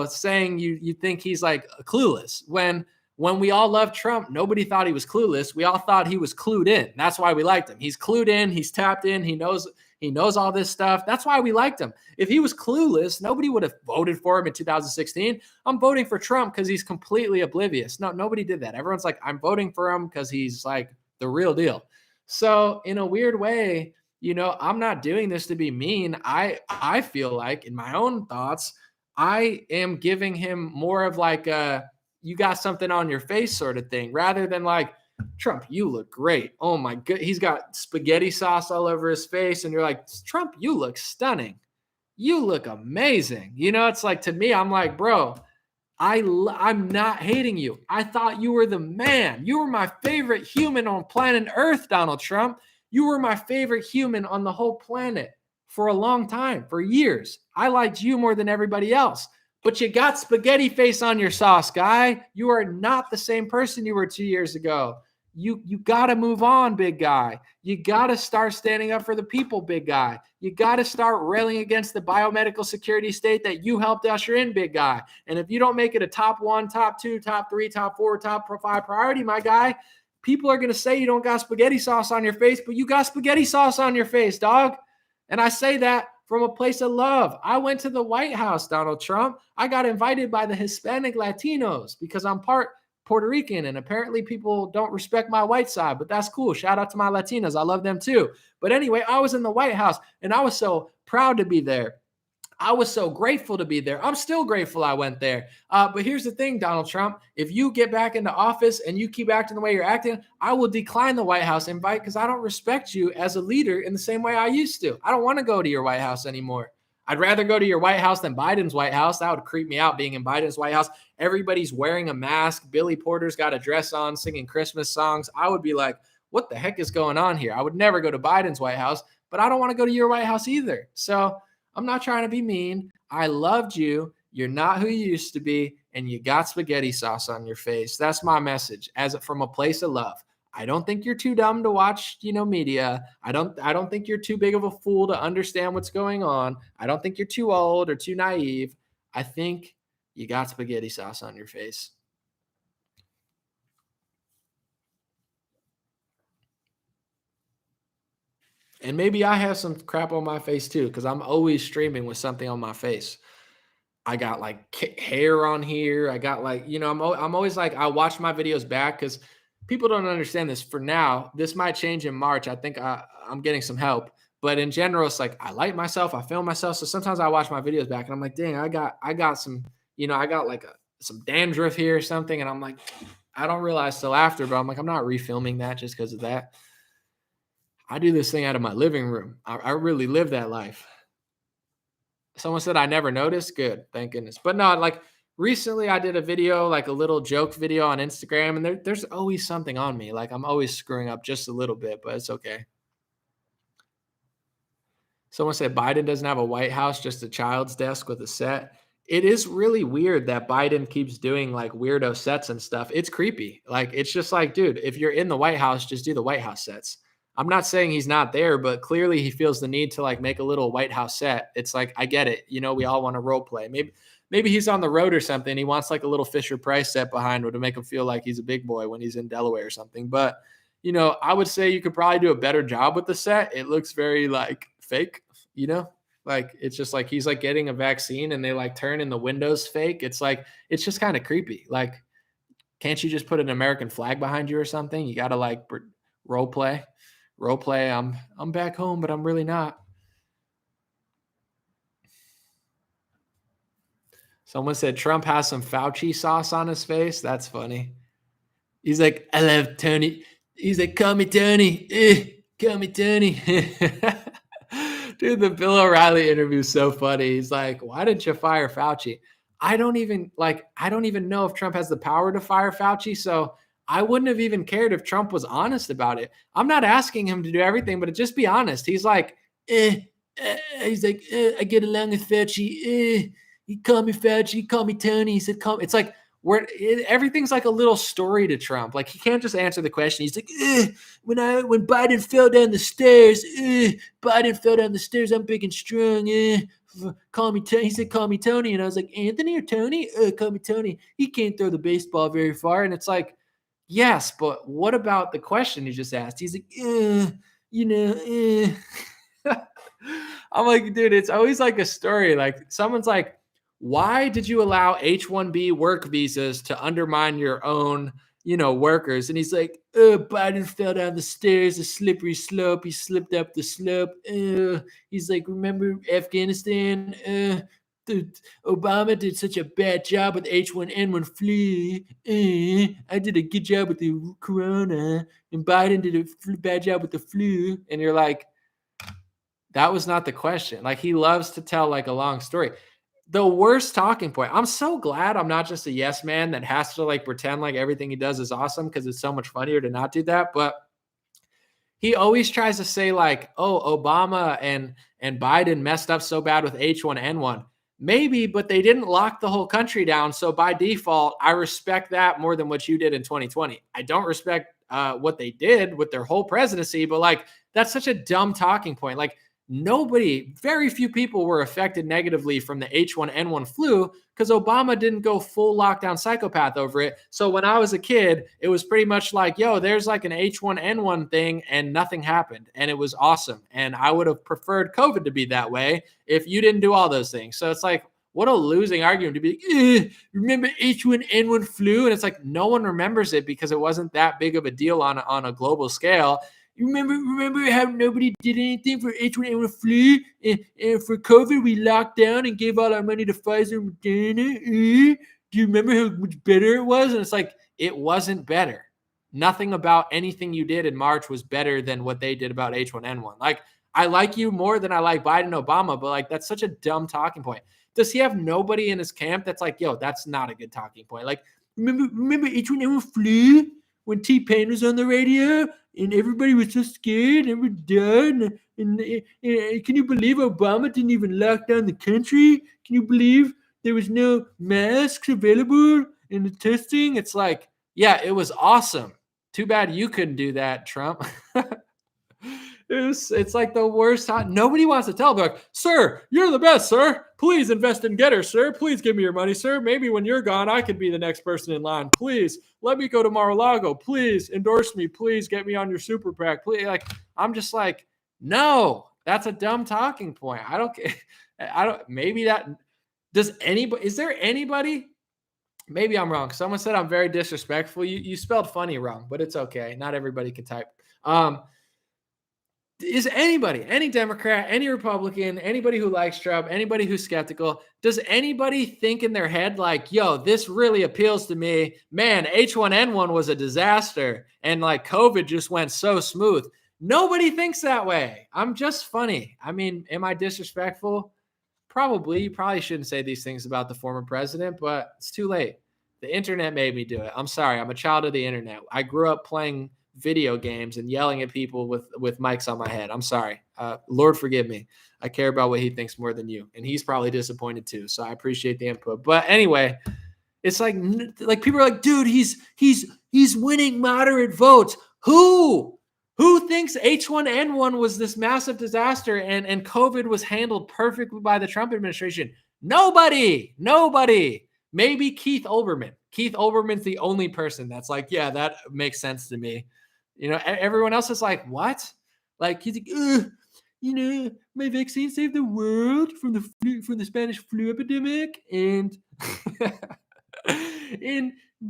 [SPEAKER 1] saying you think he's like clueless. When we all loved Trump, nobody thought he was clueless. We all thought he was clued in. That's why we liked him. He's clued in. He's tapped in. He knows all this stuff. That's why we liked him. If he was clueless, nobody would have voted for him in 2016. I'm voting for Trump because he's completely oblivious. No, nobody did that. Everyone's like, I'm voting for him because he's like the real deal. So in a weird way, I'm not doing this to be mean. I feel like in my own thoughts, I am giving him more of like a, you got something on your face sort of thing, rather than like, Trump, you look great. Oh my God. He's got spaghetti sauce all over his face. And you're like, Trump, you look stunning. You look amazing. It's like, to me, I'm like, bro, I'm not hating you. I thought you were the man. You were my favorite human on planet Earth, Donald Trump. You were my favorite human on the whole planet for a long time, for years. I liked you more than everybody else. But you got spaghetti face on your sauce, guy. You are not the same person you were 2 years ago. You got to move on, big guy. You got to start standing up for the people, big guy. You got to start railing against the biomedical security state that you helped usher in, big guy. And if you don't make it a top 1, top 2, top 3, top 4, top 5 priority, my guy, people are going to say you don't got spaghetti sauce on your face, but you got spaghetti sauce on your face, dog. And I say that from a place of love. I went to the White House, Donald Trump. I got invited by the Hispanic Latinos because I'm part Puerto Rican, and apparently people don't respect my white side, but that's cool. Shout out to my Latinos. I love them too. But anyway, I was in the White House, and I was so proud to be there. I was so grateful to be there. I'm still grateful I went there. But here's the thing, Donald Trump. If you get back into office and you keep acting the way you're acting, I will decline the White House invite because I don't respect you as a leader in the same way I used to. I don't want to go to your White House anymore. I'd rather go to your White House than Biden's White House. That would creep me out, being in Biden's White House. Everybody's wearing a mask. Billy Porter's got a dress on, singing Christmas songs. I would be like, what the heck is going on here? I would never go to Biden's White House, but I don't want to go to your White House either. So I'm not trying to be mean. I loved you. You're not who you used to be, and you got spaghetti sauce on your face. That's my message, from a place of love. I don't think you're too dumb to watch, media. I don't think you're too big of a fool to understand what's going on. I don't think you're too old or too naive. I think you got spaghetti sauce on your face. And maybe I have some crap on my face too, because I'm always streaming with something on my face. I got like hair on here. I got like, I'm always like, I watch my videos back because people don't understand this. For now, this might change in March. I think I'm getting some help. But in general, it's like I light myself, I film myself. So sometimes I watch my videos back and I'm like, dang, I got some, I got like some dandruff here or something. And I'm like, I don't realize till after, but I'm like, I'm not refilming that just because of that. I do this thing out of my living room. I really live that life. Someone said I never noticed. Good. Thank goodness. But no, like recently I did a video, like a little joke video on Instagram, and there's always something on me. Like I'm always screwing up just a little bit, but it's okay. Someone said Biden doesn't have a White House, just a child's desk with a set. It is really weird that Biden keeps doing like weirdo sets and stuff. It's creepy. Like, it's just like, dude, if you're in the White House, just do the White House sets. I'm not saying he's not there, but clearly he feels the need to like make a little White House set. It's like, I get it. We all want to role play. Maybe he's on the road or something. He wants like a little Fisher Price set behind him to make him feel like he's a big boy when he's in Delaware or something. But, I would say you could probably do a better job with the set. It looks very like fake, like it's just like he's like getting a vaccine and they like turn in the windows fake. It's like, it's just kind of creepy. Like, Can't you just put an American flag behind you or something? You got to like role play. I'm back home, but I'm really not. Someone said Trump has some Fauci sauce on his face. That's funny. He's like, I love Tony. He's like, call me Tony. Call me Tony. Dude, the Bill O'Reilly interview is so funny. He's like, why didn't you fire Fauci? I don't even know if Trump has the power to fire Fauci. So I wouldn't have even cared if Trump was honest about it. I'm not asking him to do everything, but just be honest. He's like, I get along with Fauci. He called me Fauci. He called me Tony. He said, it's like, everything's like a little story to Trump. Like he can't just answer the question. He's like, when Biden fell down the stairs, I'm big and strong. Call me Tony. He said, call me Tony. And I was like, Anthony or Tony? Call me Tony. He can't throw the baseball very far. And it's like, yes, but what about the question you just asked? He's like, I'm like, dude, it's always like a story. Like someone's like, why did you allow H-1B work visas to undermine your own, workers? And he's like, Biden fell down the stairs, a slippery slope. He slipped up the slope. He's like, remember Afghanistan? Obama did such a bad job with H1N1 flu. I did a good job with the corona, and Biden did a bad job with the flu. And you're like, that was not the question. Like he loves to tell like a long story. The worst talking point. I'm so glad I'm not just a yes man that has to like pretend like everything he does is awesome, because it's so much funnier to not do that. But he always tries to say like, oh, Obama and Biden messed up so bad with H1N1. Maybe, but they didn't lock the whole country down. So by default, I respect that more than what you did in 2020. I don't respect what they did with their whole presidency, but like, that's such a dumb talking point. Like, very few people were affected negatively from the H1N1 flu because Obama didn't go full lockdown psychopath over it. So when I was a kid, it was pretty much like, yo, there's like an H1N1 thing and nothing happened. And it was awesome. And I would have preferred COVID to be that way if you didn't do all those things. So it's like, what a losing argument to be, remember H1N1 flu? And it's like, no one remembers it because it wasn't that big of a deal on a global scale. You remember how nobody did anything for H1N1 flu, and for COVID we locked down and gave all our money to Pfizer and Moderna? Do you remember how much better it was? And it's like, it wasn't better. Nothing about anything you did in March was better than what they did about H1N1. Like, I like you more than I like Biden and Obama, but like, that's such a dumb talking point. Does he have nobody in his camp that's like, yo, that's not a good talking point? Like, remember H1N1 flu when T-Pain was on the radio? And everybody was so scared, and we're done. And can you believe Obama didn't even lock down the country? Can you believe there was no masks available in the testing? It's like, yeah, it was awesome. Too bad you couldn't do that, Trump. It's like the worst time. Nobody wants to tell them, like, sir, you're the best, sir. Please invest in Getter, sir. Please give me your money, sir. Maybe when you're gone, I could be the next person in line. Please let me go to Mar-a-Lago. Please endorse me. Please get me on your super PAC. Please. Like, I'm just like, no, that's a dumb talking point. I don't, maybe that, is there anybody? Maybe I'm wrong. Someone said I'm very disrespectful. You spelled funny wrong, but it's okay. Not everybody can type. Is anybody, any Democrat, any Republican, anybody who likes Trump, anybody who's skeptical, does anybody think in their head like, yo, this really appeals to me? Man, H1N1 was a disaster and like COVID just went so smooth. Nobody thinks that way. I'm just funny. I mean, am I disrespectful? Probably. You probably shouldn't say these things about the former president, but it's too late. The internet made me do it. I'm sorry. I'm a child of the internet. I grew up playing video games and yelling at people with mics on my head. I'm sorry. Lord forgive me. I care about what he thinks more than you. And he's probably disappointed too. So I appreciate the input. But anyway, it's like people are like, dude, he's winning moderate votes. Who thinks H1N1 was this massive disaster and COVID was handled perfectly by the Trump administration? Nobody. Maybe Keith Olbermann. Keith Olbermann's the only person that's like, yeah, that makes sense to me. You know, everyone else is like, what? Like, he's like, my vaccine saved the world from the Spanish flu epidemic. And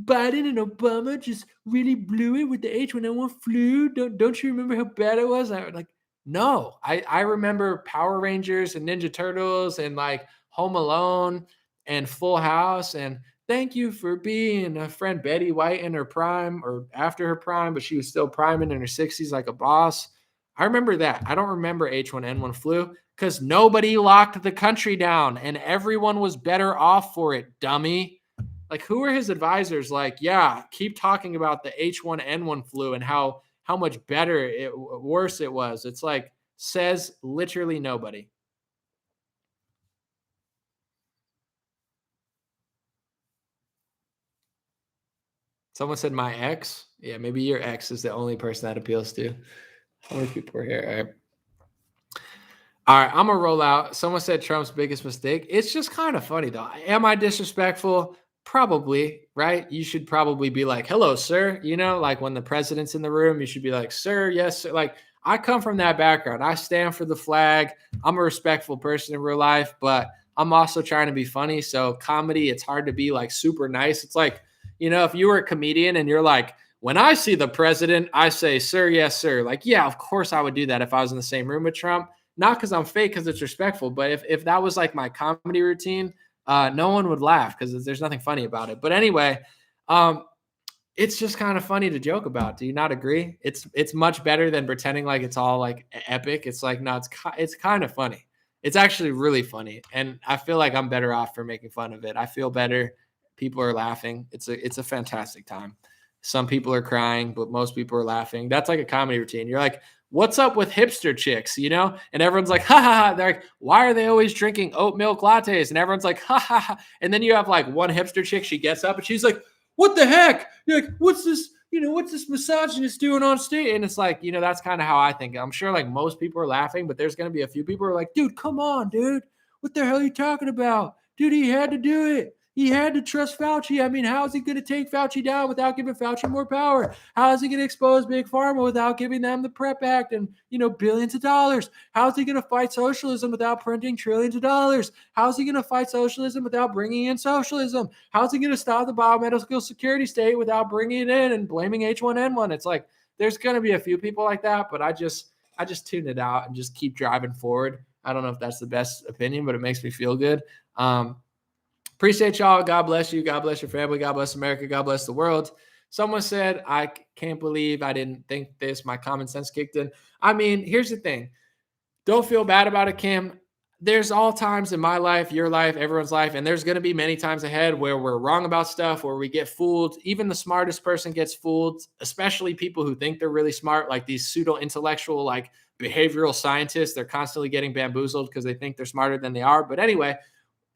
[SPEAKER 1] Biden and Obama just really blew it with the H1N1 flu. Don't you remember how bad it was? I was like, no, I remember Power Rangers and Ninja Turtles and like Home Alone and Full House. And thank you for being a friend Betty White in her prime or after her prime, but she was still priming in her 60s like a boss. I remember that. I don't remember H1N1 flu because nobody locked the country down and everyone was better off for it, dummy. Like, who are his advisors? Like, yeah, keep talking about the H1N1 flu and how much worse it was. It's like, says literally nobody. Someone said my ex. Yeah, maybe your ex is the only person that appeals to. How many people are here? All right, I'm going to roll out. Someone said Trump's biggest mistake. It's just kind of funny, though. Am I disrespectful? Probably, right? You should probably be like, hello, sir. You know, like when the president's in the room, you should be like, sir, yes, sir. Like, I come from that background. I stand for the flag. I'm a respectful person in real life, but I'm also trying to be funny. So comedy, it's hard to be like super nice. It's like, you know, if you were a comedian and you're like, when I see the president, I say, sir, yes, sir. Like, yeah, of course I would do that if I was in the same room with Trump. Not because I'm fake, because it's respectful. But if that was like my comedy routine, no one would laugh because there's nothing funny about it. But anyway, it's just kind of funny to joke about. Do you not agree? It's much better than pretending like it's all like epic. It's like, no, it's kind of funny. It's actually really funny. And I feel like I'm better off for making fun of it. I feel better. People are laughing. It's a fantastic time. Some people are crying, but most people are laughing. That's like a comedy routine. You're like, what's up with hipster chicks, you know? And everyone's like, ha ha ha. They're like, why are they always drinking oat milk lattes? And everyone's like, ha ha ha. And then you have like one hipster chick, she gets up and she's like, what the heck? You're like, what's this? You know, what's this misogynist doing on stage? And it's like, you know, that's kind of how I think. I'm sure like most people are laughing, but there's going to be a few people who are like, dude, come on, dude. What the hell are you talking about? Dude, he had to do it. He had to trust Fauci. I mean, how is he going to take Fauci down without giving Fauci more power? How is he going to expose Big Pharma without giving them the PrEP Act and, you know, billions of dollars? How is he going to fight socialism without printing trillions of dollars? How is he going to fight socialism without bringing in socialism? How is he going to stop the biomedical security state without bringing it in and blaming H1N1? It's like, there's going to be a few people like that, but I just tune it out and just keep driving forward. I don't know if that's the best opinion, but it makes me feel good. Appreciate y'all. God bless you. God bless your family. God bless America. God bless the world. Someone said, I can't believe I didn't think this. My common sense kicked in. I mean, here's the thing. Don't feel bad about it, Kim. There's all times in my life, your life, everyone's life, and there's going to be many times ahead where we're wrong about stuff, where we get fooled. Even the smartest person gets fooled, especially people who think they're really smart, like these pseudo-intellectual, like behavioral scientists. They're constantly getting bamboozled because they think they're smarter than they are. But anyway,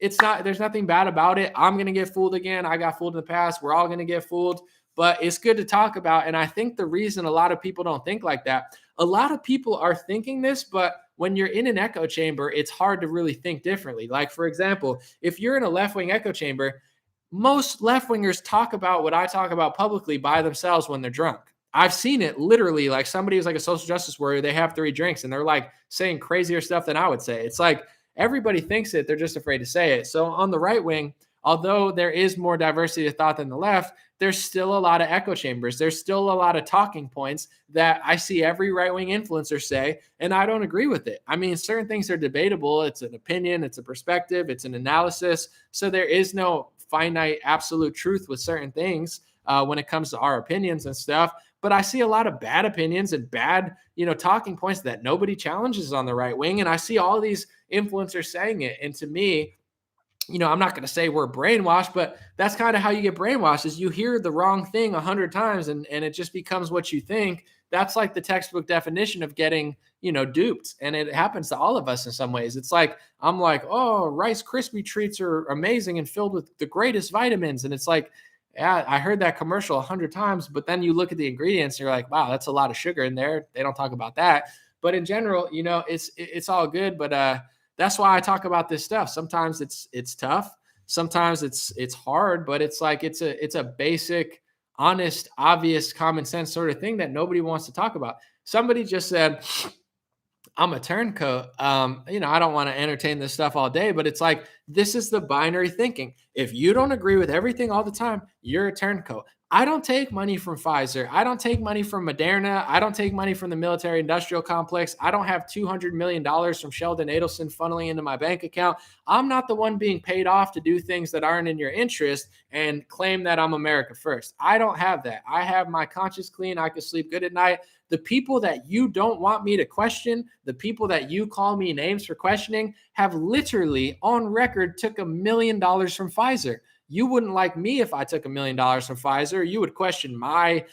[SPEAKER 1] there's nothing bad about it. I'm going to get fooled again. I got fooled in the past. We're all going to get fooled, but it's good to talk about. And I think the reason a lot of people don't think like that, a lot of people are thinking this, but when you're in an echo chamber, it's hard to really think differently. Like, for example, if you're in a left-wing echo chamber, most left-wingers talk about what I talk about publicly by themselves when they're drunk. I've seen it literally, like somebody who's like a social justice warrior, they have 3 drinks and they're like saying crazier stuff than I would say. It's like, everybody thinks it. They're just afraid to say it. So on the right wing, although there is more diversity of thought than the left, there's still a lot of echo chambers. There's still a lot of talking points that I see every right-wing influencer say, and I don't agree with it. I mean, certain things are debatable. It's an opinion. It's a perspective. It's an analysis. So there is no finite absolute truth with certain things when it comes to our opinions and stuff. But I see a lot of bad opinions and bad, you know, talking points that nobody challenges on the right wing. And I see all these influencers saying it. And to me, you know, I'm not going to say we're brainwashed, but that's kind of how you get brainwashed is you hear the wrong thing 100 times and it just becomes what you think. That's like the textbook definition of getting, you know, duped. And it happens to all of us in some ways. It's like, I'm like, oh, Rice Krispie treats are amazing and filled with the greatest vitamins. And it's like, yeah, I heard that commercial 100 times, but then you look at the ingredients and you're like, wow, that's a lot of sugar in there. They don't talk about that. But in general, you know, it's all good. But that's why I talk about this stuff. Sometimes it's tough. Sometimes it's hard, but it's like it's a basic, honest, obvious, common sense sort of thing that nobody wants to talk about. Somebody just said, I'm a turncoat. I don't want to entertain this stuff all day, but it's like, this is the binary thinking. If you don't agree with everything all the time, you're a turncoat. I don't take money from Pfizer. I don't take money from Moderna. I don't take money from the military industrial complex. I don't have $200 million from Sheldon Adelson funneling into my bank account. I'm not the one being paid off to do things that aren't in your interest and claim that I'm America first. I don't have that. I have my conscience clean. I can sleep good at night. The people that you don't want me to question, the people that you call me names for questioning, have literally on record took $1 million from Pfizer. You wouldn't like me if I took $1 million from Pfizer. You would question my,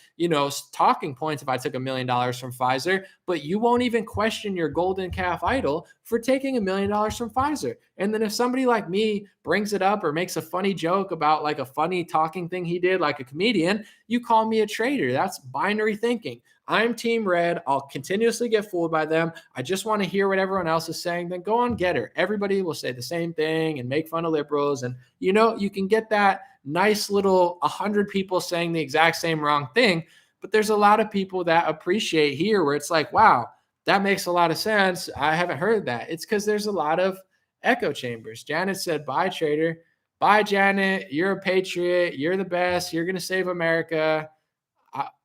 [SPEAKER 1] talking points if I took $1 million from Pfizer, but you won't even question your golden calf idol for taking $1 million from Pfizer. And then if somebody like me brings it up or makes a funny joke about like a funny talking thing he did, like a comedian, you call me a traitor. That's binary thinking. I'm team red. I'll continuously get fooled by them. I just want to hear what everyone else is saying. Then go on Getter. Everybody will say the same thing and make fun of liberals. And, you can get that nice little 100 people saying the exact same wrong thing. But there's a lot of people that appreciate here where it's like, wow, that makes a lot of sense. I haven't heard that. It's because there's a lot of echo chambers. Janet said, bye, traitor. Bye, Janet. You're a patriot. You're the best. You're going to save America.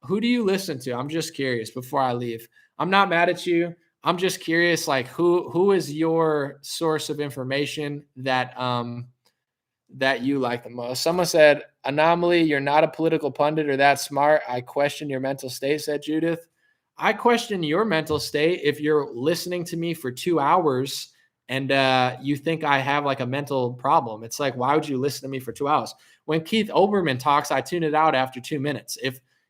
[SPEAKER 1] Who do you listen to? I'm just curious before I leave. I'm not mad at you. I'm just curious, like who is your source of information that you like the most? Someone said, Anomaly, you're not a political pundit or that smart. I question your mental state, said Judith. I question your mental state if you're listening to me for 2 hours and you think I have like a mental problem. It's like, why would you listen to me for 2 hours? When Keith Olbermann talks, I tune it out after 2 minutes.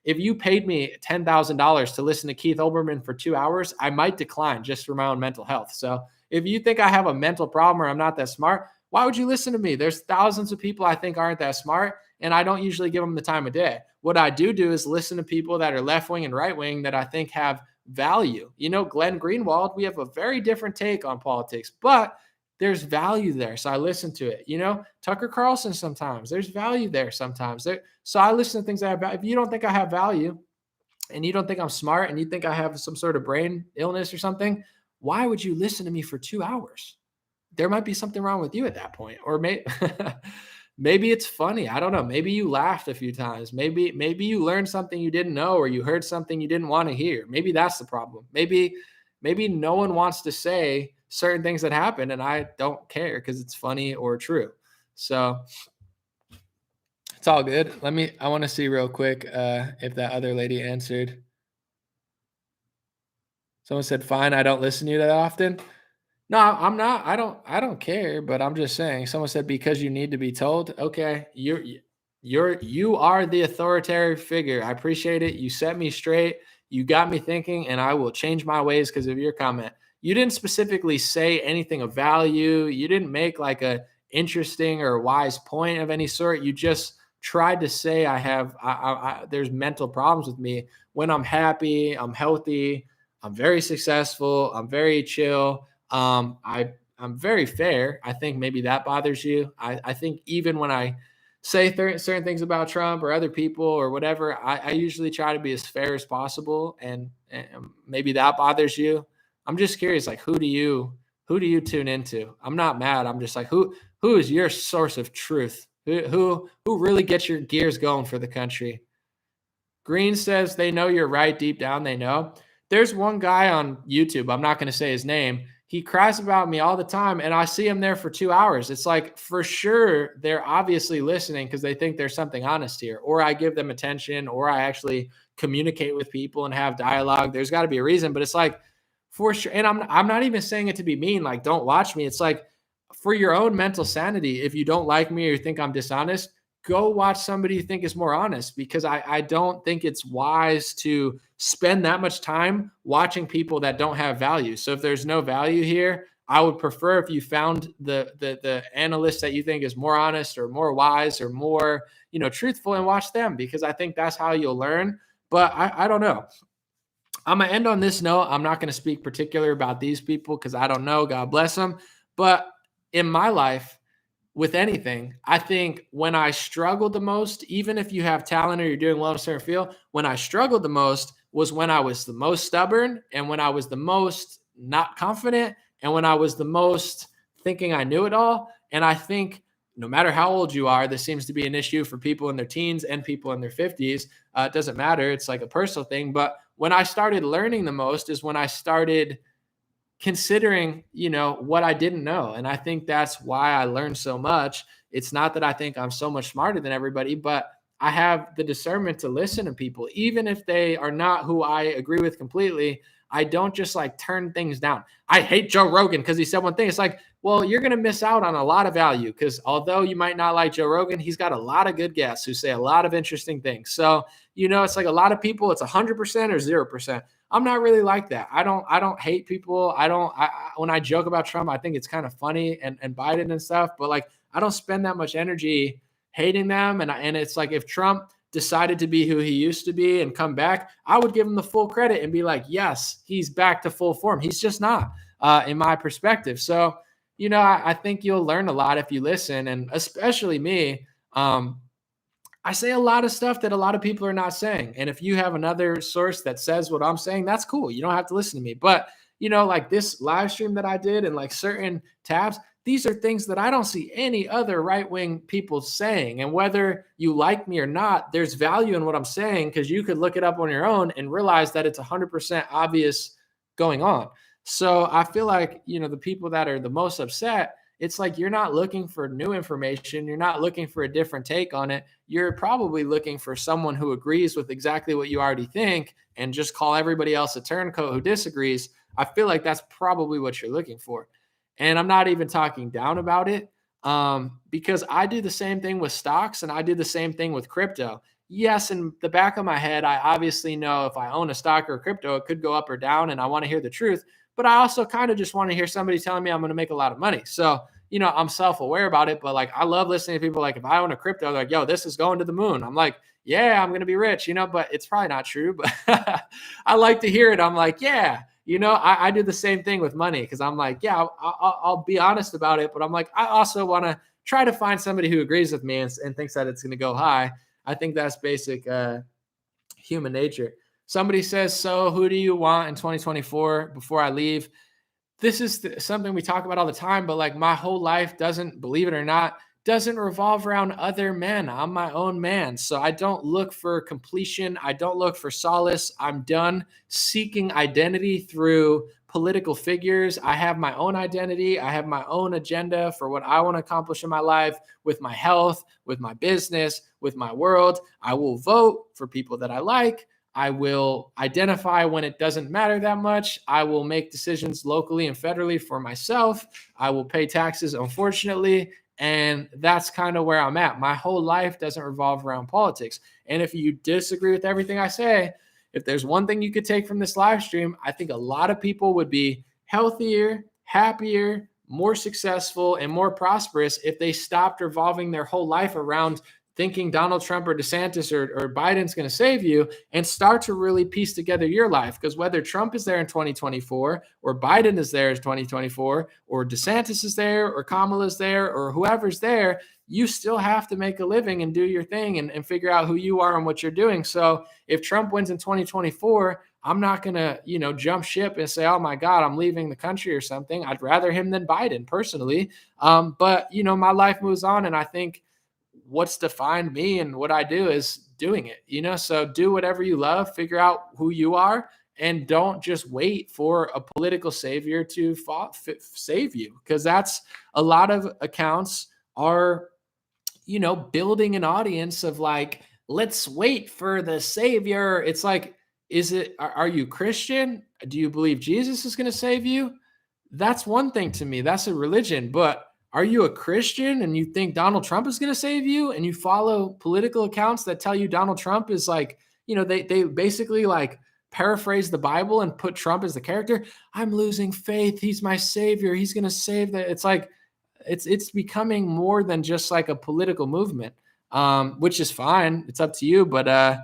[SPEAKER 1] If you paid me $10,000 to listen to Keith Olbermann for 2 hours, I might decline just for my own mental health. So if you think I have a mental problem or I'm not that smart, why would you listen to me? There's thousands of people I think aren't that smart, and I don't usually give them the time of day. What I do is listen to people that are left-wing and right-wing that I think have value. Glenn Greenwald, we have a very different take on politics, but there's value there. So I listen to it. Tucker Carlson sometimes. There's value there sometimes. So I listen to things that have value. If you don't think I have value and you don't think I'm smart and you think I have some sort of brain illness or something, why would you listen to me for 2 hours? There might be something wrong with you at that point. Or maybe it's funny. I don't know. Maybe you laughed a few times. Maybe you learned something you didn't know, or you heard something you didn't want to hear. Maybe that's the problem. Maybe no one wants to say certain things that happen and I don't care because it's funny or true. So it's all good. I want to see real quick if that other lady answered. Someone said, fine, I don't listen to you that often. No, I'm not. I don't care, but I'm just saying. Someone said, because you need to be told. Okay, you are the authoritarian figure. I appreciate it. You set me straight. You got me thinking, and I will change my ways because of your comment. You didn't specifically say anything of value. You didn't make like a interesting or wise point of any sort. You just tried to say there's mental problems with me when I'm happy, I'm healthy, I'm very successful, I'm very chill. I'm very fair. I think maybe that bothers you. I think even when I say certain things about Trump or other people or whatever, I usually try to be as fair as possible. And maybe that bothers you. I'm just curious, like, who do you tune into? I'm not mad. I'm just like, who is your source of truth? Who really gets your gears going for the country? Green says they know you're right. Deep down, they know. There's one guy on YouTube. I'm not going to say his name. He cries about me all the time, and I see him there for 2 hours. It's like, for sure, they're obviously listening because they think there's something honest here, or I give them attention, or I actually communicate with people and have dialogue. There's got to be a reason, but it's like, for sure. And I'm not even saying it to be mean, like, don't watch me. It's like, for your own mental sanity, if you don't like me or you think I'm dishonest, go watch somebody you think is more honest, because I don't think it's wise to spend that much time watching people that don't have value. So if there's no value here, I would prefer if you found the analyst that you think is more honest or more wise or more, truthful, and watch them, because I think that's how you'll learn. But I don't know. I'm going to end on this note. I'm not going to speak particular about these people because I don't know. God bless them. But in my life, with anything, I think when I struggled the most, even if you have talent or you're doing well in a certain field, when I struggled the most was when I was the most stubborn and when I was the most not confident and when I was the most thinking I knew it all. And I think no matter how old you are, this seems to be an issue for people in their teens and people in their 50s. It doesn't matter. It's like a personal thing. But when I started learning the most is when I started considering, what I didn't know. And I think that's why I learned so much. It's not that I think I'm so much smarter than everybody, but I have the discernment to listen to people, even if they are not who I agree with completely. I don't just like turn things down. I hate Joe Rogan because he said one thing. It's like, well, you're going to miss out on a lot of value because although you might not like Joe Rogan, he's got a lot of good guests who say a lot of interesting things. So, it's like a lot of people, it's 100% or 0%. I'm not really like that. I don't hate people. When I joke about Trump, I think it's kind of funny and Biden and stuff, but like, I don't spend that much energy hating them. And it's like, if Trump decided to be who he used to be and come back, I would give him the full credit and be like, yes, he's back to full form. He's just not, in my perspective. So, I think you'll learn a lot if you listen, and especially me. I say a lot of stuff that a lot of people are not saying. And if you have another source that says what I'm saying, that's cool. You don't have to listen to me. But, like this live stream that I did and like certain tabs, these are things that I don't see any other right-wing people saying. And whether you like me or not, there's value in what I'm saying because you could look it up on your own and realize that it's 100% obvious going on. So I feel like, the people that are the most upset, it's like you're not looking for new information. You're not looking for a different take on it. You're probably looking for someone who agrees with exactly what you already think and just call everybody else a turncoat who disagrees. I feel like that's probably what you're looking for. And I'm not even talking down about it because I do the same thing with stocks and I do the same thing with crypto. Yes, in the back of my head, I obviously know if I own a stock or a crypto, it could go up or down and I want to hear the truth. But I also kind of just want to hear somebody telling me I'm going to make a lot of money. So, I'm self-aware about it, but like, I love listening to people. Like if I own a crypto, they're like, yo, this is going to the moon. I'm like, yeah, I'm going to be rich, but it's probably not true, but I like to hear it. I'm like, yeah, I do the same thing with money. Cause I'm like, yeah, I'll be honest about it. But I'm like, I also want to try to find somebody who agrees with me and thinks that it's going to go high. I think that's basic human nature. Somebody says, so who do you want in 2024 before I leave? This is something we talk about all the time, but like my whole life doesn't, believe it or not, doesn't revolve around other men. I'm my own man. So I don't look for completion. I don't look for solace. I'm done seeking identity through political figures. I have my own identity. I have my own agenda for what I want to accomplish in my life with my health, with my business, with my world. I will vote for people that I like. I will identify when it doesn't matter that much. I will make decisions locally and federally for myself. I will pay taxes, unfortunately. And that's kind of where I'm at. My whole life doesn't revolve around politics. And if you disagree with everything I say, if there's one thing you could take from this live stream, I think a lot of people would be healthier, happier, more successful, and more prosperous if they stopped revolving their whole life around thinking Donald Trump or DeSantis or Biden's going to save you and start to really piece together your life. Because whether Trump is there in 2024 or Biden is there in 2024 or DeSantis is there or Kamala is there or whoever's there, you still have to make a living and do your thing and figure out who you are and what you're doing. So if Trump wins in 2024, I'm not going to, jump ship and say, oh my God, I'm leaving the country or something. I'd rather him than Biden personally. But my life moves on. And I think what's defined me and what I do is doing it, so do whatever you love, figure out who you are, and don't just wait for a political savior to save you. Because that's a lot of accounts are, building an audience of like, let's wait for the savior. It's like, are you Christian? Do you believe Jesus is going to save you? That's one thing to me. That's a religion. But are you a Christian and you think Donald Trump is going to save you and you follow political accounts that tell you Donald Trump is like, they basically like paraphrase the Bible and put Trump as the character? I'm losing faith. He's my savior. He's going to save that. It's like, it's becoming more than just like a political movement, which is fine. It's up to you. But,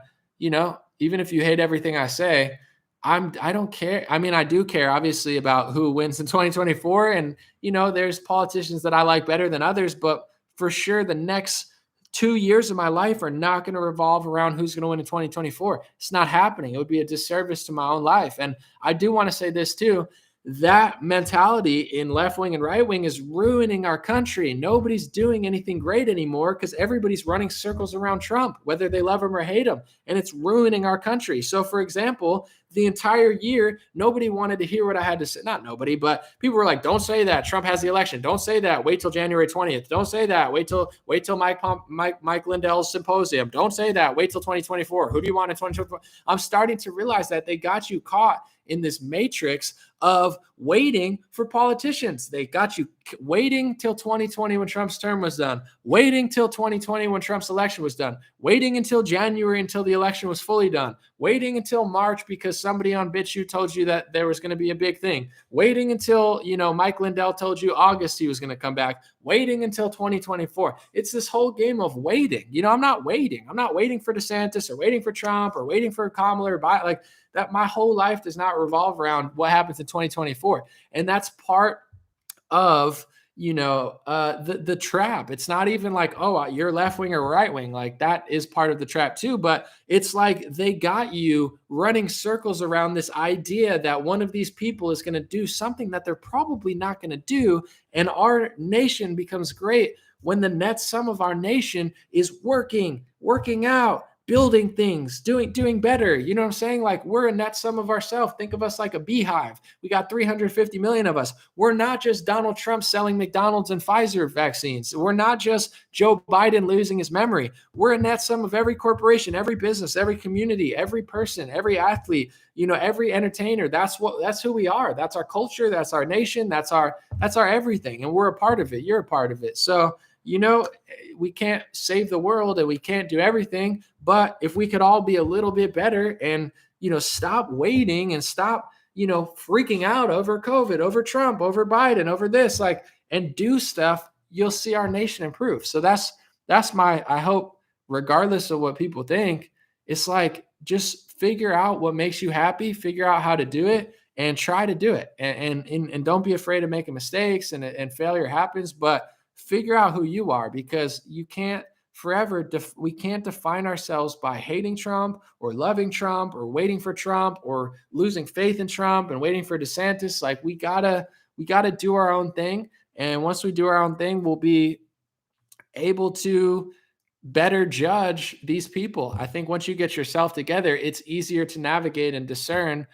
[SPEAKER 1] even if you hate everything I say, I don't care. I mean, I do care obviously about who wins in 2024. And, there's politicians that I like better than others, but for sure the next 2 years of my life are not going to revolve around who's going to win in 2024. It's not happening. It would be a disservice to my own life. And I do want to say this too. that mentality in left wing and right wing is ruining our country. Nobody's doing anything great anymore because everybody's running circles around Trump, whether they love him or hate him, and it's ruining our country. So, for example, the entire year, nobody wanted to hear what I had to say. Not nobody, but people were like, "Don't say that. Trump has the election. Don't say that. Wait till January 20th. Don't say that. Wait till Mike Lindell's symposium. Don't say that. Wait till 2024. Who do you want in 2024?" I'm starting to realize that they got you caught in this matrix of waiting for politicians. They got you waiting till 2020 when Trump's term was done, waiting till 2020 when Trump's election was done, waiting until January until the election was fully done, waiting until March because somebody on BitChute told you that there was going to be a big thing, waiting until, Mike Lindell told you August he was going to come back, waiting until 2024. It's this whole game of waiting. I'm not waiting. I'm not waiting for DeSantis or waiting for Trump or waiting for Kamala or Biden. Like that, my whole life does not revolve around what happens in 2024. And that's part of, the trap. It's not even like, oh, you're left wing or right wing. Like that is part of the trap too. But it's like they got you running circles around this idea that one of these people is going to do something that they're probably not going to do. And our nation becomes great when the net sum of our nation is working out, building things, doing better. You know what I'm saying? Like we're a net sum of ourselves. Think of us like a beehive. We got 350 million of us. We're not just Donald Trump selling McDonald's and Pfizer vaccines. We're not just Joe Biden losing his memory. We're a net sum of every corporation, every business, every community, every person, every athlete, every entertainer. That's who we are. That's our culture. That's our nation. That's our everything. And we're a part of it. You're a part of it. So, we can't save the world and we can't do everything, but if we could all be a little bit better and, stop waiting and stop, freaking out over COVID, over Trump, over Biden, over this, and do stuff, you'll see our nation improve. So that's I hope, regardless of what people think, it's like, just figure out what makes you happy, figure out how to do it and try to do it. And don't be afraid of making mistakes and failure happens, but figure out who you are, because you can't we can't define ourselves by hating Trump or loving Trump or waiting for Trump or losing faith in Trump and waiting for DeSantis. Like we gotta do our own thing. And once we do our own thing, we'll be able to better judge these people. I think once you get yourself together, it's easier to navigate and discern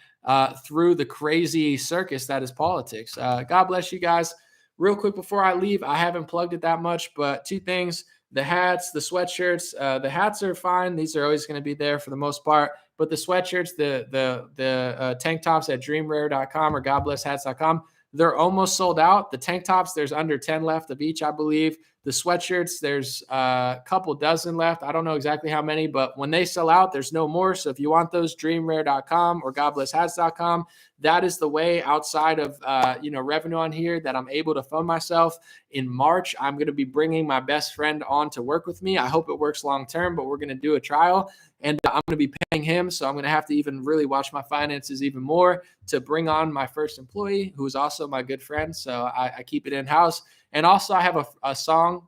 [SPEAKER 1] through the crazy circus that is politics. God bless you guys. Real quick before I leave, I haven't plugged it that much, but two things: the hats, the sweatshirts. The hats are fine; these are always going to be there for the most part. But the sweatshirts, the tank tops at dreamrare.com or godblesshats.com, they're almost sold out. The tank tops, there's under 10 left of each, I believe. The sweatshirts, there's a couple dozen left. I don't know exactly how many, but when they sell out, there's no more. So if you want those, dreamrare.com or godblesshats.com. That is the way, outside of revenue on here, that I'm able to fund myself. In March, I'm going to be bringing my best friend on to work with me. I hope it works long term, but we're going to do a trial, and I'm going to be paying him. So I'm going to have to even really watch my finances even more to bring on my first employee, who is also my good friend. So I keep it in house. And also, I have a song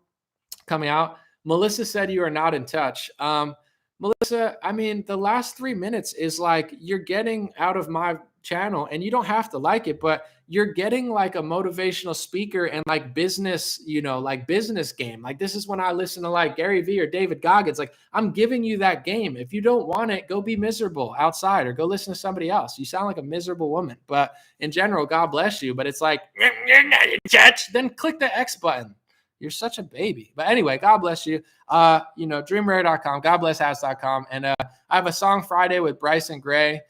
[SPEAKER 1] coming out. Melissa said you are not in touch. Melissa, I mean, the last 3 minutes is like you're getting out of my channel, and you don't have to like it, but you're getting like a motivational speaker and like business, business game. Like this is when I listen to like Gary Vee or David Goggins. Like I'm giving you that game. If you don't want it, go be miserable outside or go listen to somebody else. You sound like a miserable woman, but in general, God bless you. But it's like, you're not in touch. Then click the X button. You're such a baby. But anyway, God bless you. Dreamrare.com, godblesshats.com. And I have a song Friday with Bryson Gray.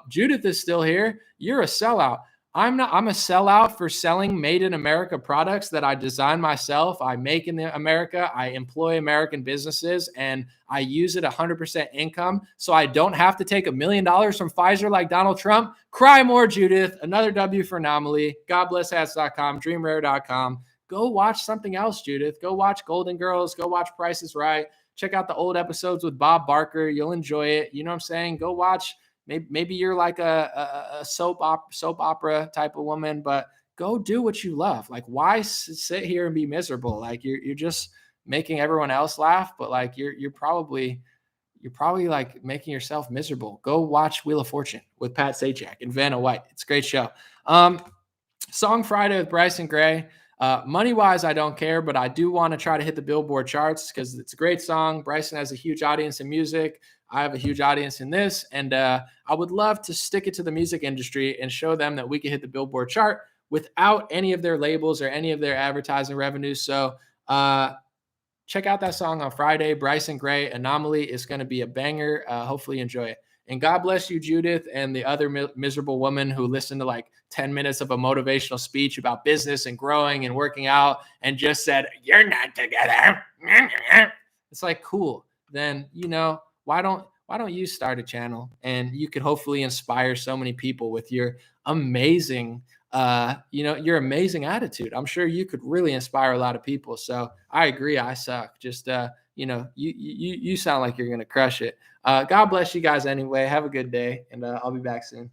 [SPEAKER 1] Judith is still here. You're a sellout. I'm a sellout for selling made in America products that I design myself. I make in America. I employ American businesses, and I use it 100% income. So I don't have to take $1 million from Pfizer like Donald Trump. Cry more, Judith. Another W for Anomaly. Godblesshats.com, dreamrare.com. Go watch something else, Judith. Go watch Golden Girls. Go watch Price is Right. Check out the old episodes with Bob Barker. You'll enjoy it. You know what I'm saying? Go watch. Maybe you're like a soap opera type of woman, but go do what you love. Like, why sit here and be miserable? Like you're just making everyone else laugh, but like you're probably you're probably like making yourself miserable. Go watch Wheel of Fortune with Pat Sajak and Vanna White. It's a great show. Song Friday with Bryson Gray. Money-wise, I don't care, but I do want to try to hit the Billboard charts because it's a great song. Bryson has a huge audience in music. I have a huge audience in this, and I would love to stick it to the music industry and show them that we can hit the Billboard chart without any of their labels or any of their advertising revenues. So check out that song on Friday. Bryson Gray, Anomaly, is going to be a banger. Hopefully you enjoy it. And God bless you, Judith, and the other miserable woman who listened to like 10 minutes of a motivational speech about business and growing and working out and just said, "You're not together." It's like, cool. Then, why don't you start a channel, and you could hopefully inspire so many people with your amazing, your amazing attitude. I'm sure you could really inspire a lot of people. So I agree. I suck. Just, you sound like you're going to crush it. God bless you guys anyway. Have a good day, and I'll be back soon.